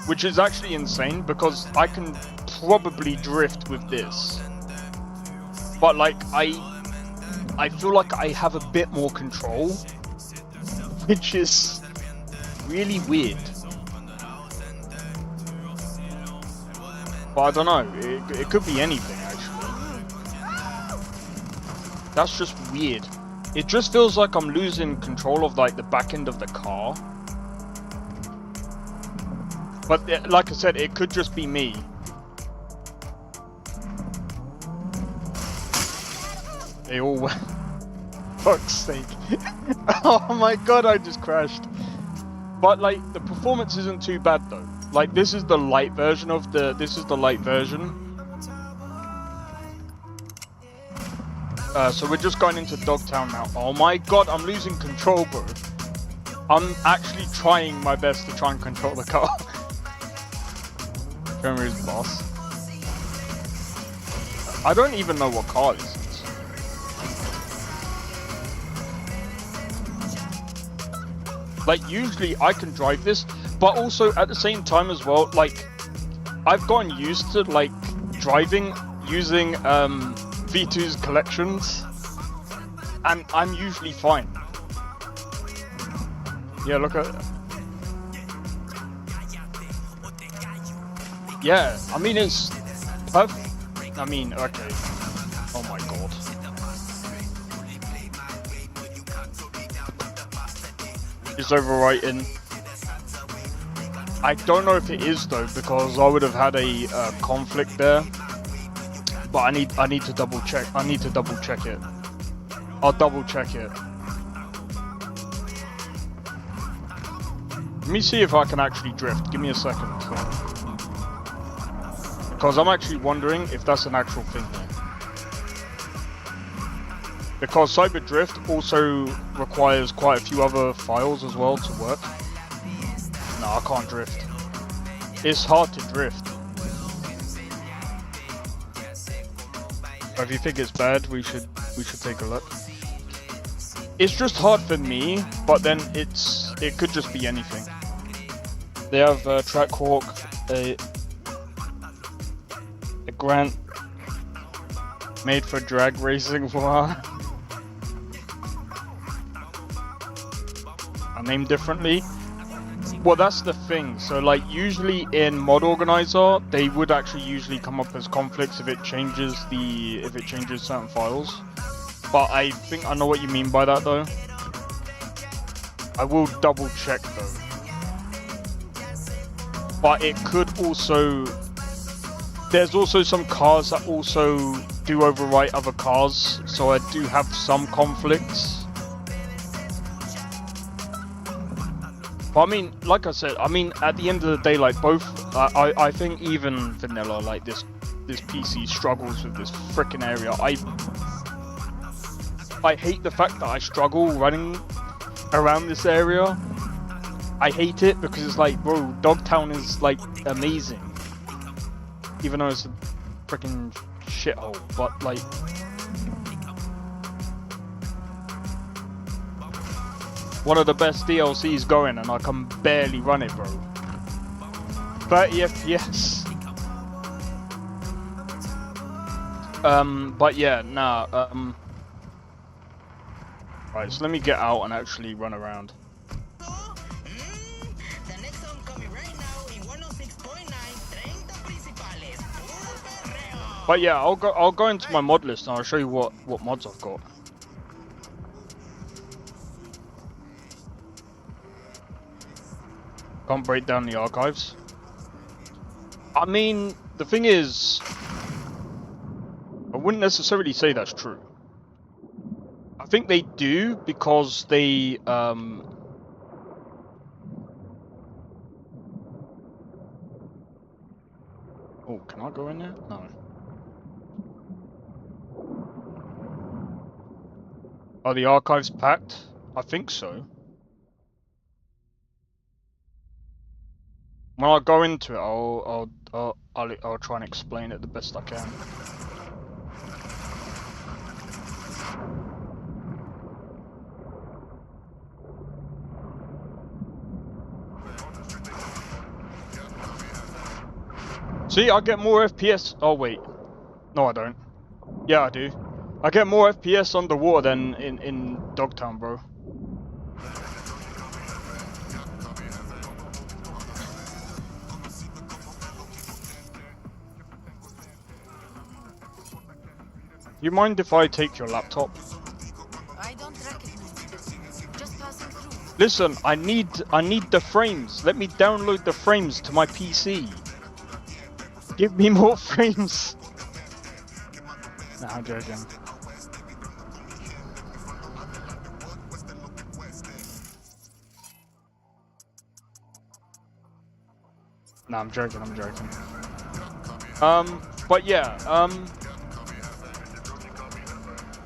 which is actually insane, because I can probably drift with this. But like, I feel like I have a bit more control, which is really weird. But I don't know, it could be anything actually. That's just weird. It just feels like I'm losing control of like the back end of the car. But like I said, it could just be me. They all went. Fuck's sake. Oh my god, I just crashed. But like, the performance isn't too bad though. Like, this is the light version of the... This is the light version. So we're just going into Dogtown now. Oh my god, I'm losing control, bro. I'm actually trying my best to try and control the car. Henry's boss. I don't even know what car this is. Like, usually I can drive this, but also at the same time as well, like, I've gotten used to, like, driving using V2's collections, and I'm usually fine. Yeah, look at... Yeah, I mean, it's perfect. I mean, okay. Oh my god. It's overwriting. I don't know if it is though, because I would have had a conflict there. But I need to double check. I need to double check it. I'll double check it. Let me see if I can actually drift. Give me a second. Because I'm actually wondering if that's an actual thing here. Because Cyber Drift also requires quite a few other files as well to work. No, I can't drift. It's hard to drift. But if you think it's bad, we should take a look. It's just hard for me, but then it could just be anything. They have Trackhawk, a grant made for drag racing. Are named differently. Well, that's the thing. So, like, usually in Mod Organizer, they would actually usually come up as conflicts if it changes certain files. But I think I know what you mean by that, though. I will double check though. But it could also... There's also some cars that also do overwrite other cars, so I do have some conflicts. But I mean, like I said, I mean, at the end of the day, like both, I think even vanilla, like this PC struggles with this freaking area. I hate the fact that I struggle running around this area. I hate it because it's like, bro, Dogtown is like amazing. Even though it's a freaking shithole, but like... One of the best DLCs going and I can barely run it, bro. 30 FPS. But yeah, nah, Right, so let me get out and actually run around. But yeah, I'll go into my mod list and I'll show you what mods I've got. Can't break down the archives. I mean, the thing is, I wouldn't necessarily say that's true. I think they do because they oh, can I go in there? No. Are the archives packed? I think so. When I go into it, I'll try and explain it the best I can. See, I get more FPS. Oh wait, no, I don't. Yeah, I do. I get more FPS underwater than in Dogtown, bro. You mind if I take your laptop? I don't recognize it. Just passing through. Listen, I need the frames. Let me download the frames to my PC. Give me more frames. Nah, I'm joking. Nah, I'm joking. I'm joking. But yeah,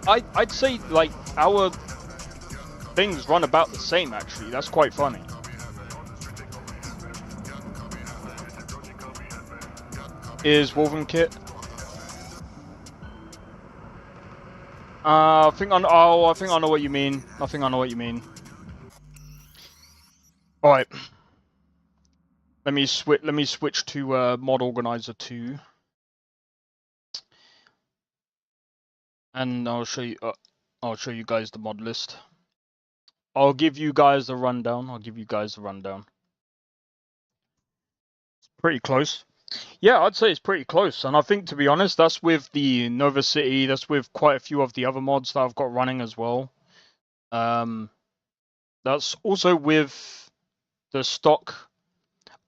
I'd say like our things run about the same. Actually, that's quite funny. Is Wolven Kit? I think I think I know what you mean. I think I know what you mean. All right. Let me switch to Mod Organizer 2, and I'll show you guys the mod list. I'll give you guys a rundown. It's pretty close. Yeah, I'd say it's pretty close, and I think, to be honest, that's with the Nova City. That's with quite a few of the other mods that I've got running as well. That's also with the stock.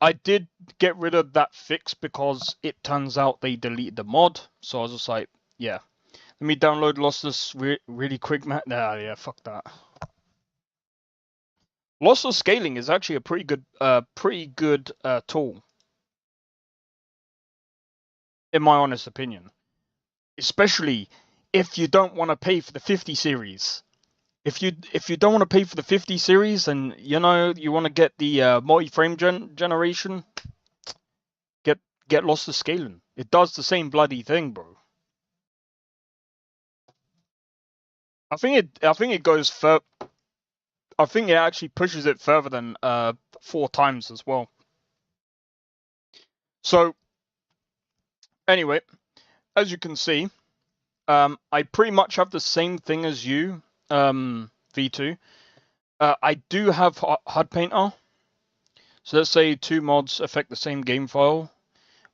I did get rid of that fix because it turns out they deleted the mod, so I was just like, yeah. Let me download Lossless really quick, man. Nah, yeah, fuck that. Lossless scaling is actually a pretty good tool, in my honest opinion. Especially if you don't want to pay for the 50 series. If you don't want to pay for the 50 series, and you want to get the multi-frame generation, get Lossless scaling. It does the same bloody thing, bro. I think it goes I think it actually pushes it further than 4 times as well. So anyway, as you can see, I pretty much have the same thing as you, V2. I do have HUD Painter. So let's say 2 mods affect the same game file.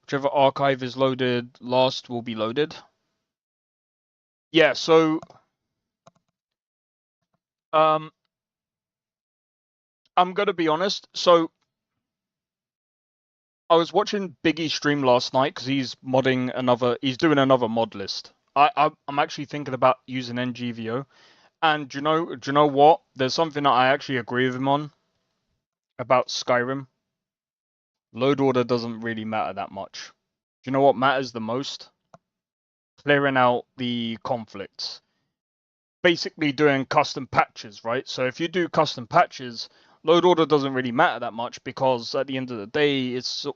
Whichever archive is loaded last will be loaded. Yeah, so I'm gonna be honest. So I was watching Biggie's stream last night because he's doing another mod list. I'm actually thinking about using NGVO. And do you know what? There's something that I actually agree with him on about Skyrim. Load order doesn't really matter that much. Do you know what matters the most? Clearing out the conflicts. Basically doing custom patches, right? So if you do custom patches, load order doesn't really matter that much, because at the end of the day, it's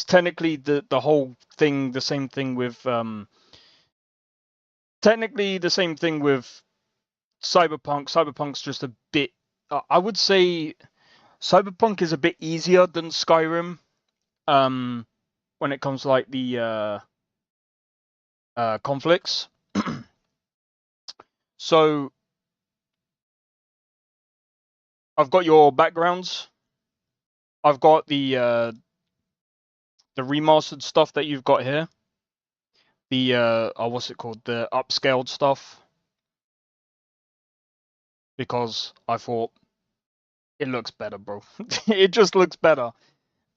technically the whole thing, the same thing with Cyberpunk. Cyberpunk's just a bit, I would say Cyberpunk is a bit easier than Skyrim when it comes to like the conflicts. So I've got your backgrounds. I've got the remastered stuff that you've got here. The what's it called? The upscaled stuff. Because I thought it looks better, bro. It just looks better.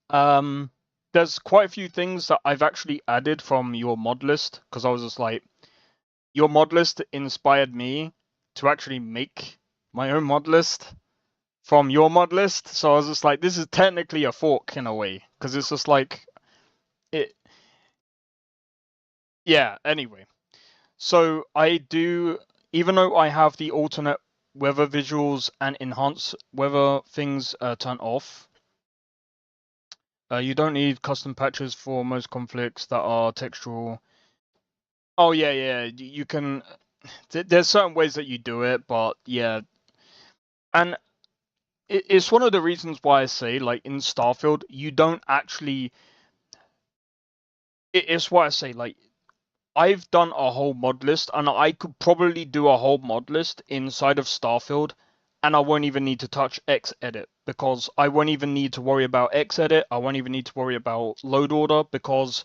There's quite a few things that I've actually added from your mod list, because I was just like, your mod list inspired me to actually make my own mod list from your mod list. So I was just like, this is technically a fork in a way, because it's just like it. Yeah. Anyway, so I do, even though I have the alternate weather visuals and enhance weather things turned off. You don't need custom patches for most conflicts that are textual. Oh yeah, you can. There's certain ways that you do it, but yeah, and it's one of the reasons why I say, like, in Starfield, you don't actually. It's why I say, like, I've done a whole mod list, and I could probably do a whole mod list inside of Starfield, and I won't even need to touch Xedit, because I won't even need to worry about Xedit, I won't even need to worry about load order, because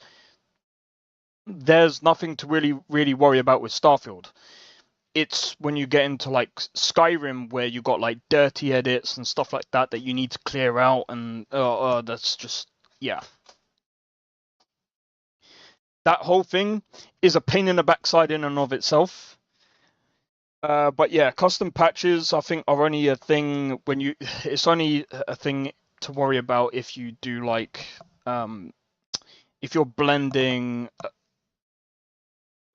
there's nothing to really worry about with Starfield. It's when you get into like Skyrim where you got like dirty edits and stuff like that that you need to clear out, and that's just, yeah. That whole thing is a pain in the backside in and of itself. But yeah, custom patches I think are only a thing when you. It's only a thing to worry about if you do like, if you're blending.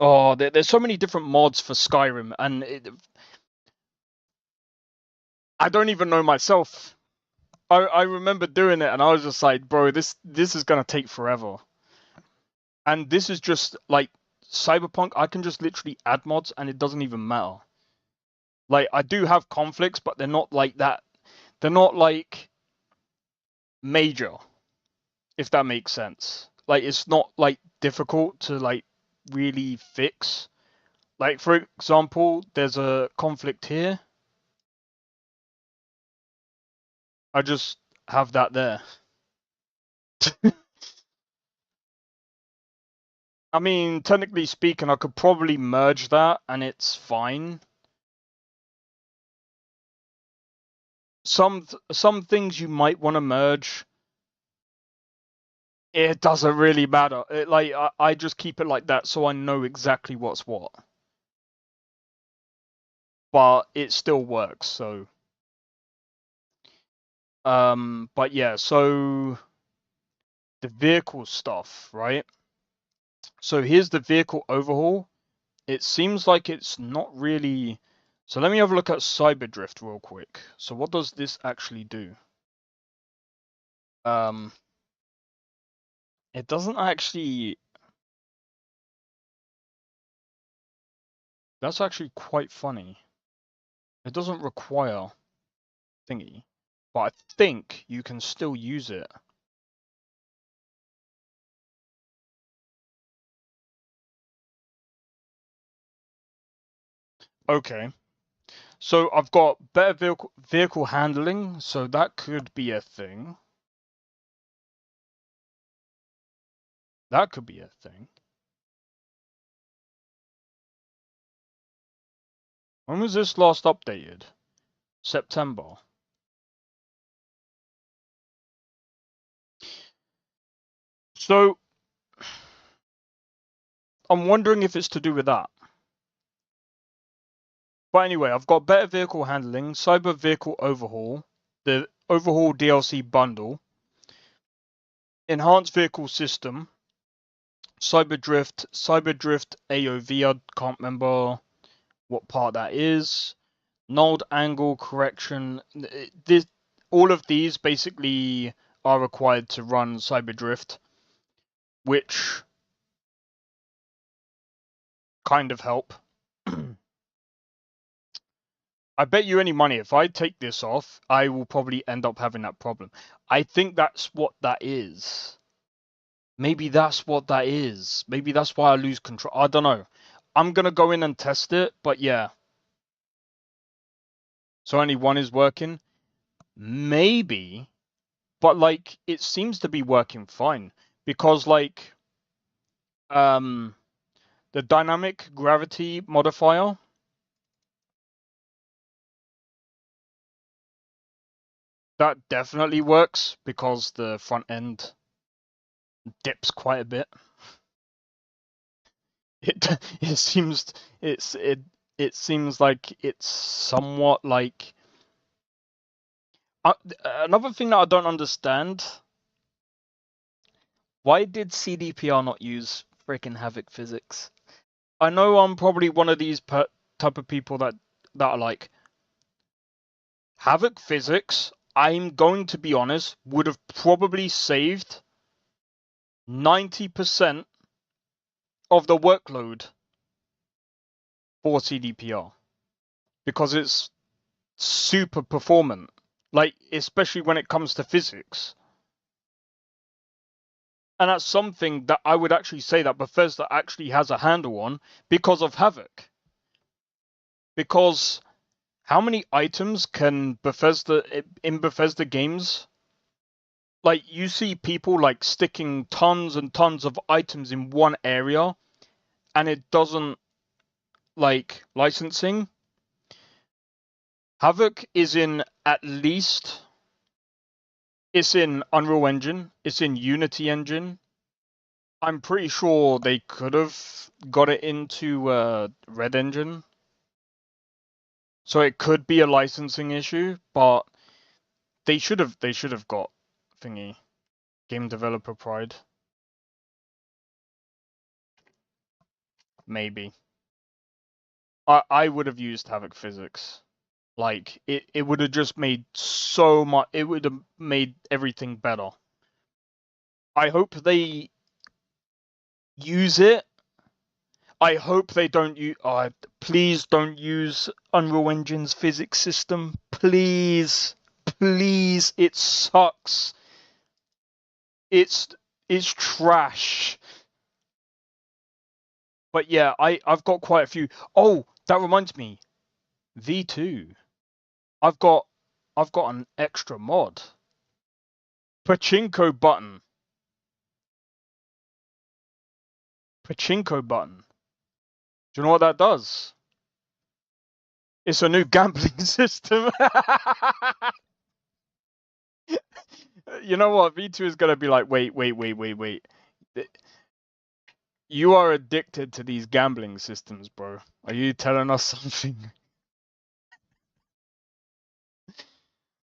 Oh, there's so many different mods for Skyrim, and I don't even know myself. I remember doing it, and I was just like, bro, this is gonna take forever. And this is just like Cyberpunk. I can just literally add mods, and it doesn't even matter. Like, I do have conflicts, but they're not like that. They're not like major, if that makes sense. Like, it's not like difficult to like really fix. Like, for example, there's a conflict here. I just have that there. I mean, technically speaking, I could probably merge that and it's fine. Some things you might want to merge. It doesn't really matter. I just keep it like that so I know exactly what's what. But it still works, so. But yeah, so the vehicle stuff, right? So here's the vehicle overhaul. It seems like it's not really. So let me have a look at Cyberdrift real quick. So what does this actually do? It doesn't actually. That's actually quite funny. It doesn't require thingy, but I think you can still use it. Okay. So I've got better vehicle handling, so that could be a thing. That could be a thing. When was this last updated? September. So I'm wondering if it's to do with that. But anyway, I've got better vehicle handling, cyber vehicle overhaul, the overhaul DLC bundle, enhanced vehicle system, Cyberdrift AOV, I can't remember what part that is, nulled angle correction. All of these basically are required to run Cyberdrift, which kind of help. I bet you any money, if I take this off, I will probably end up having that problem. I think that's what that is. Maybe that's what that is. Maybe that's why I lose control. I don't know. I'm going to go in and test it, but yeah. So only one is working? Maybe. But, like, it seems to be working fine. Because, like, the dynamic gravity modifier, that definitely works because the front end dips quite a bit. It seems it seems like it's somewhat like another thing that I don't understand. Why did CDPR not use freaking Havoc physics? I know I'm probably one of these type of people that are like Havoc physics. I'm going to be honest, would have probably saved 90% of the workload for CDPR because it's super performant, like especially when it comes to physics. And that's something that I would actually say that Bethesda actually has a handle on because of Havoc. Because how many items can Bethesda in Bethesda games? Like, you see people like sticking tons and tons of items in one area, and it doesn't like licensing. Havoc is in at least. It's in Unreal Engine. It's in Unity Engine. I'm pretty sure they could have got it into Red Engine. So it could be a licensing issue, but they should have got thingy game developer pride. Maybe. I would have used Havoc physics. Like it would have just made so much. It would have made everything better. I hope they use it. I hope they don't use. Please don't use Unreal Engine's physics system. Please, please. It sucks. It's trash. But yeah, I've got quite a few. Oh, that reminds me. V2. I've got an extra mod. Pachinko button. Pachinko button. Do you know what that does? It's a new gambling system. You know what? V2 is gonna be like, wait. You are addicted to these gambling systems, bro. Are you telling us something?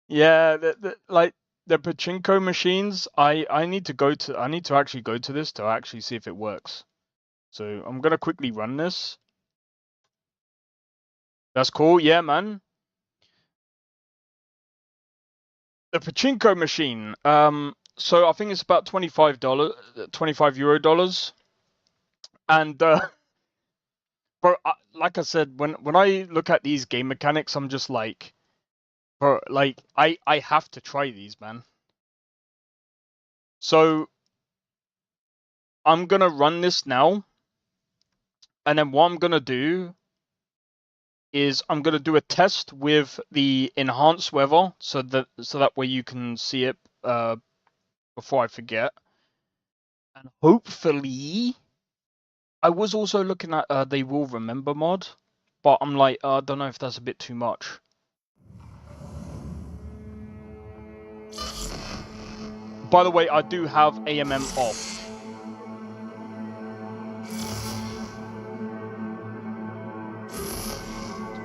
Yeah, like the pachinko machines. I need to actually go to this to actually see if it works. So I'm gonna quickly run this. That's cool, yeah, man. The pachinko machine. So I think it's about $25. And bro, like I said, when I look at these game mechanics, I'm just like, bro, like I have to try these, man. So I'm gonna run this now, and then what I'm gonna do is I'm gonna do a test with the enhanced weather, so that way you can see it before I forget. And hopefully, I was also looking at They Will Remember mod, but I'm like, I don't know if that's a bit too much. By the way, I do have AMM off.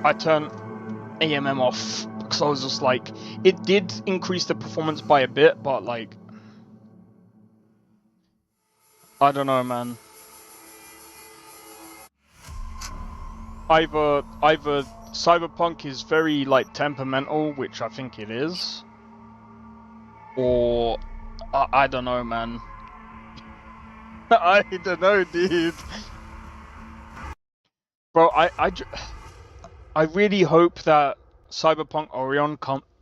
I turned AMM off because I was just like, it did increase the performance by a bit, but like, I don't know, man. Either Cyberpunk is very like temperamental, which I think it is, or I don't know, man. I don't know, dude. Bro, I really hope that Cyberpunk Orion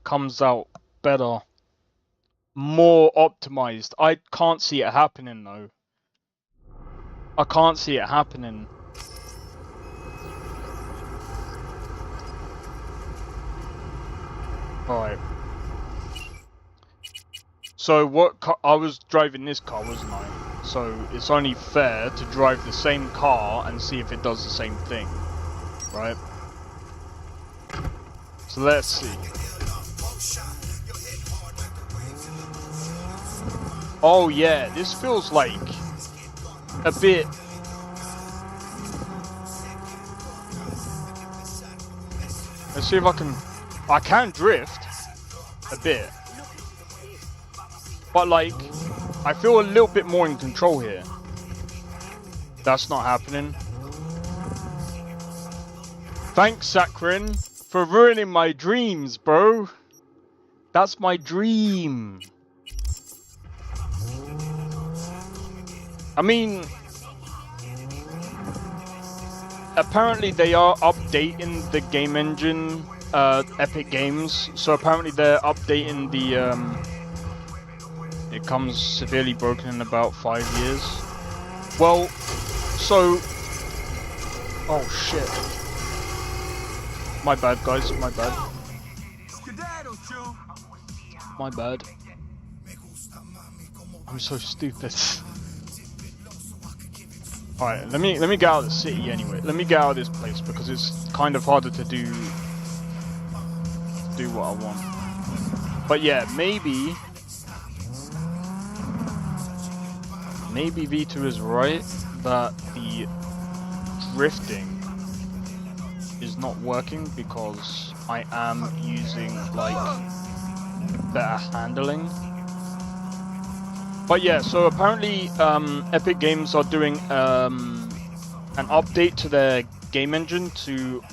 comes out better, more optimized. I can't see it happening though. I can't see it happening. Alright. So I was driving this car, wasn't I? So it's only fair to drive the same car and see if it does the same thing, right? So let's see. Oh yeah, this feels like a bit. Let's see if I can drift a bit. But like, I feel a little bit more in control here. That's not happening. Thanks, Sakrin, for ruining my dreams, bro. That's my dream. I mean, apparently they are updating the game engine, Epic Games. So apparently they're updating the. It comes severely broken in about 5 years. Well, so... Oh shit. My bad, guys, my bad. My bad. I'm so stupid. Alright, let me get out of the city anyway. Let me get out of this place because it's kind of harder to do what I want. But yeah, maybe V2 is right that the drifting is not working because I am using like better handling. But yeah, so apparently Epic Games are doing an update to their game engine to...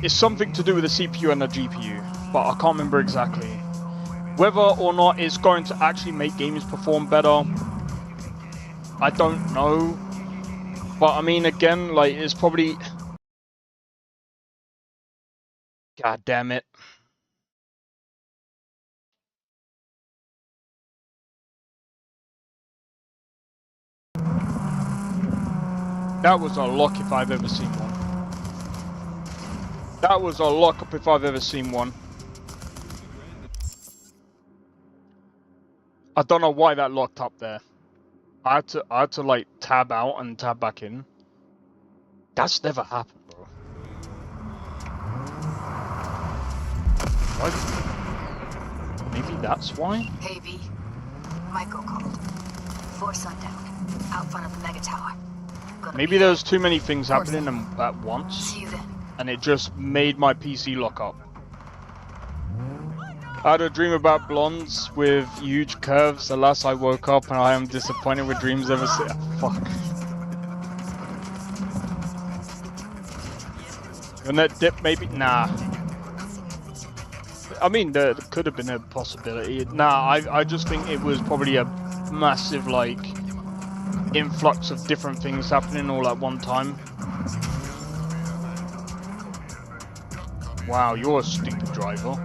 It's something to do with the CPU and the GPU, but I can't remember exactly. Whether or not it's going to actually make games perform better, I don't know. But I mean, again, like, it's probably... God damn it. That was a lock if I've ever seen one. That was a lockup if I've ever seen one. I don't know why that locked up there. I had to like tab out and tab back in. That's never happened, bro. What? Maybe that's why? Hey V, Michael called. 4 sundown, out front of the mega tower. Maybe there was too many things happening at once, See you then. and it just made my PC lock up. I had a dream about blondes with huge curves. Alas, I woke up and I am disappointed with dreams ever since. Fuck. And that dip maybe? Nah. I mean, there could have been a possibility. Nah, I just think it was probably a massive, like, influx of different things happening all at one time. Wow, you're a stupid driver.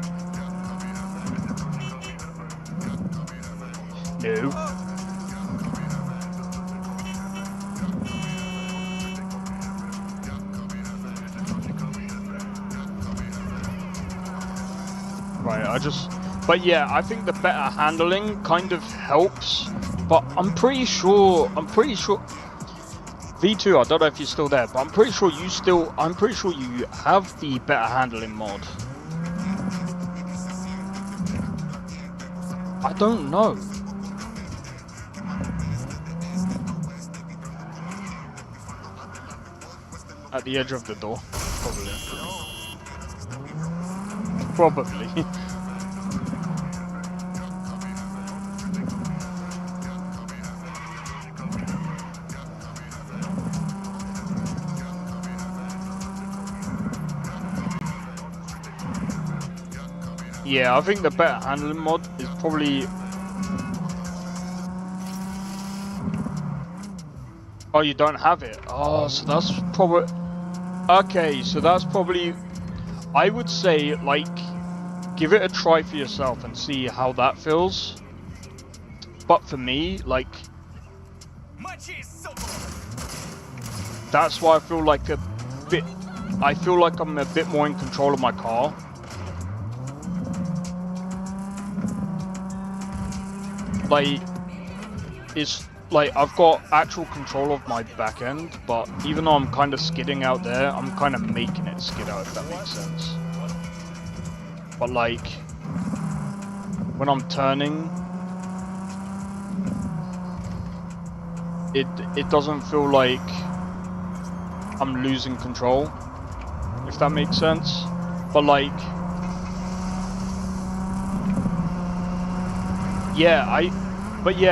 No. Right, but yeah, I think the better handling kind of helps, but I'm pretty sure, V2, I don't know if you're still there, but I'm pretty sure you have the better handling mod. I don't know. At the edge of the door, probably. Probably. Yeah, I think the better handling mod is probably... Oh, you don't have it? Oh, so that's probably... Okay, so that's probably... I would say, like, give it a try for yourself and see how that feels. But for me, like... That's why I feel like a bit... I feel like I'm a bit more in control of my car. Like, it's like I've got actual control of my back end, but even though I'm kind of skidding out there, I'm kind of making it skid out, if that makes sense. But like, when I'm turning, it doesn't feel like I'm losing control, if that makes sense. But like, yeah, with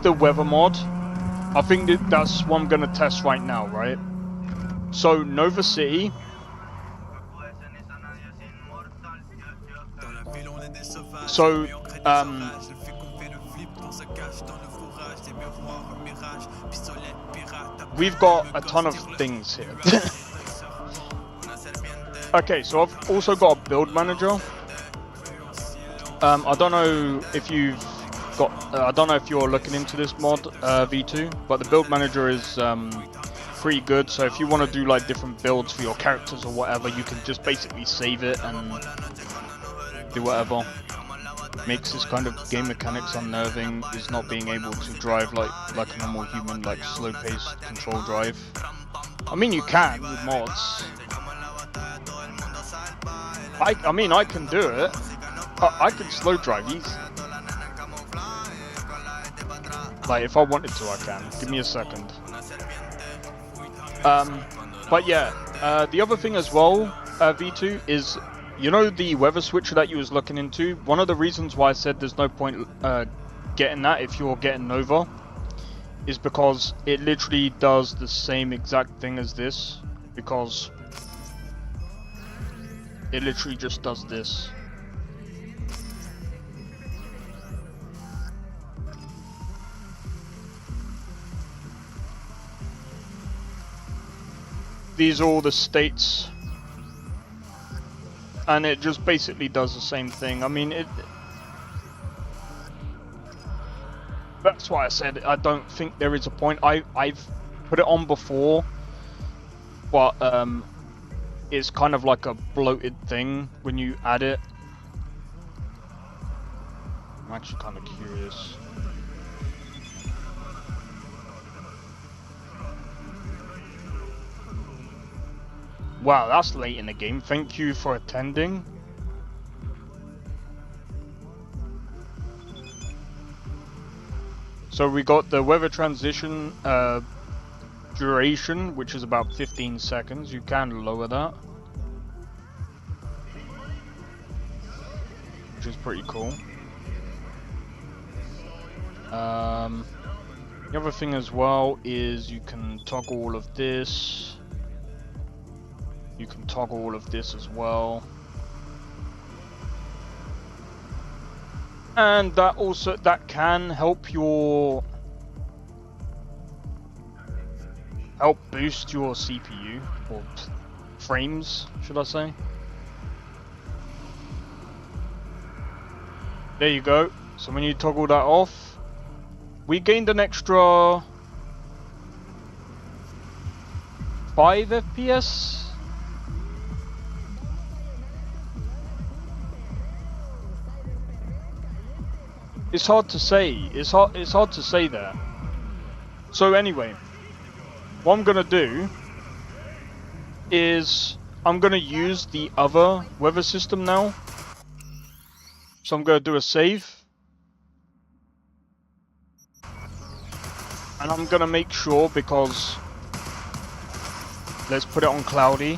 the weather mod, I think that's what I'm gonna test right now, right? So Nova City. So we've got a ton of things here. Okay, so I've also got a build manager. I don't know if you've got. I don't know if you're looking into this mod V2, but the build manager is pretty good. So if you want to do like different builds for your characters or whatever, you can just basically save it and do whatever. Makes this kind of game mechanics unnerving, is not being able to drive like a normal human, like slow-paced control drive. I mean, you can with mods. I mean, I can do it. I can slow drive easy. Like, if I wanted to, I can. Give me a second. But yeah, the other thing as well, V2, is, you know the weather switcher that you was looking into? One of the reasons why I said there's no point getting that if you're getting Nova is because it literally does the same exact thing as this, because it literally just does this. These are all the states, and it just basically does the same thing. I mean, that's why I said I don't think there is a point. I've put it on before, but it's kind of like a bloated thing when you add it. I'm actually kind of curious. Wow, that's late in the game. Thank you for attending. So we got the weather transition duration, which is about 15 seconds. You can lower that, which is pretty cool. The other thing as well is you can toggle all of this. You can toggle all of this as well. And that also, that can help boost your CPU, or frames, should I say. There you go. So when you toggle that off, we gained an extra 5 FPS. It's hard to say. It's hard to say that. So anyway, what I'm gonna do is I'm gonna use the other weather system now. So I'm gonna do a save, and I'm gonna make sure, because let's put it on cloudy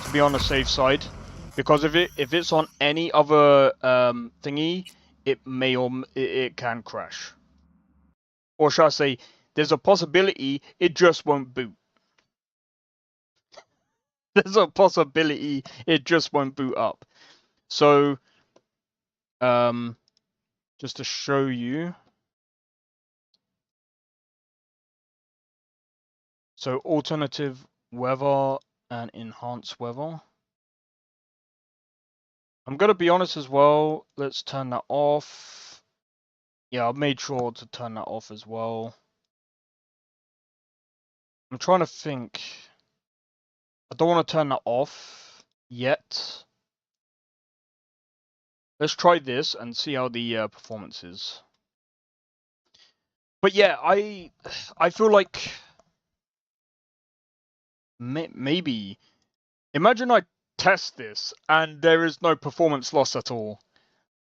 to be on the safe side, because if it's on any other thingy, it may or it can crash. Or should I say, there's a possibility it just won't boot. There's a possibility it just won't boot up. So, just to show you. So, alternative weather and enhanced weather. I'm going to be honest as well. Let's turn that off. Yeah, I've made sure to turn that off as well. I'm trying to think. I don't want to turn that off yet. Let's try this and see how the performance is. But yeah, I feel like maybe, imagine I test this and there is no performance loss at all.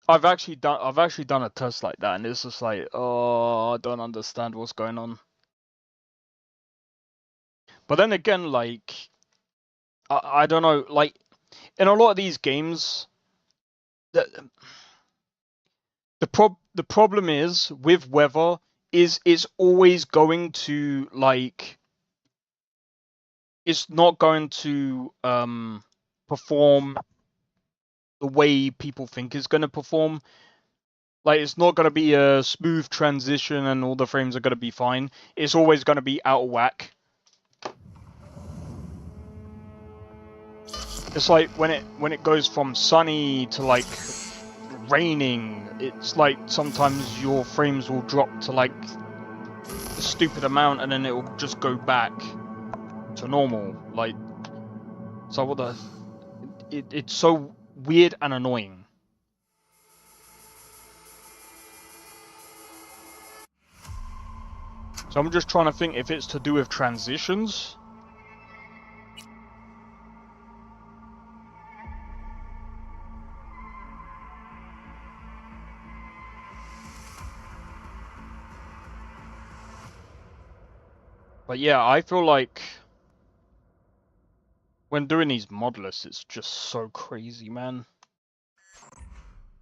I've actually done a test like that, and it's just like, oh, I don't understand what's going on. But then again, like, I don't know, like, in a lot of these games, the problem is with weather is it's always going to, like, it's not going to perform the way people think it's going to perform. Like, it's not going to be a smooth transition and all the frames are going to be fine. It's always going to be out of whack. It's like when it goes from sunny to like raining, it's like sometimes your frames will drop to like a stupid amount and then it will just go back to normal. Like, so what the... It's so weird and annoying. So I'm just trying to think if it's to do with transitions. But yeah, I feel like when doing these mod lists, it's just so crazy, man.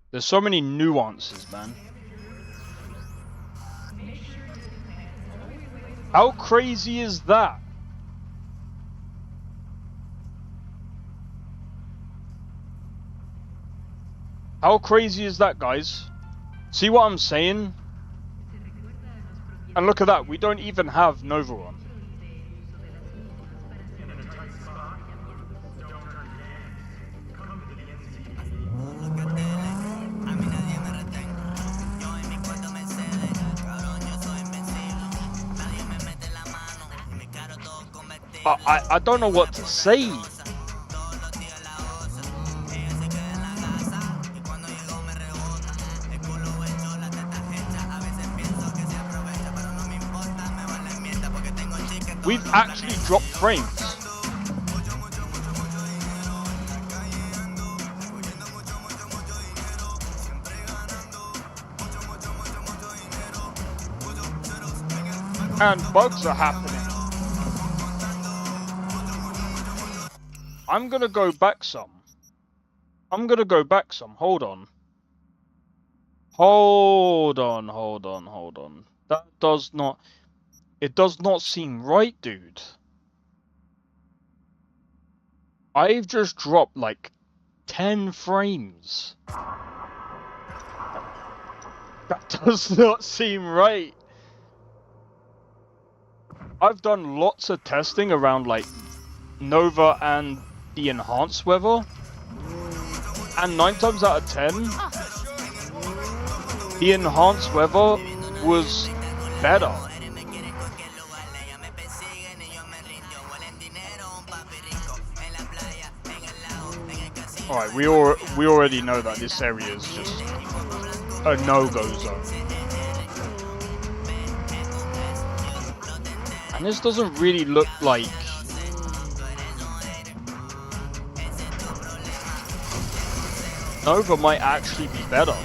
There's so many nuances, man. How crazy is that? How crazy is that, guys? See what I'm saying? And look at that, we don't even have Nova on. I don't know what to say. We've actually dropped frames. And bugs are happening. I'm gonna go back some. Hold on. Hold on. That does not... It does not seem right, dude. I've just dropped like 10 frames. That does not seem right. I've done lots of testing around like Nova and the enhanced weather, and 9 times out of 10 the enhanced weather was better. Alright, we already know that this area is just a no-go zone. And this doesn't really look like... Nova might actually be better.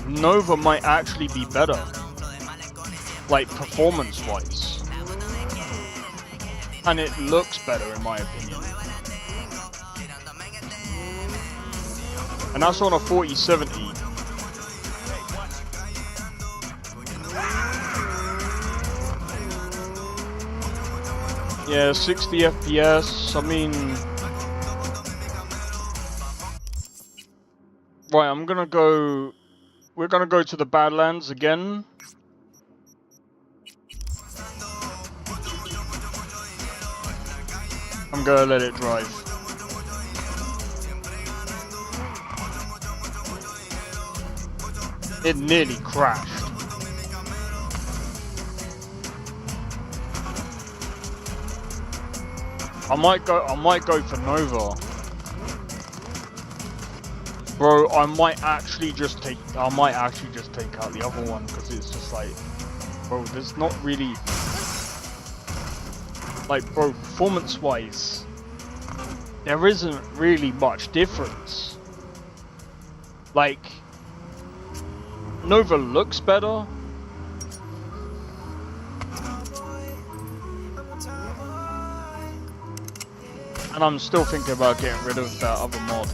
Nova might actually be better. Like, performance-wise. And it looks better, in my opinion. And that's on a 4070. Yeah, 60 FPS, I mean... Right, I'm gonna go... We're gonna go to the Badlands again. I'm gonna let it drive. It nearly crashed. I might go for Nova. Bro, I might actually just take out the other one because it's just like, bro, there's not really, like, bro, performance-wise, there isn't really much difference. Like, Nova looks better. And I'm still thinking about getting rid of that other mod.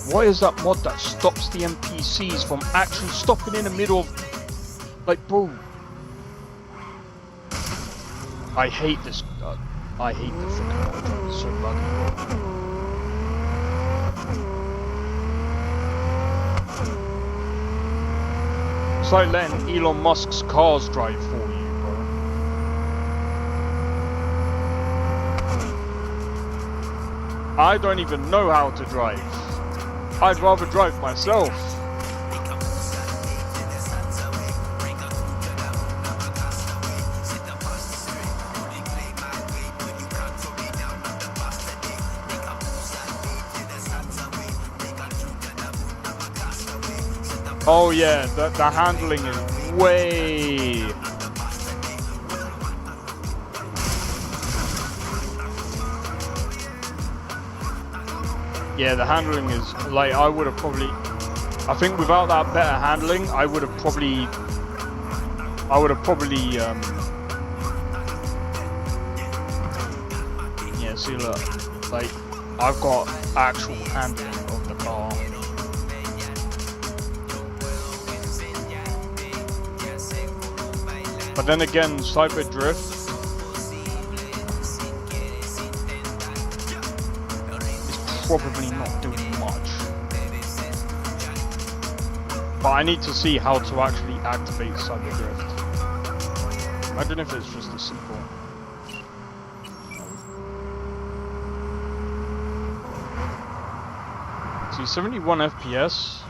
What is that mod that stops the NPCs from actually stopping in the middle of... Like, bro. I hate this. I hate the freaking mod. It's so buggy. It's like letting Elon Musk's cars drive for you, bro. I don't even know how to drive. I'd rather drive myself. Oh yeah, the handling is way... Yeah, the handling is, like, I would have probably... I think without that better handling, I would have probably... Yeah, see look, like, I've got actual handling of the car. But then again, Cyber Drift is probably not doing much. But I need to see how to actually activate Cyber Drift. Imagine if it's just a simple... See, 71 FPS.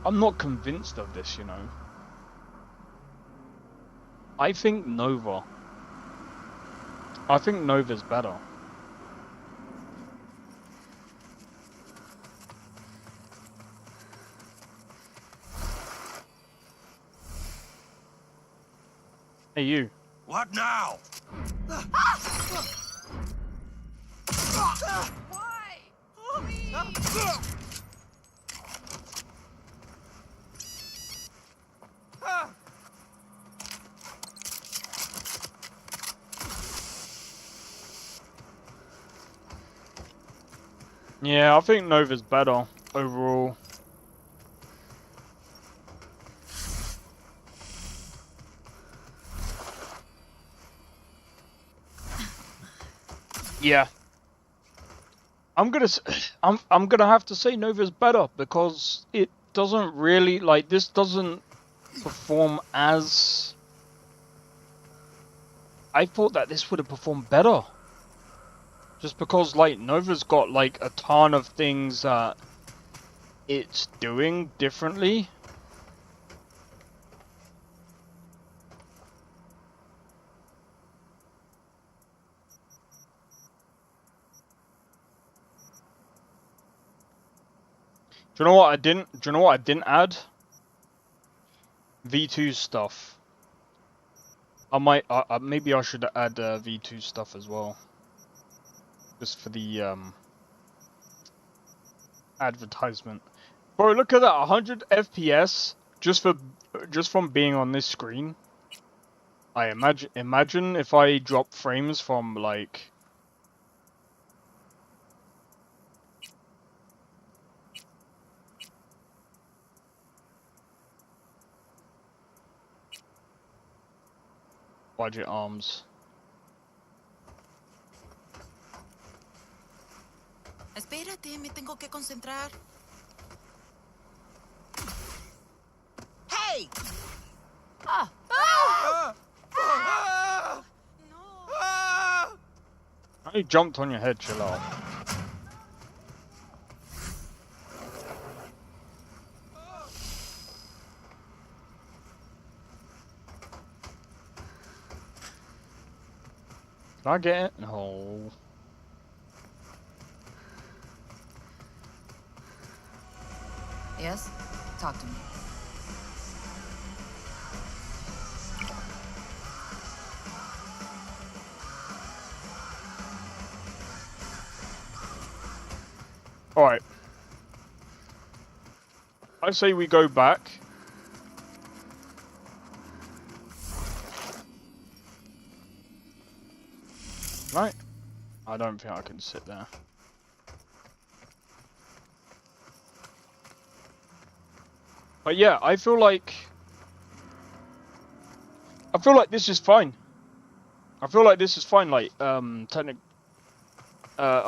I'm not convinced of this, you know. I think Nova. I think Nova's better. Hey, you. What now? Why? Please. Yeah, I think Nova's better overall. Yeah. I'm gonna have to say Nova's better because it doesn't really, like, this doesn't perform as... I thought that this would have performed better. Just because, like, Nova's got, like, a ton of things that it's doing differently. Do you know what I didn't? Do you know what I didn't add? V2 stuff. I might. Maybe I should add V2 stuff as well. Just for the advertisement. Bro, look at that, 100 FPS just from being on this screen. I imagine if I drop frames from like... Budget arms. Espérate, me tengo que concentrar. Hey! Ah! Ah! No! I jumped on your head, chill out. Can I get it? No. Yes? Talk to me. Alright. I say we go back. Right? I don't think I can sit there. But yeah, I feel like this is fine. I feel like this is fine. Like I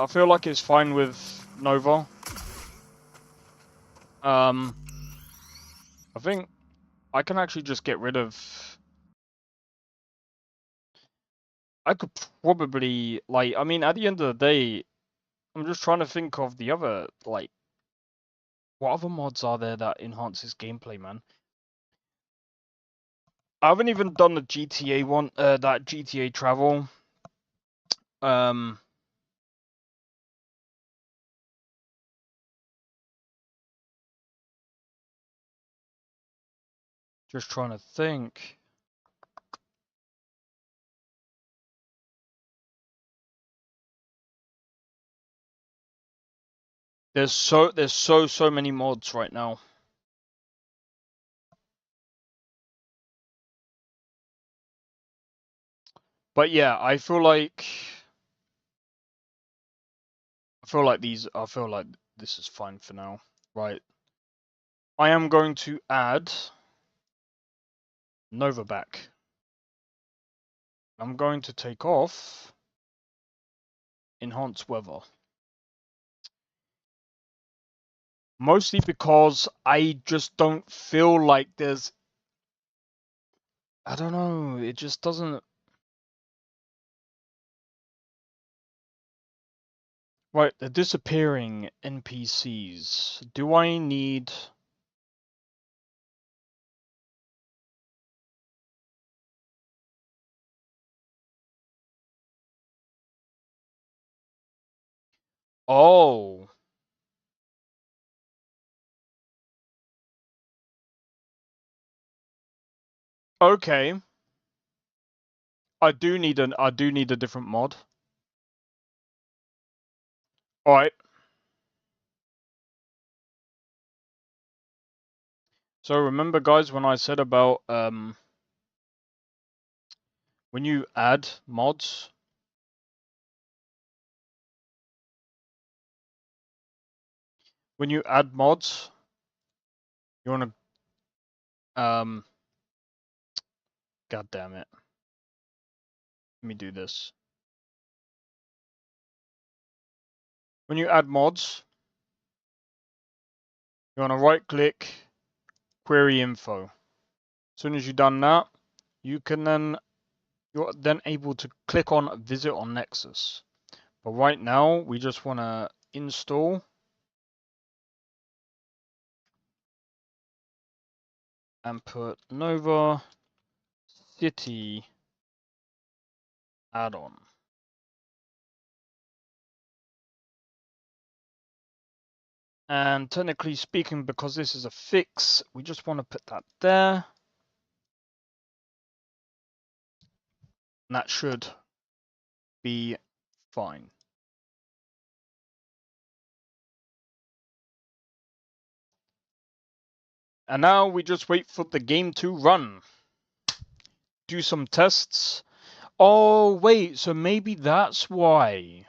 feel like it's fine with Nova. I think I can actually just get rid of. I could probably like. I mean, at the end of the day, I'm just trying to think of the other like. What other mods are there that enhances gameplay, man? I haven't even done the GTA one, that GTA travel. Just trying to think. There's so many mods right now. But yeah, I feel like this is fine for now, right? I am going to add Nova back. I'm going to take off Enhanced Weather. Mostly because I just don't feel like there's... I don't know, it just doesn't... Right, the disappearing NPCs. Do I need... Oh. Okay. I do need a different mod. Alright. So remember guys when I said about when you add mods, you wanna god damn it. Let me do this. When you add mods, you wanna right click, query info. As soon as you've done that, you're then able to click on visit on Nexus. But right now we just wanna install and put Nova City add-on. And technically speaking, because this is a fix, we just want to put that there. And that should be fine. And now we just wait for the game to run. Do some tests. Oh, wait, so maybe that's why.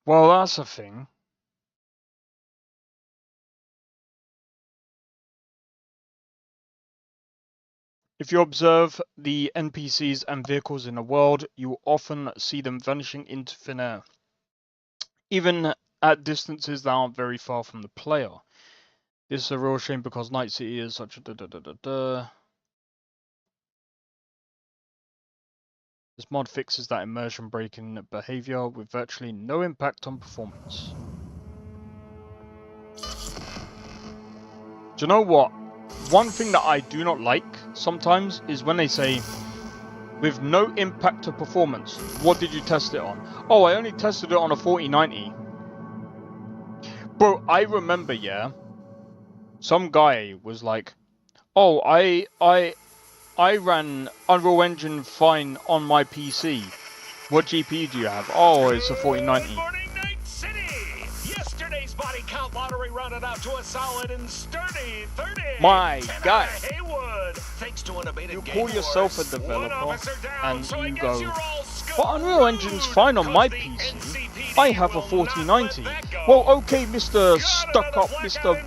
Well, that's a thing. If you observe the NPCs and vehicles in the world, you will often see them vanishing into thin air, even at distances that aren't very far from the player. This is a real shame because Night City is such a This mod fixes that immersion breaking behavior with virtually no impact on performance. Do you know what? One thing that I do not like sometimes is when they say, with no impact to performance, what did you test it on? Oh, I only tested it on a 4090. Bro, I remember, yeah, some guy was like, oh, I ran Unreal Engine fine on my PC. What GPU do you have? Oh, it's a 4090. Morning, Night City! Yesterday's body count lottery rounded out to a solid and sturdy 30. My guy. Haywood. Thanks to unabated You game call yourself a force, developer down, and so you go, but but Unreal Engine's fine on my PC. I have a 4090. Well, okay, Mr. Stuck Up, Mr.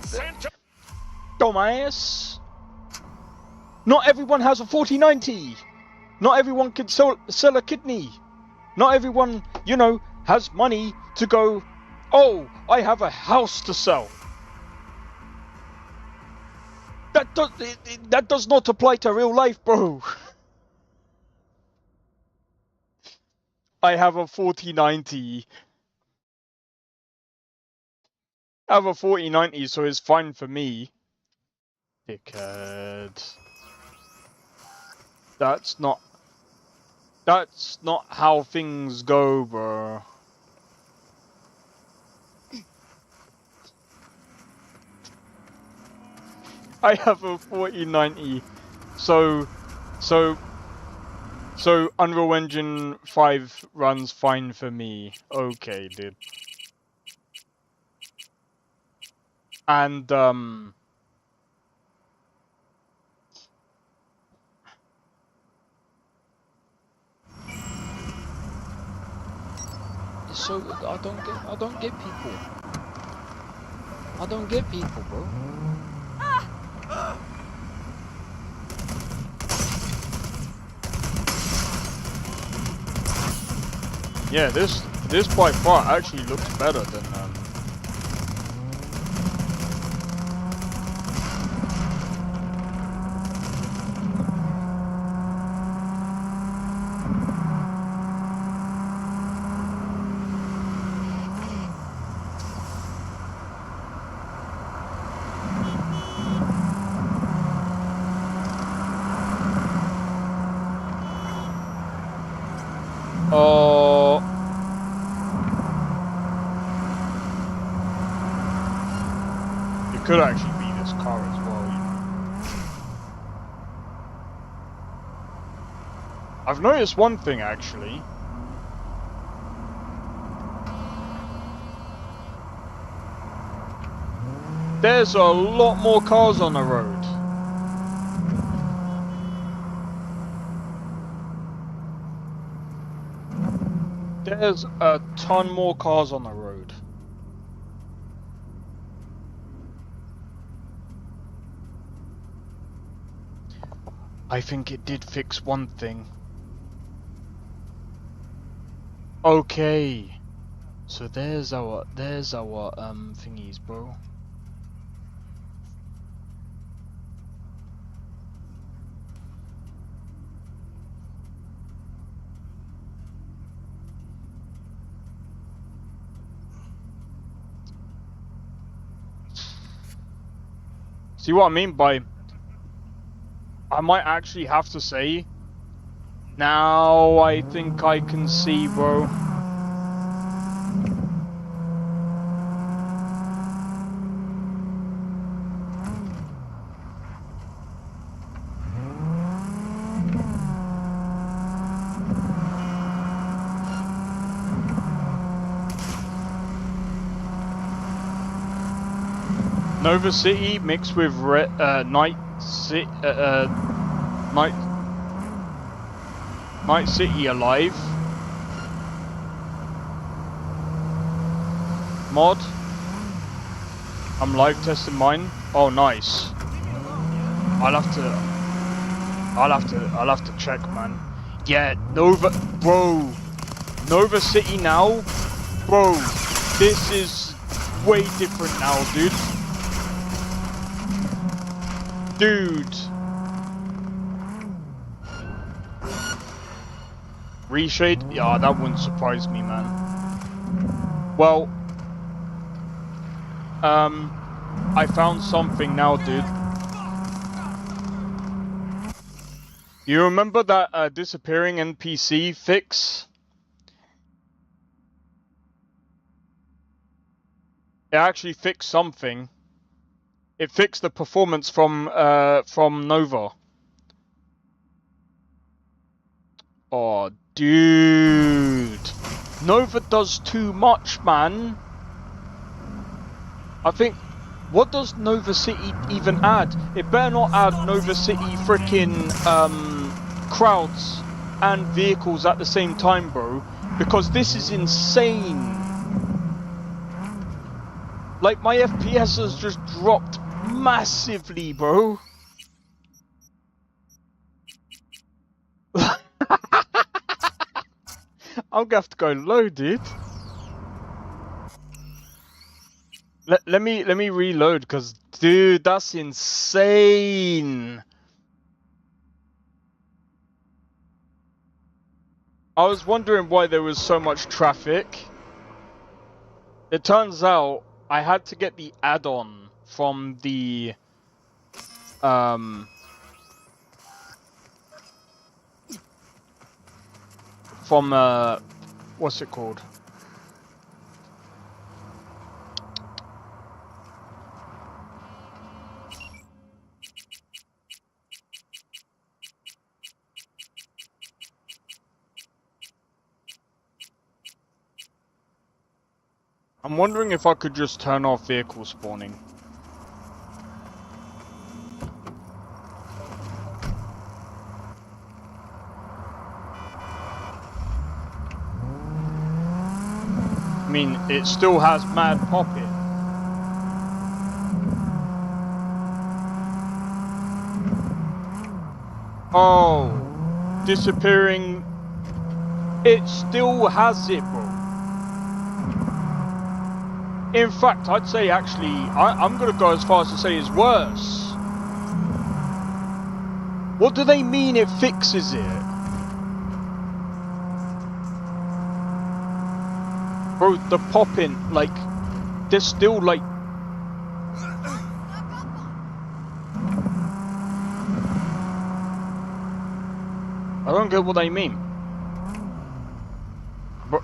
Dumbass. Not everyone has a 4090. Not everyone can sell a kidney. Not everyone, you know, has money to go, oh, I have a house to sell. That does not apply to real life, bro. I have a 4090. I have a 4090, so it's fine for me. Dickhead. That's not how things go, bro. I have a 4090, so Unreal Engine 5 runs fine for me. Okay, dude. And so I don't get people. I don't get people, bro. Yeah, this by far actually looks better than it could actually be this car as well. I've noticed one thing actually. There's a lot more cars on the road. There's a ton more cars on the road. I think it did fix one thing. Okay. So there's our thingies, bro. See what I mean by, I might actually have to say, now I think I can see, bro. Nova City mixed with Night City Alive mod. I'm live testing mine. Oh, nice. I'll have to check, man. Yeah, Nova City now, bro. This is way different now, dude. Reshade? Yeah, that wouldn't surprise me, man. Well, I found something now, dude. You remember that disappearing NPC fix? It actually fixed something. It fixed the performance from Nova. Oh, dude. Nova does too much, man. I think, what does Nova City even add? It better not add Nova City frickin' crowds and vehicles at the same time, bro. Because this is insane. Like, my FPS has just dropped massively, bro. I'm gonna have to go low, dude. Let me reload, cause dude, that's insane. I was wondering why there was so much traffic. It turns out I had to get the add-on from the what's it called? I'm wondering if I could just turn off vehicle spawning. I mean, it still has mad pop-in. Oh, disappearing. It still has it, bro. In fact, I'd say actually, I'm gonna go as far as to say it's worse. What do they mean it fixes it? Bro, the pop-in, like, there's still like... I don't get what they mean. Bro.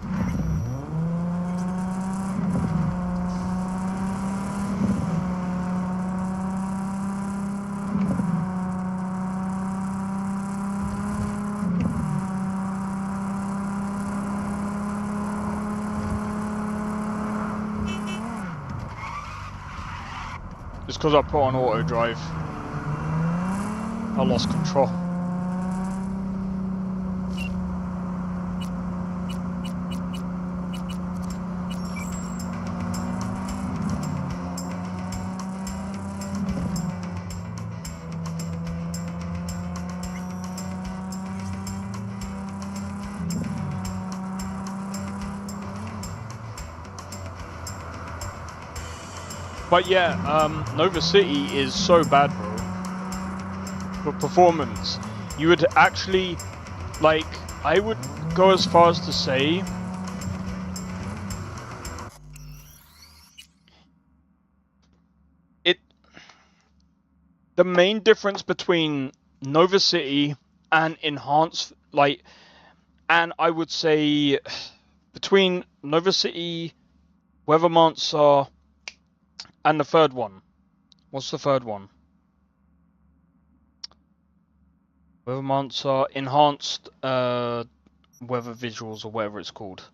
It's because I put on auto drive. I lost control. But yeah, Nova City is so bad, bro. For performance, you would actually, like, I would go as far as to say the main difference between Nova City and Enhanced, like, and I would say between Nova City, Weathermancer, and the third one. What's the third one? Weathermancer, Enhanced Weather Visuals, or whatever it's called.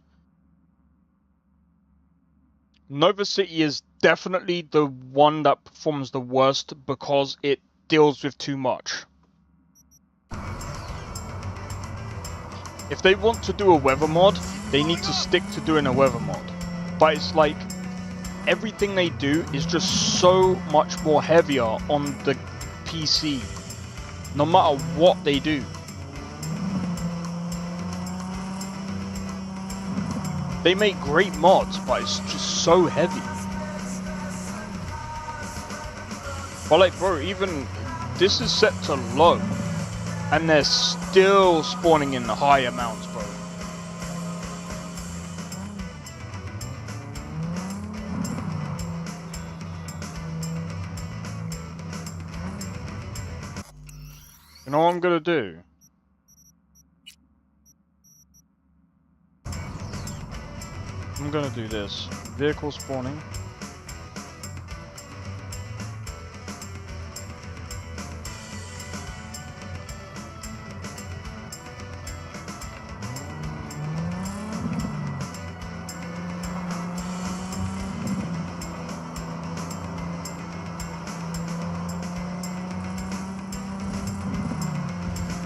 Nova City is definitely the one that performs the worst because it deals with too much. If they want to do a weather mod, they need to stick to doing a weather mod. But it's like, everything they do is just so much more heavier on the PC, no matter what they do. They make great mods, but it's just so heavy. But like, bro, even this is set to low, and they're still spawning in the high amounts, bro. You know what I'm gonna do? I'm gonna do this. Vehicle spawning.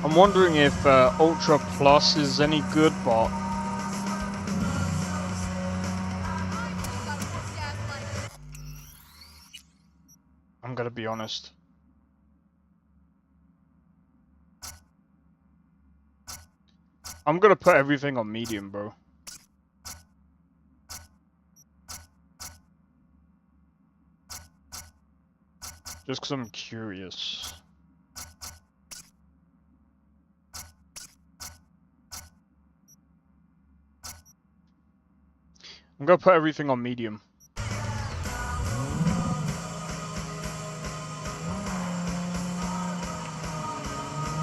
I'm wondering if Ultra Plus is any good, but I'm gonna be honest. I'm gonna put everything on medium, bro. Just because I'm curious. I'm gonna put everything on medium.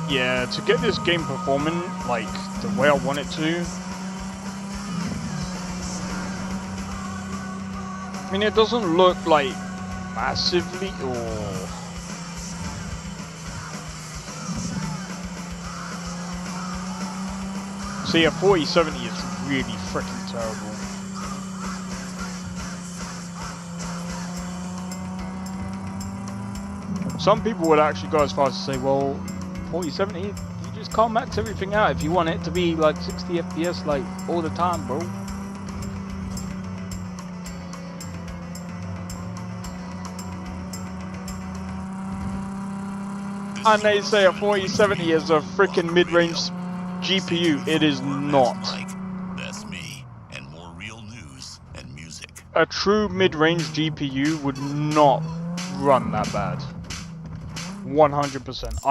Yeah, to get this game performing like the way I want it to. I mean, it doesn't look like massively or. See, a 4070 is really freaking terrible. Some people would actually go as far as to say, well, 4070, you just can't max everything out if you want it to be like 60 FPS like all the time, bro. And they say a 4070 is a freaking mid-range GPU. It is not. That's me, and more real news and music. A true mid-range GPU would not run that bad. 100%.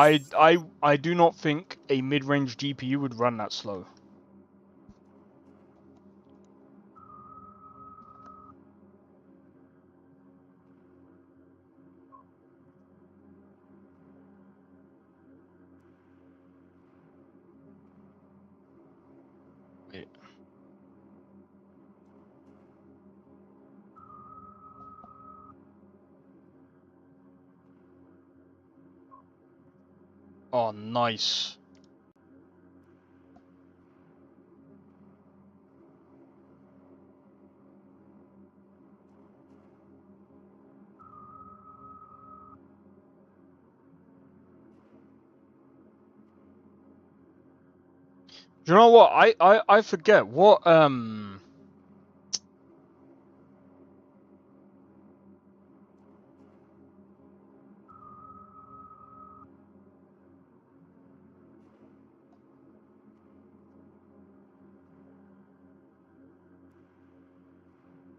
I do not think a mid-range GPU would run that slow. Wait. Oh, nice. Do you know what? I forget what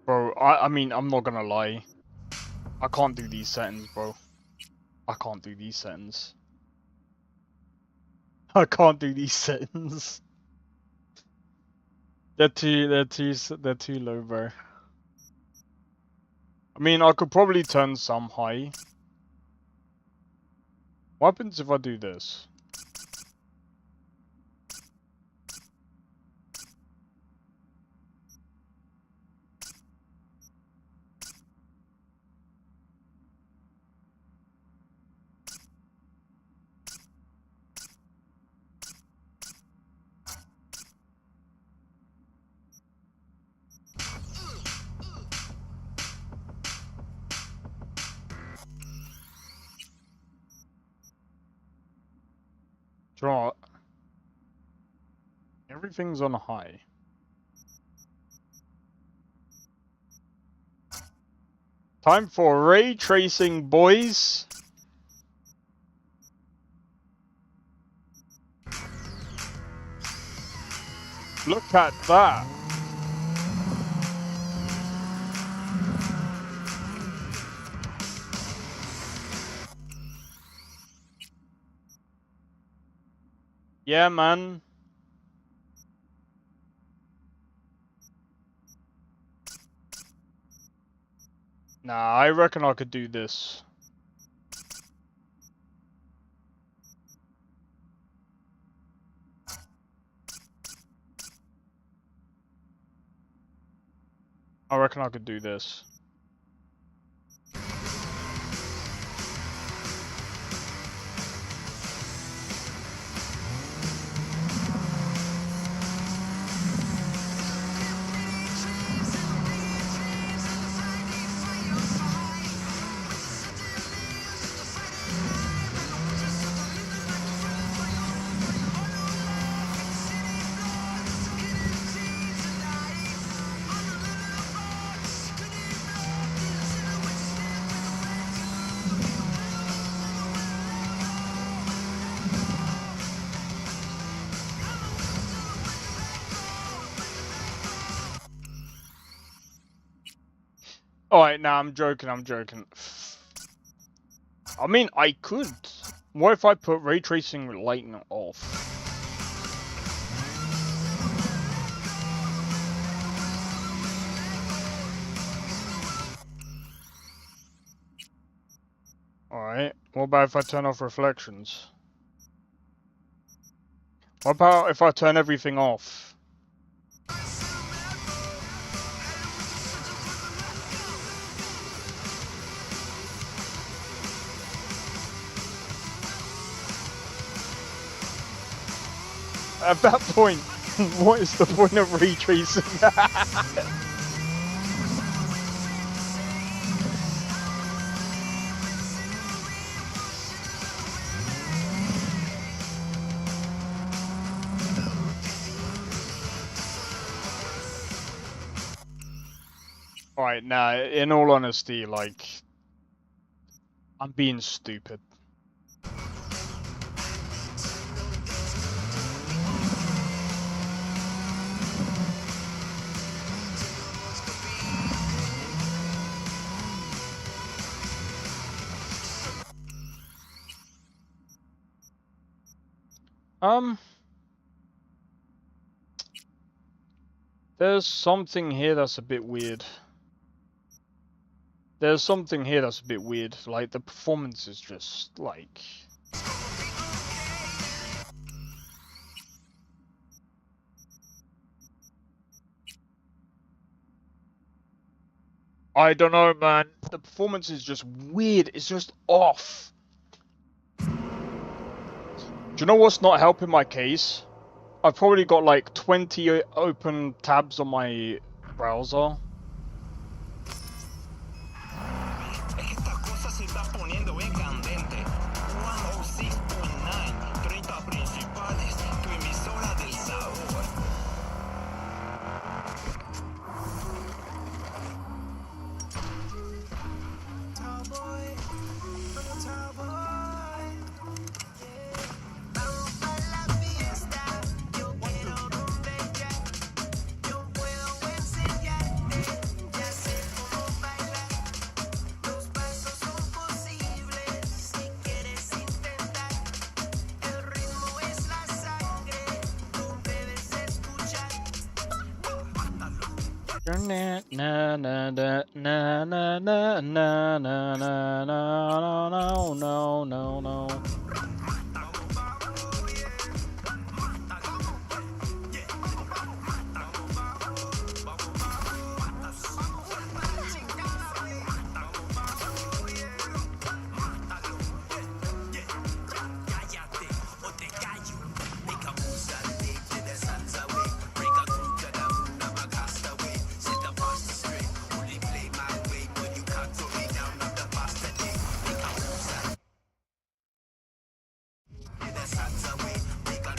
Bro, I mean, I'm not gonna lie. I can't do these settings, bro. I can't do these settings. I can't do these settings. They're too low, bro. I mean, I could probably turn some high. What happens if I do this? Do you know what? Everything's on high. Time for ray tracing, boys. Look at that. Yeah, man. Nah, I reckon I could do this. I reckon I could do this. Alright, nah, I'm joking. I mean, I could. What if I put ray tracing lighting off? Alright, what about if I turn off reflections? What about if I turn everything off? At that point, what is the point of ray tracing? Alright, nah, in all honesty, like, I'm being stupid. There's something here that's a bit weird. Like, the performance is just, like... I don't know, man. The performance is just weird. It's just off. Do you know what's not helping my case? I've probably got like 20 open tabs on my browser. Na na na na na na na na na na no no no no.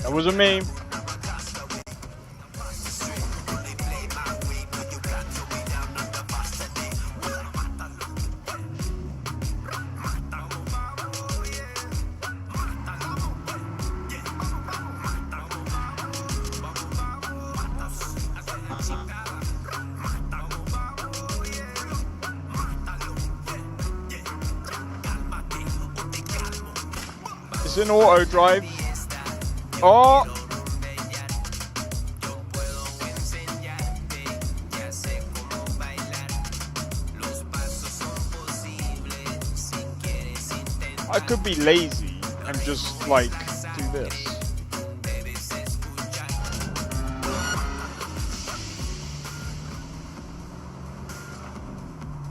That wasn't me. It's in auto drive. Oh! I could be lazy and just, like, do this.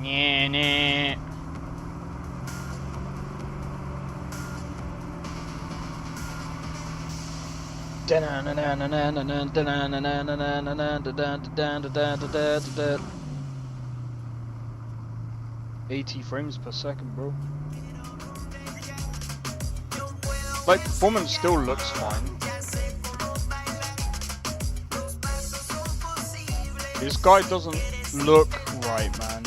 Yeah, nah. $80 frames per second, bro. Like, performance still looks fine. This guy doesn't look right, man.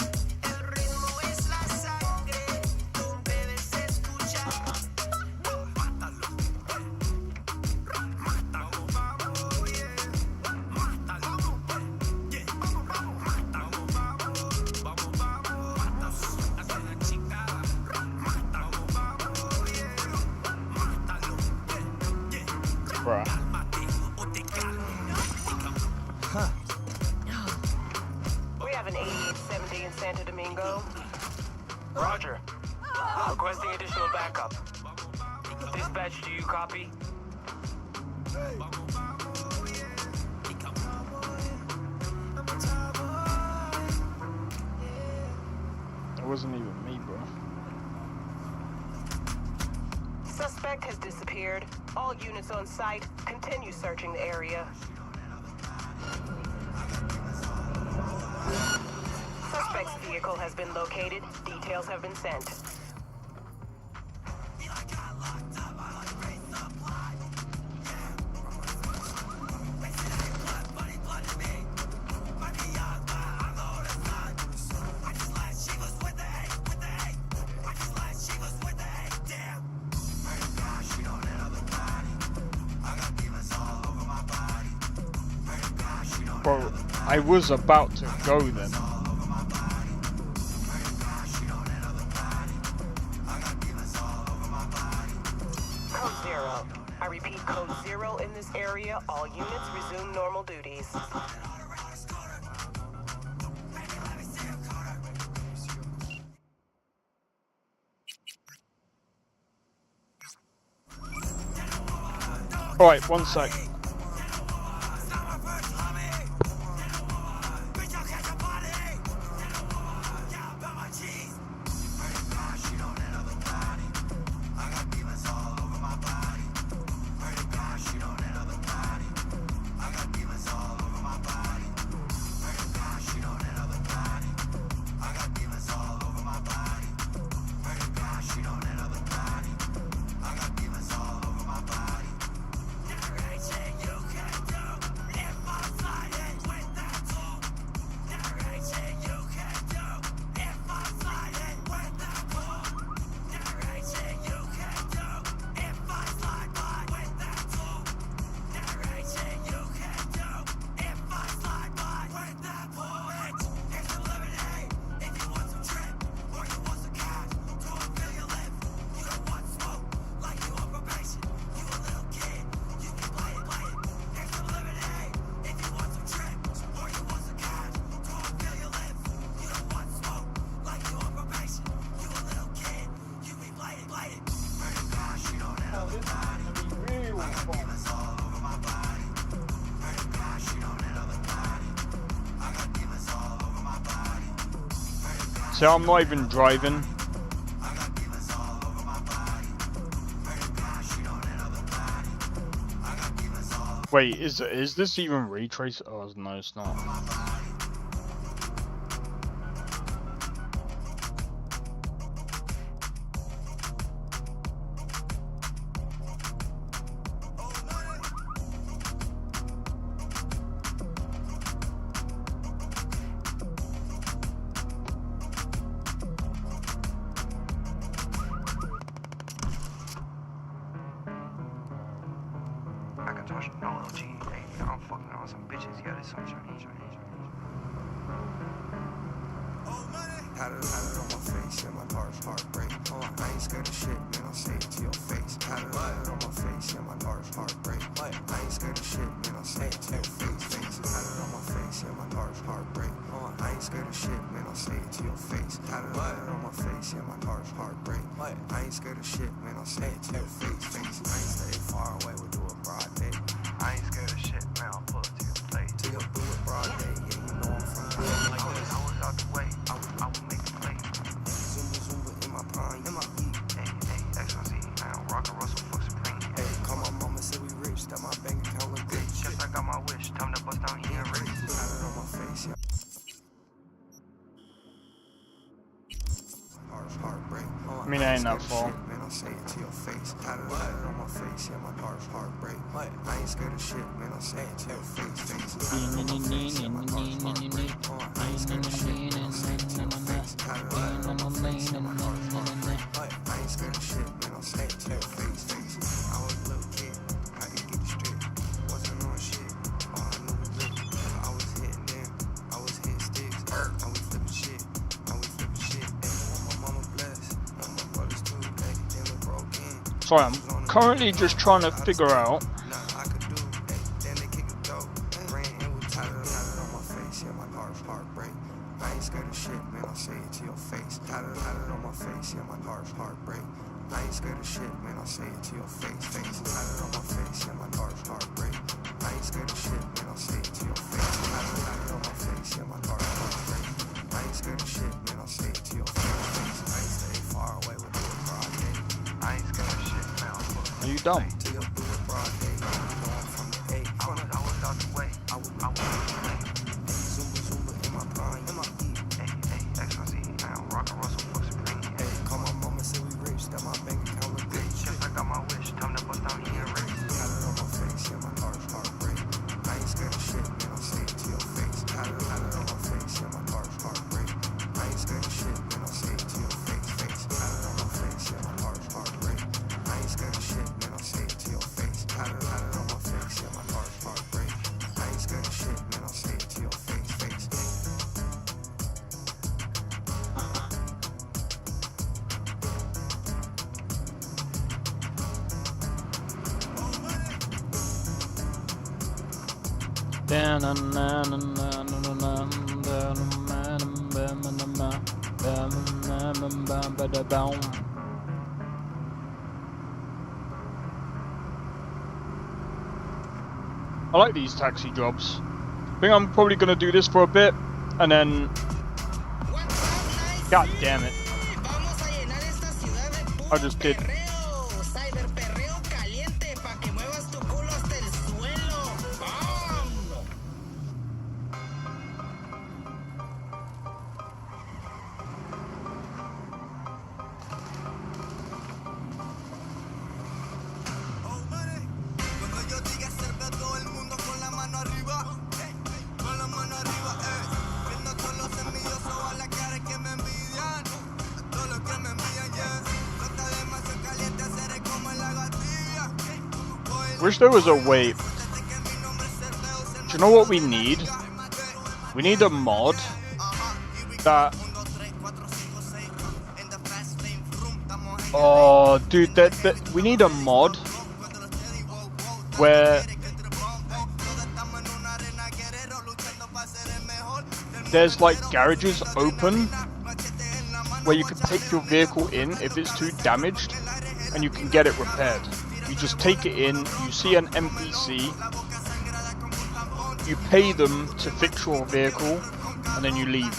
Santo Domingo? Roger. Requesting additional backup. Dispatch, do you copy? It wasn't even me, bro. Suspect has disappeared. All units on site, continue searching the area. Suspect's vehicle has been located. Details have been sent. Bro, I was about to go then. Code 0. I repeat, code 0 in this area. All units resume normal duties. Alright, one sec. So I'm not even driving. Wait, is this even retrace? Oh no, it's not. Had it on my face and my heartbreak. I ain't scared of shit, man, I'll say it to your face. Had it on my face and my heartbreak. I ain't scared of shit, man, I'll say it to your face. Had it on my face and my heartbreak. I ain't scared of shit, man, I'll say it to your face. Had it on my face and my heartbreak. I ain't scared of shit, man, I'll say it to your face. I ain't stay far away, we'll do a broad day. I ain't scared of shit, man, I'll pull it to your place. To your do a broad day, yeah, you know I'm from the way. I was out the way, I would make a play. Zumba in my prime, in my heat. Hey, XYZ, man, rock and Russell, fuck Supreme. Hey, call my mama, say we rich, that my bank account look good. Guess I got my wish, time to bust down here and rich. Had it on my face, yeah. Heartbreak. I mean, I ain't that far. Man, I'll say it to your face. Had it on my face, yeah, my heartbreak. I ain't scared of shit, man, I'll say it to your face. Had it on my face, yeah, my heartbreak. I ain't scared of shit, man, I'll say it to your face. Had it on my face, yeah, my heartbreak. I ain't scared of shit, man, I'll say it to your face. I was a little kid, I could get it straight. Wasn't on shit, all I knew was lit. I was hitting them, I was hitting sticks. I was flipping shit, I was flipping shit. Sorry, I'm currently just trying to figure out I ain't scared of shit, shit, man, I'll say it to your face. Had it on my face, yeah, my heartbreak. I ain't scared of shit, man, I'll say it to your face. Had it on my face, yeah, my heartbreak. I ain't scared of shit, man, I'll say it to your face. Had it on my face, yeah, my heartbreak. I ain't scared of shit, man, I'll say it to your face. I ain't stay far away with the broad day. I ain't scared of shit, man, I'll put Are you dumb? to your broad day. Going from the 8, I was out the way. I was Zumba in my prime, in my E. XYZ, now rock and Russell for Supreme. Hey, call my mama, say we rich, that my bank account look good. Yes, I got my wish, time to bust down here and race. Had it on my face, yeah, my heartbreak. I ain't scared of shit, man, I'll say it to your face. Had it on my face, yeah, my heartbreak. I ain't scared of shit, man, I'll say it to your face. Had it on my face, yeah, my heartbreak. I ain't scared of shit, man, I'll say it to your face. Had it on my face, yeah, my heartbreak. I ain't scared of shit, man, I'll say it to your face. I like these taxi jobs. I think I'm probably gonna do this for a bit, and then... God damn it. I just did. Wish there was a way. Do you know what we need? We need a mod that... Oh, dude, we need a mod where there's like garages open where you can take your vehicle in if it's too damaged and you can get it repaired. You just take it in, you see an NPC, you pay them to fix your vehicle, and then you leave.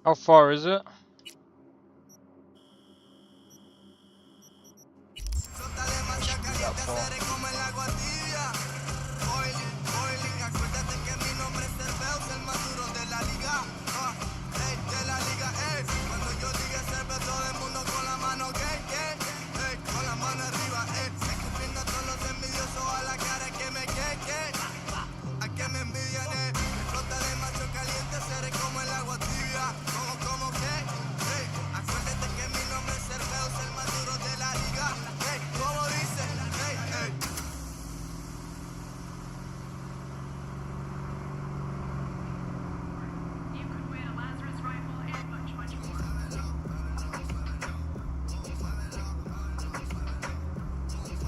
How far is it?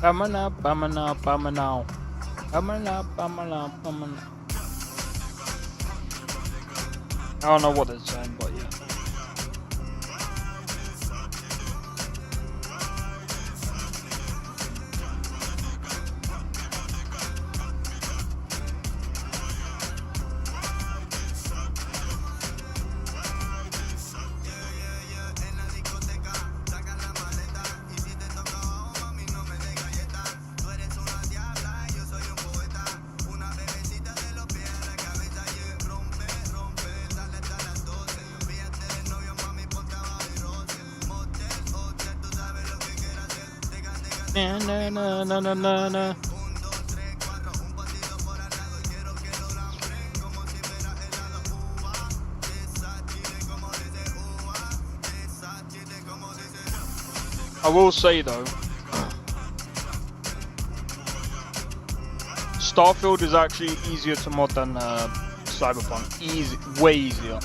Bamana, bamana, bamana. Bamana, bamana, bamana. I don't know what they're saying, but yeah. Na na na na na na na. I will say though, Starfield is actually easier to mod than Cyberpunk. Easy, way easier.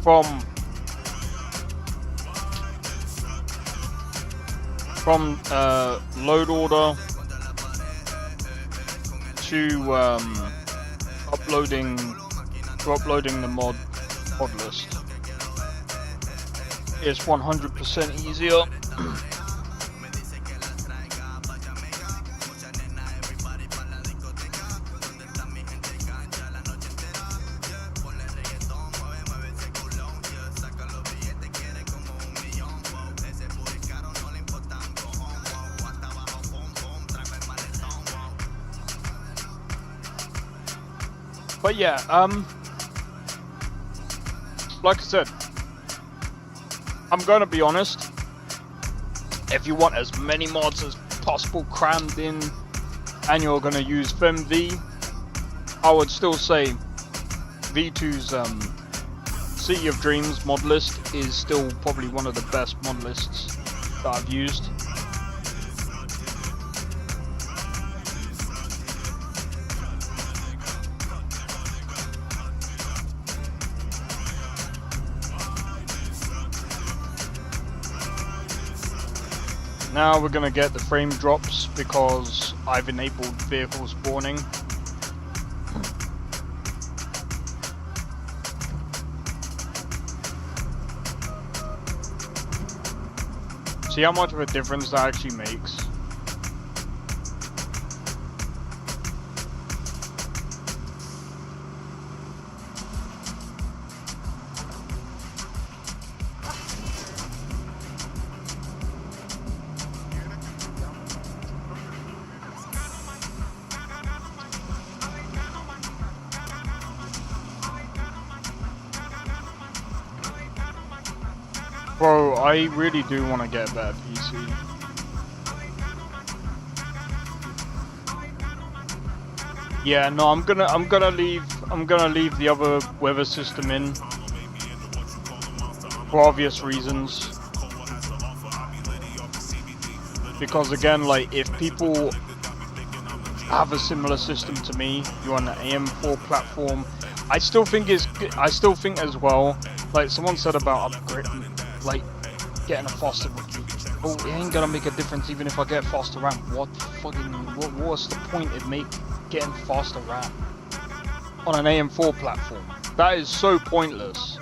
From load order to uploading the mod list. It's 100% easier. But yeah, like I said, I'm gonna be honest. If you want as many mods as possible crammed in, and you're gonna use FemV, I would still say V2's City of Dreams mod list is still probably one of the best mod lists that I've used. Now we're gonna get the frame drops because I've enabled vehicle spawning. See how much of a difference that actually makes. Bro, I really do want to get a better PC. Yeah, no, I'm gonna leave the other weather system in for obvious reasons. Because again, like if people have a similar system to me, you're on an AM4 platform, I still think as well, like someone said about upgrading, like getting a faster, oh, it ain't gonna make a difference even if I get faster RAM. What's the point in getting faster RAM on an AM4 platform? That is so pointless.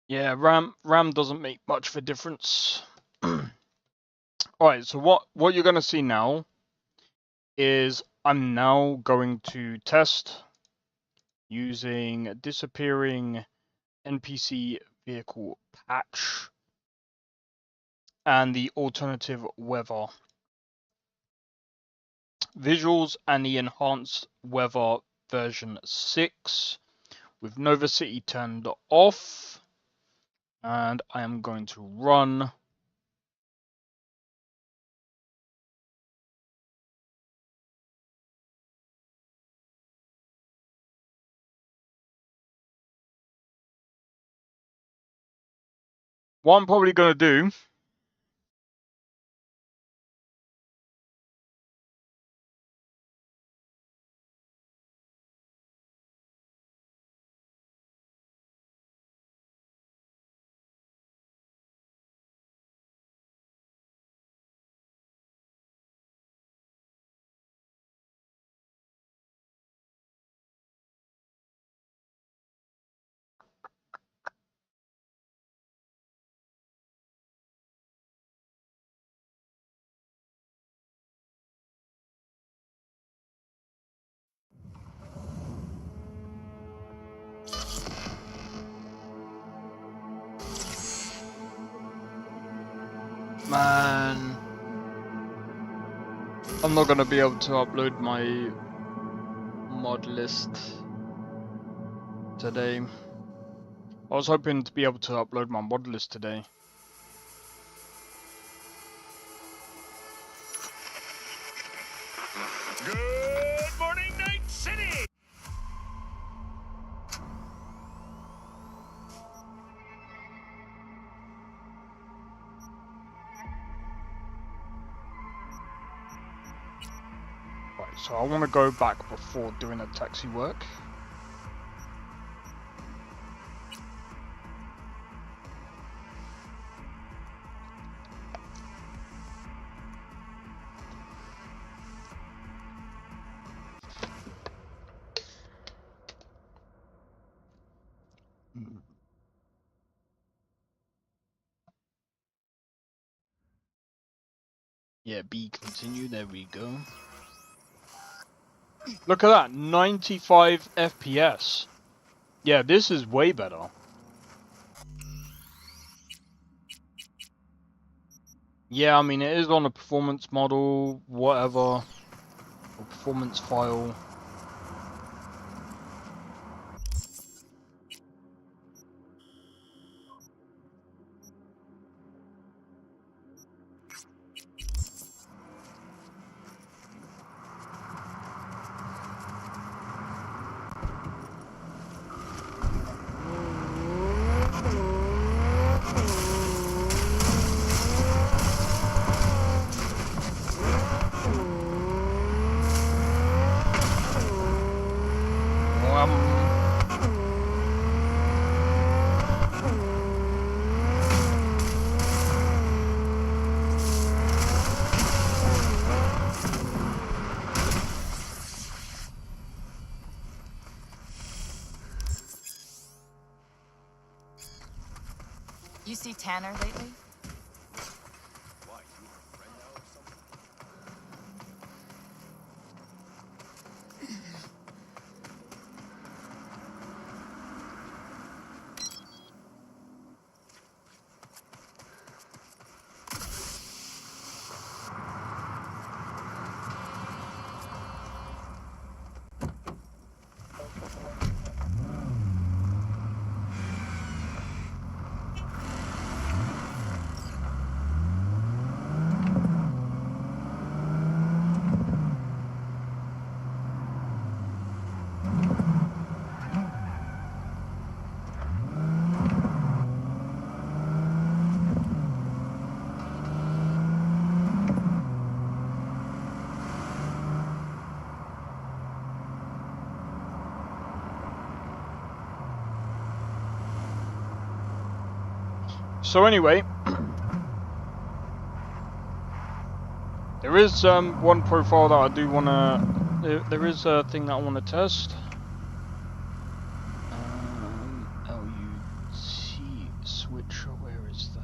Yeah, RAM doesn't make much of a difference. Alright, so what you're gonna see now is I'm now going to test using disappearing NPC vehicle patch and the alternative weather visuals and the enhanced weather version 6 with Nova City turned off, and I am going to run what I'm probably gonna do. Man, I'm not gonna be able to upload my mod list today. I was hoping to be able to upload my mod list today. Good morning, Night City! Right, so I want to go back before doing a taxi work. Yeah, B continue, there we go. Look at that, 95 FPS. Yeah, this is way better. Yeah, I mean, it is on a performance model, whatever, or performance file. You see Tanner lately? So anyway, there is one profile that I do wanna. There is a thing that I wanna test. LUT switcher. Where is that?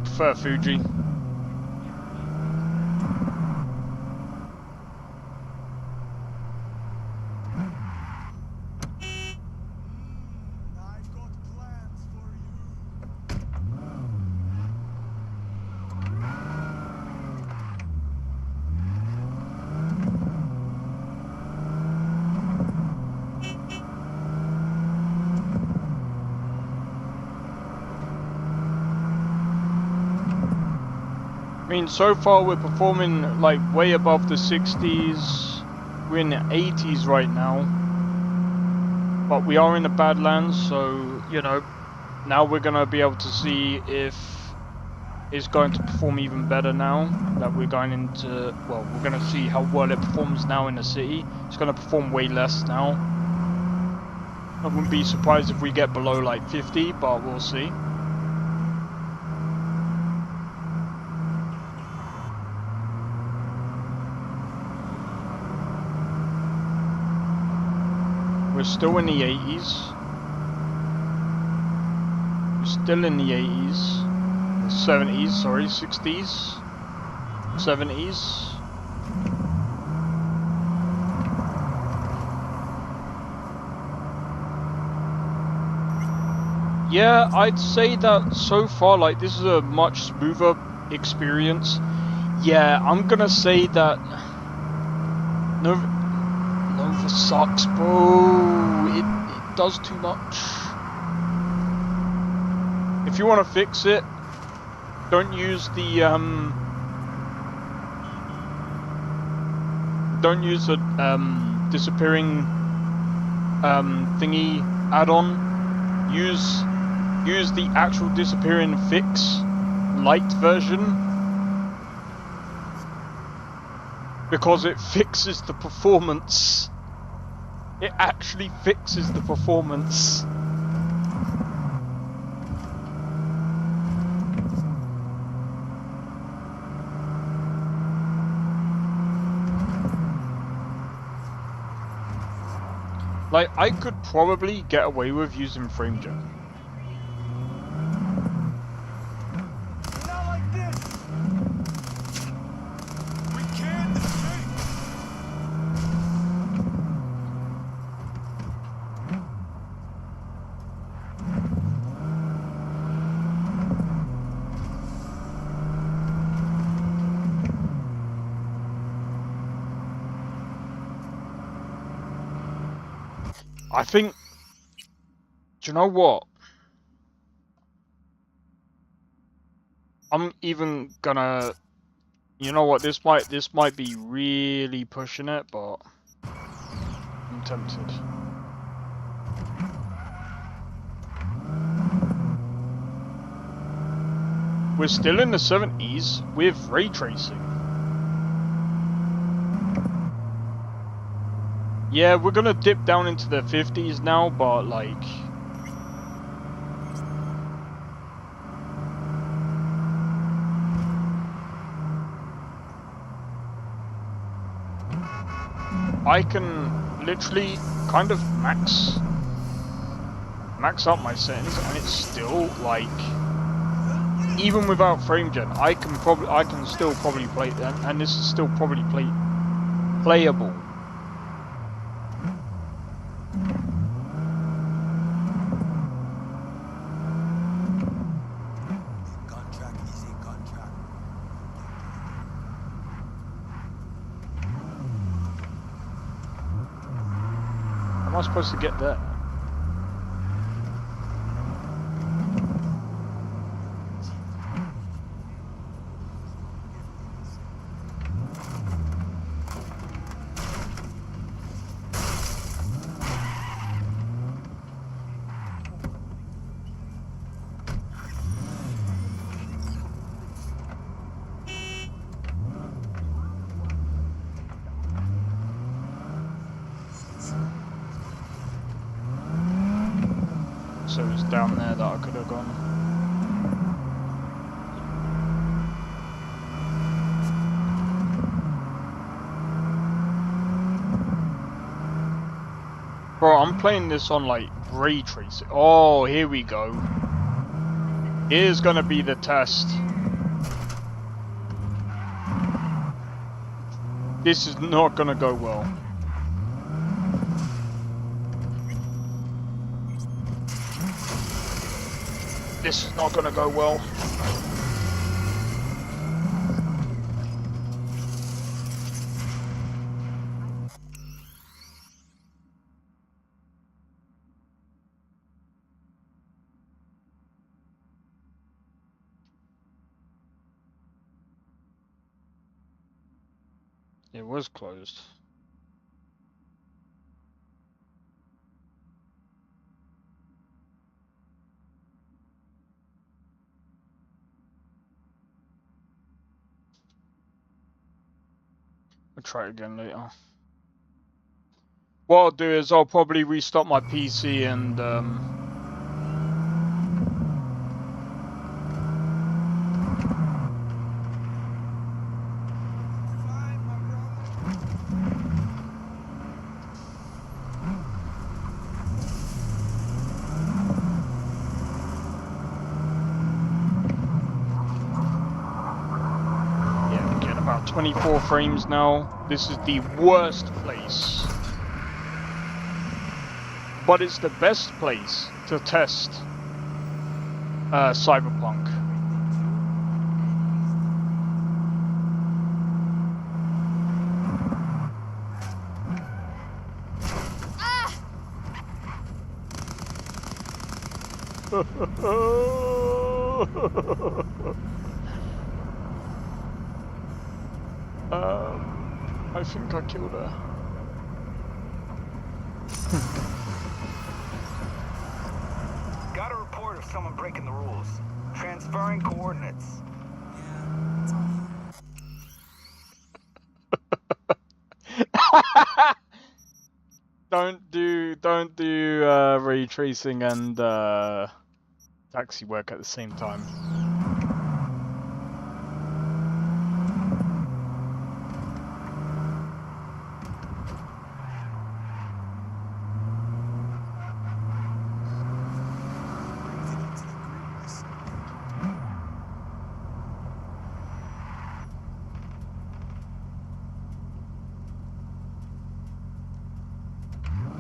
prefer Fuji. I mean, so far we're performing like way above the 60s. We're in the 80s right now. But we are in the Badlands, so, you know, now we're going to be able to see if it's going to perform even better now that we're going into, well, we're going to see how well it performs now in the city. It's going to perform way less now. I wouldn't be surprised if we get below like 50, but we'll see. We're still in the 80s. We're still in the 80s. 70s, sorry, 60s. 70s. Yeah, I'd say that so far, like, this is a much smoother experience. Yeah, I'm gonna say that Nova sucks, bro. It does too much. If you want to fix it, don't use the disappearing thingy add-on. Use the actual disappearing fix light version, because it fixes the performance. It actually fixes the performance. Like, I could probably get away with using FrameJet. I think, do you know what? I'm even gonna, you know what? This might be really pushing it, but I'm tempted. We're still in the 70s with ray tracing. Yeah, we're gonna dip down into the 50s now, but like, I can literally kind of max out my settings, and it's still like, even without FrameJet, I can still probably play that, and this is still probably playable. How am I supposed to get there? So it's down there that I could have gone. Bro, I'm playing this on like ray tracing. Oh, here we go. Here's gonna be the test. This is not gonna go well. This is not gonna go well. It was closed. I'll try it again later. What I'll do is I'll probably restart my PC and yeah, get about 24 frames now. This is the worst place. But it's the best place to test Cyberpunk. I think I killed her. Got a report of someone breaking the rules. Transferring coordinates. Don't do ray tracing and taxi work at the same time.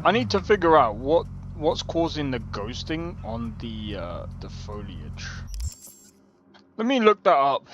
I need to figure out what's causing the ghosting on the foliage. Let me look that up.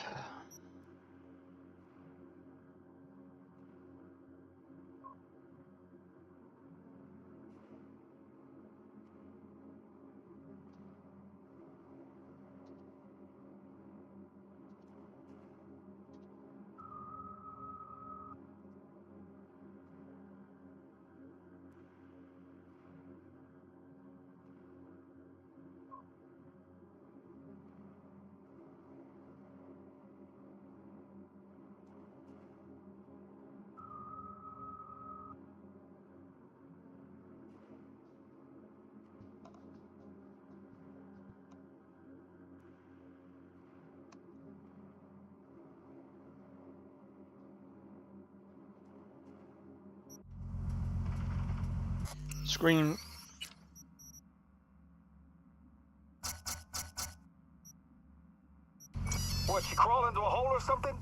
Screen. What, she crawled into a hole or something?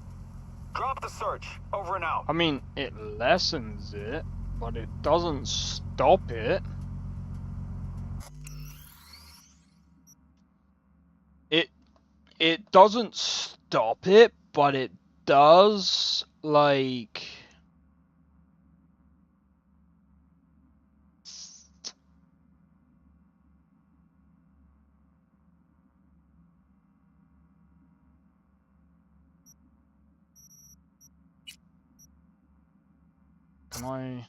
Drop the search. Over and out. I mean, it lessens it, but it doesn't stop it. It doesn't stop it, but it does, like... Can I...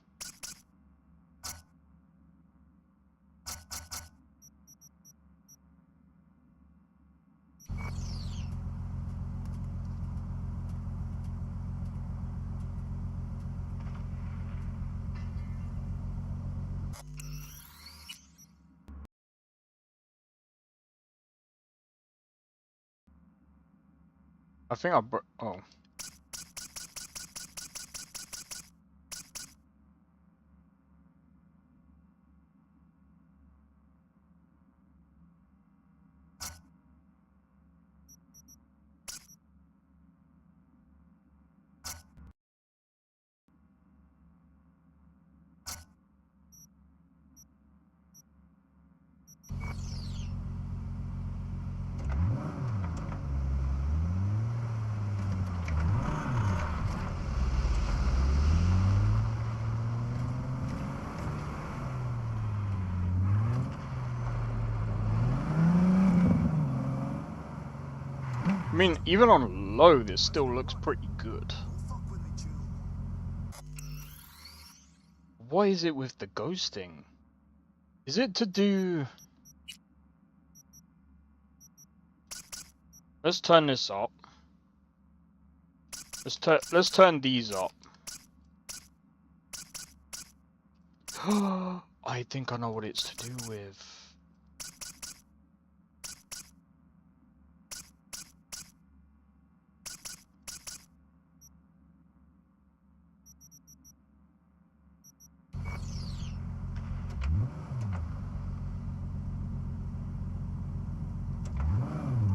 I think I broke... Oh. mean, even on low, this still looks pretty good. What is it with the ghosting? Is it to do... Let's turn this up. Let's turn these up. I think I know what it's to do with.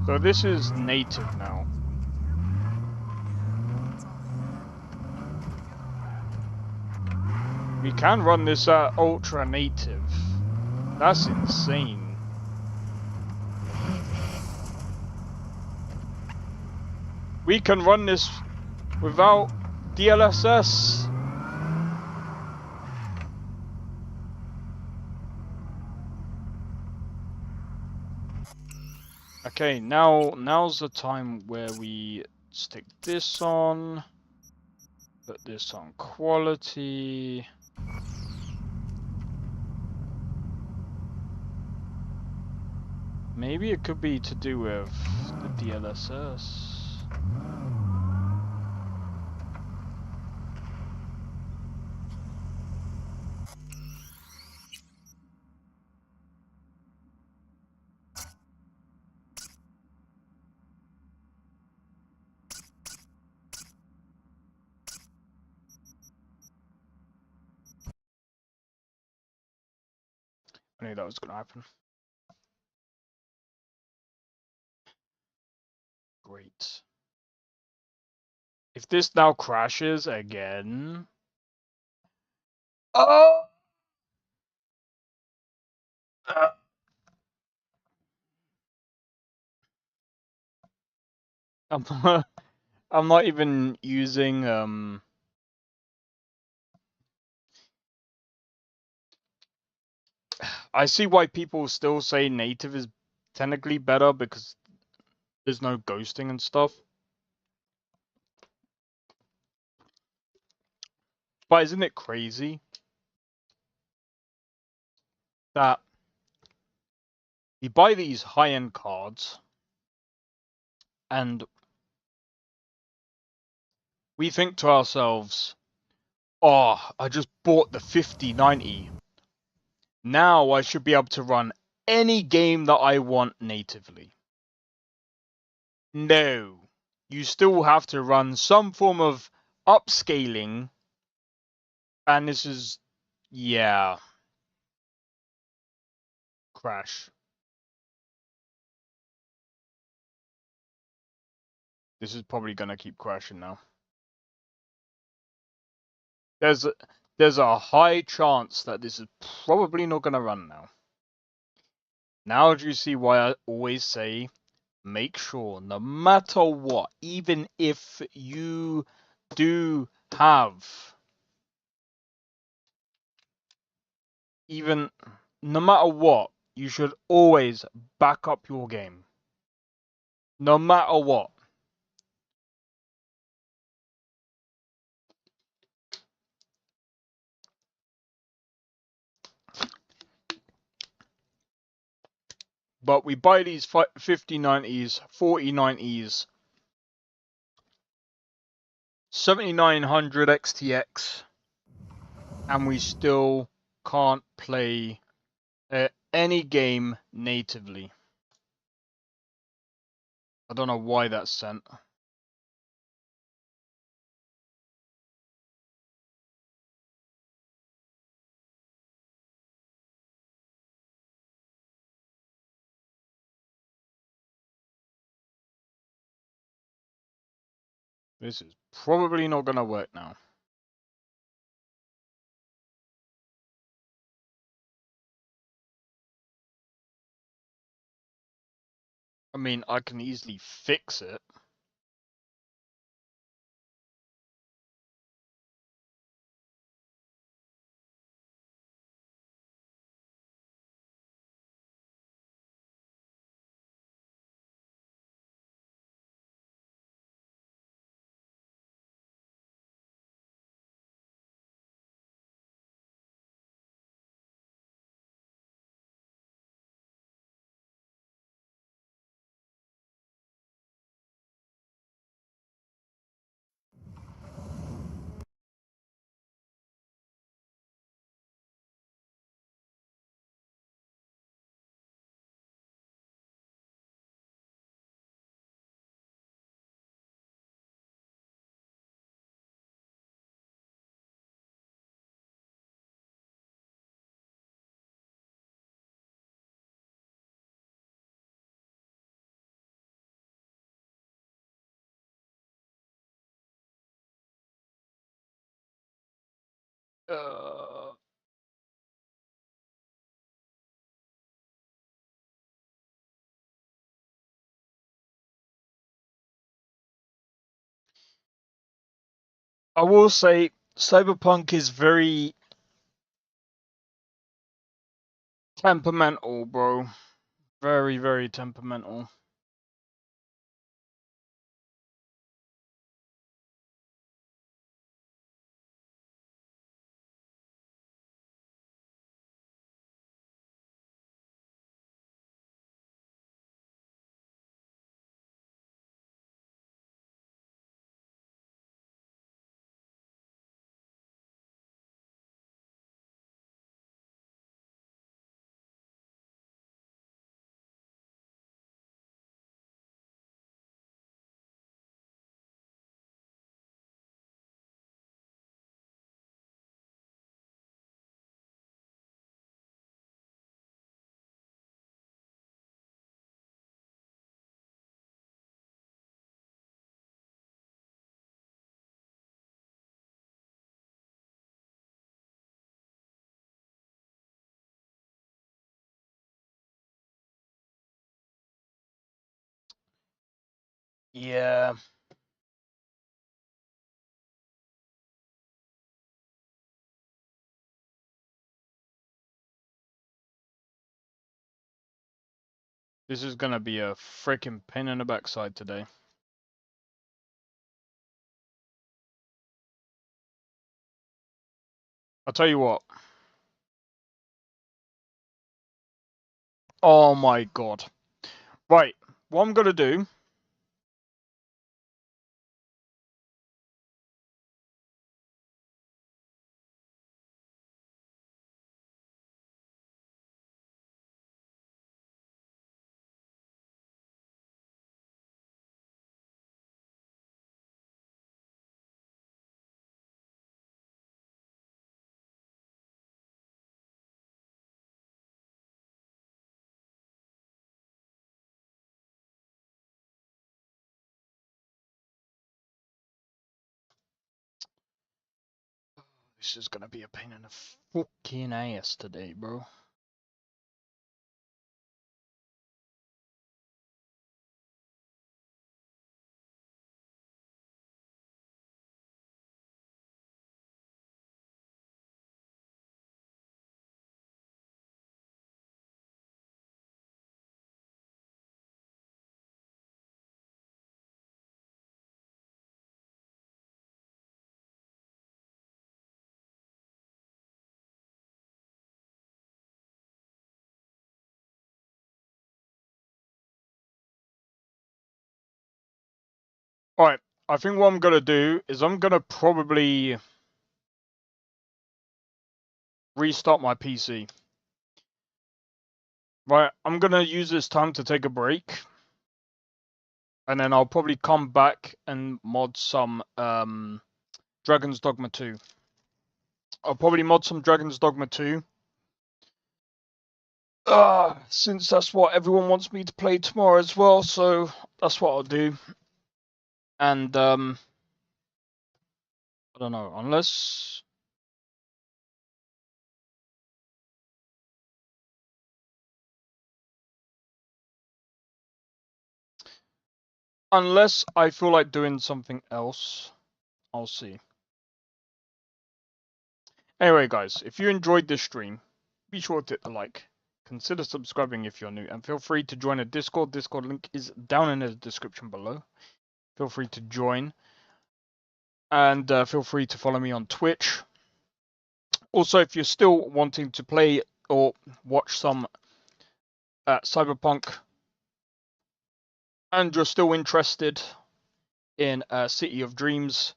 So this is native now. We can run this at ultra native. That's insane. We can run this without DLSS. Okay, now's the time where we stick this on, put this on quality. Maybe it could be to do with the DLSS. I knew that was gonna happen. Great. If this now crashes again... Oh! I'm not even using I see why people still say native is technically better because there's no ghosting and stuff. But isn't it crazy that you buy these high-end cards and we think to ourselves, oh, I just bought the 5090. Now I should be able to run any game that I want natively. No. You still have to run some form of upscaling. And this is... yeah. Crash. This is probably going to keep crashing now. There's a high chance that this is probably not going to run now. Now do you see why I always say, make sure, no matter what, even if you do have, even, no matter what, you should always back up your game. No matter what. But we buy these 5090s, 4090s, 7900 XTX, and we still can't play any game natively. I don't know why that's sent. This is probably not going to work now. I mean, I can easily fix it. I will say Cyberpunk is very temperamental, bro. Very, very temperamental. Yeah. This is gonna be a freaking pain in the backside today. I'll tell you what. Oh my god. Right, what I'm gonna do. This is gonna be a pain in the fucking ass today, bro. Alright, I think what I'm gonna do is I'm gonna probably restart my PC. Right, I'm gonna use this time to take a break. And then I'll probably come back and mod some Dragon's Dogma 2. I'll probably mod some Dragon's Dogma 2. Since that's what everyone wants me to play tomorrow as well, so that's what I'll do. And I don't know, unless I feel like doing something else, I'll see. Anyway, guys, if you enjoyed this stream, be sure to hit the like. Consider subscribing if you're new, and feel free to join a Discord. Discord link is down in the description below. Feel free to join. And feel free to follow me on Twitch. Also, if you're still wanting to play or watch some Cyberpunk, and you're still interested in City of Dreams,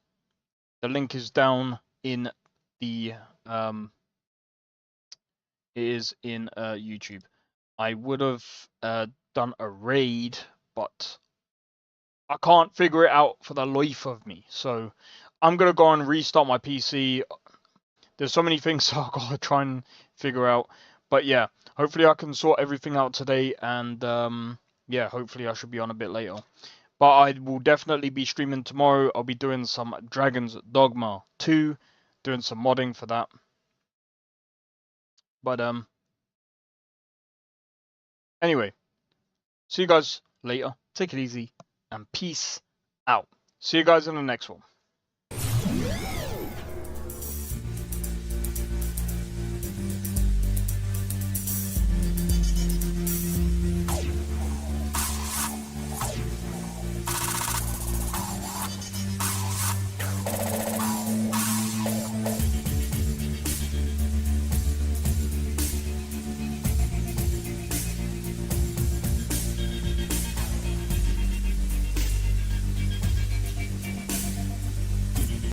the link is down in the it is in YouTube. I would have done a raid, but I can't figure it out for the life of me. So I'm gonna go and restart my PC. There's so many things I've got to try and figure out. But yeah, hopefully I can sort everything out today. And yeah, hopefully I should be on a bit later. But I will definitely be streaming tomorrow. I'll be doing some Dragon's Dogma 2. doing some modding for that. But anyway, see you guys later. Take it easy and peace out. See you guys in the next one.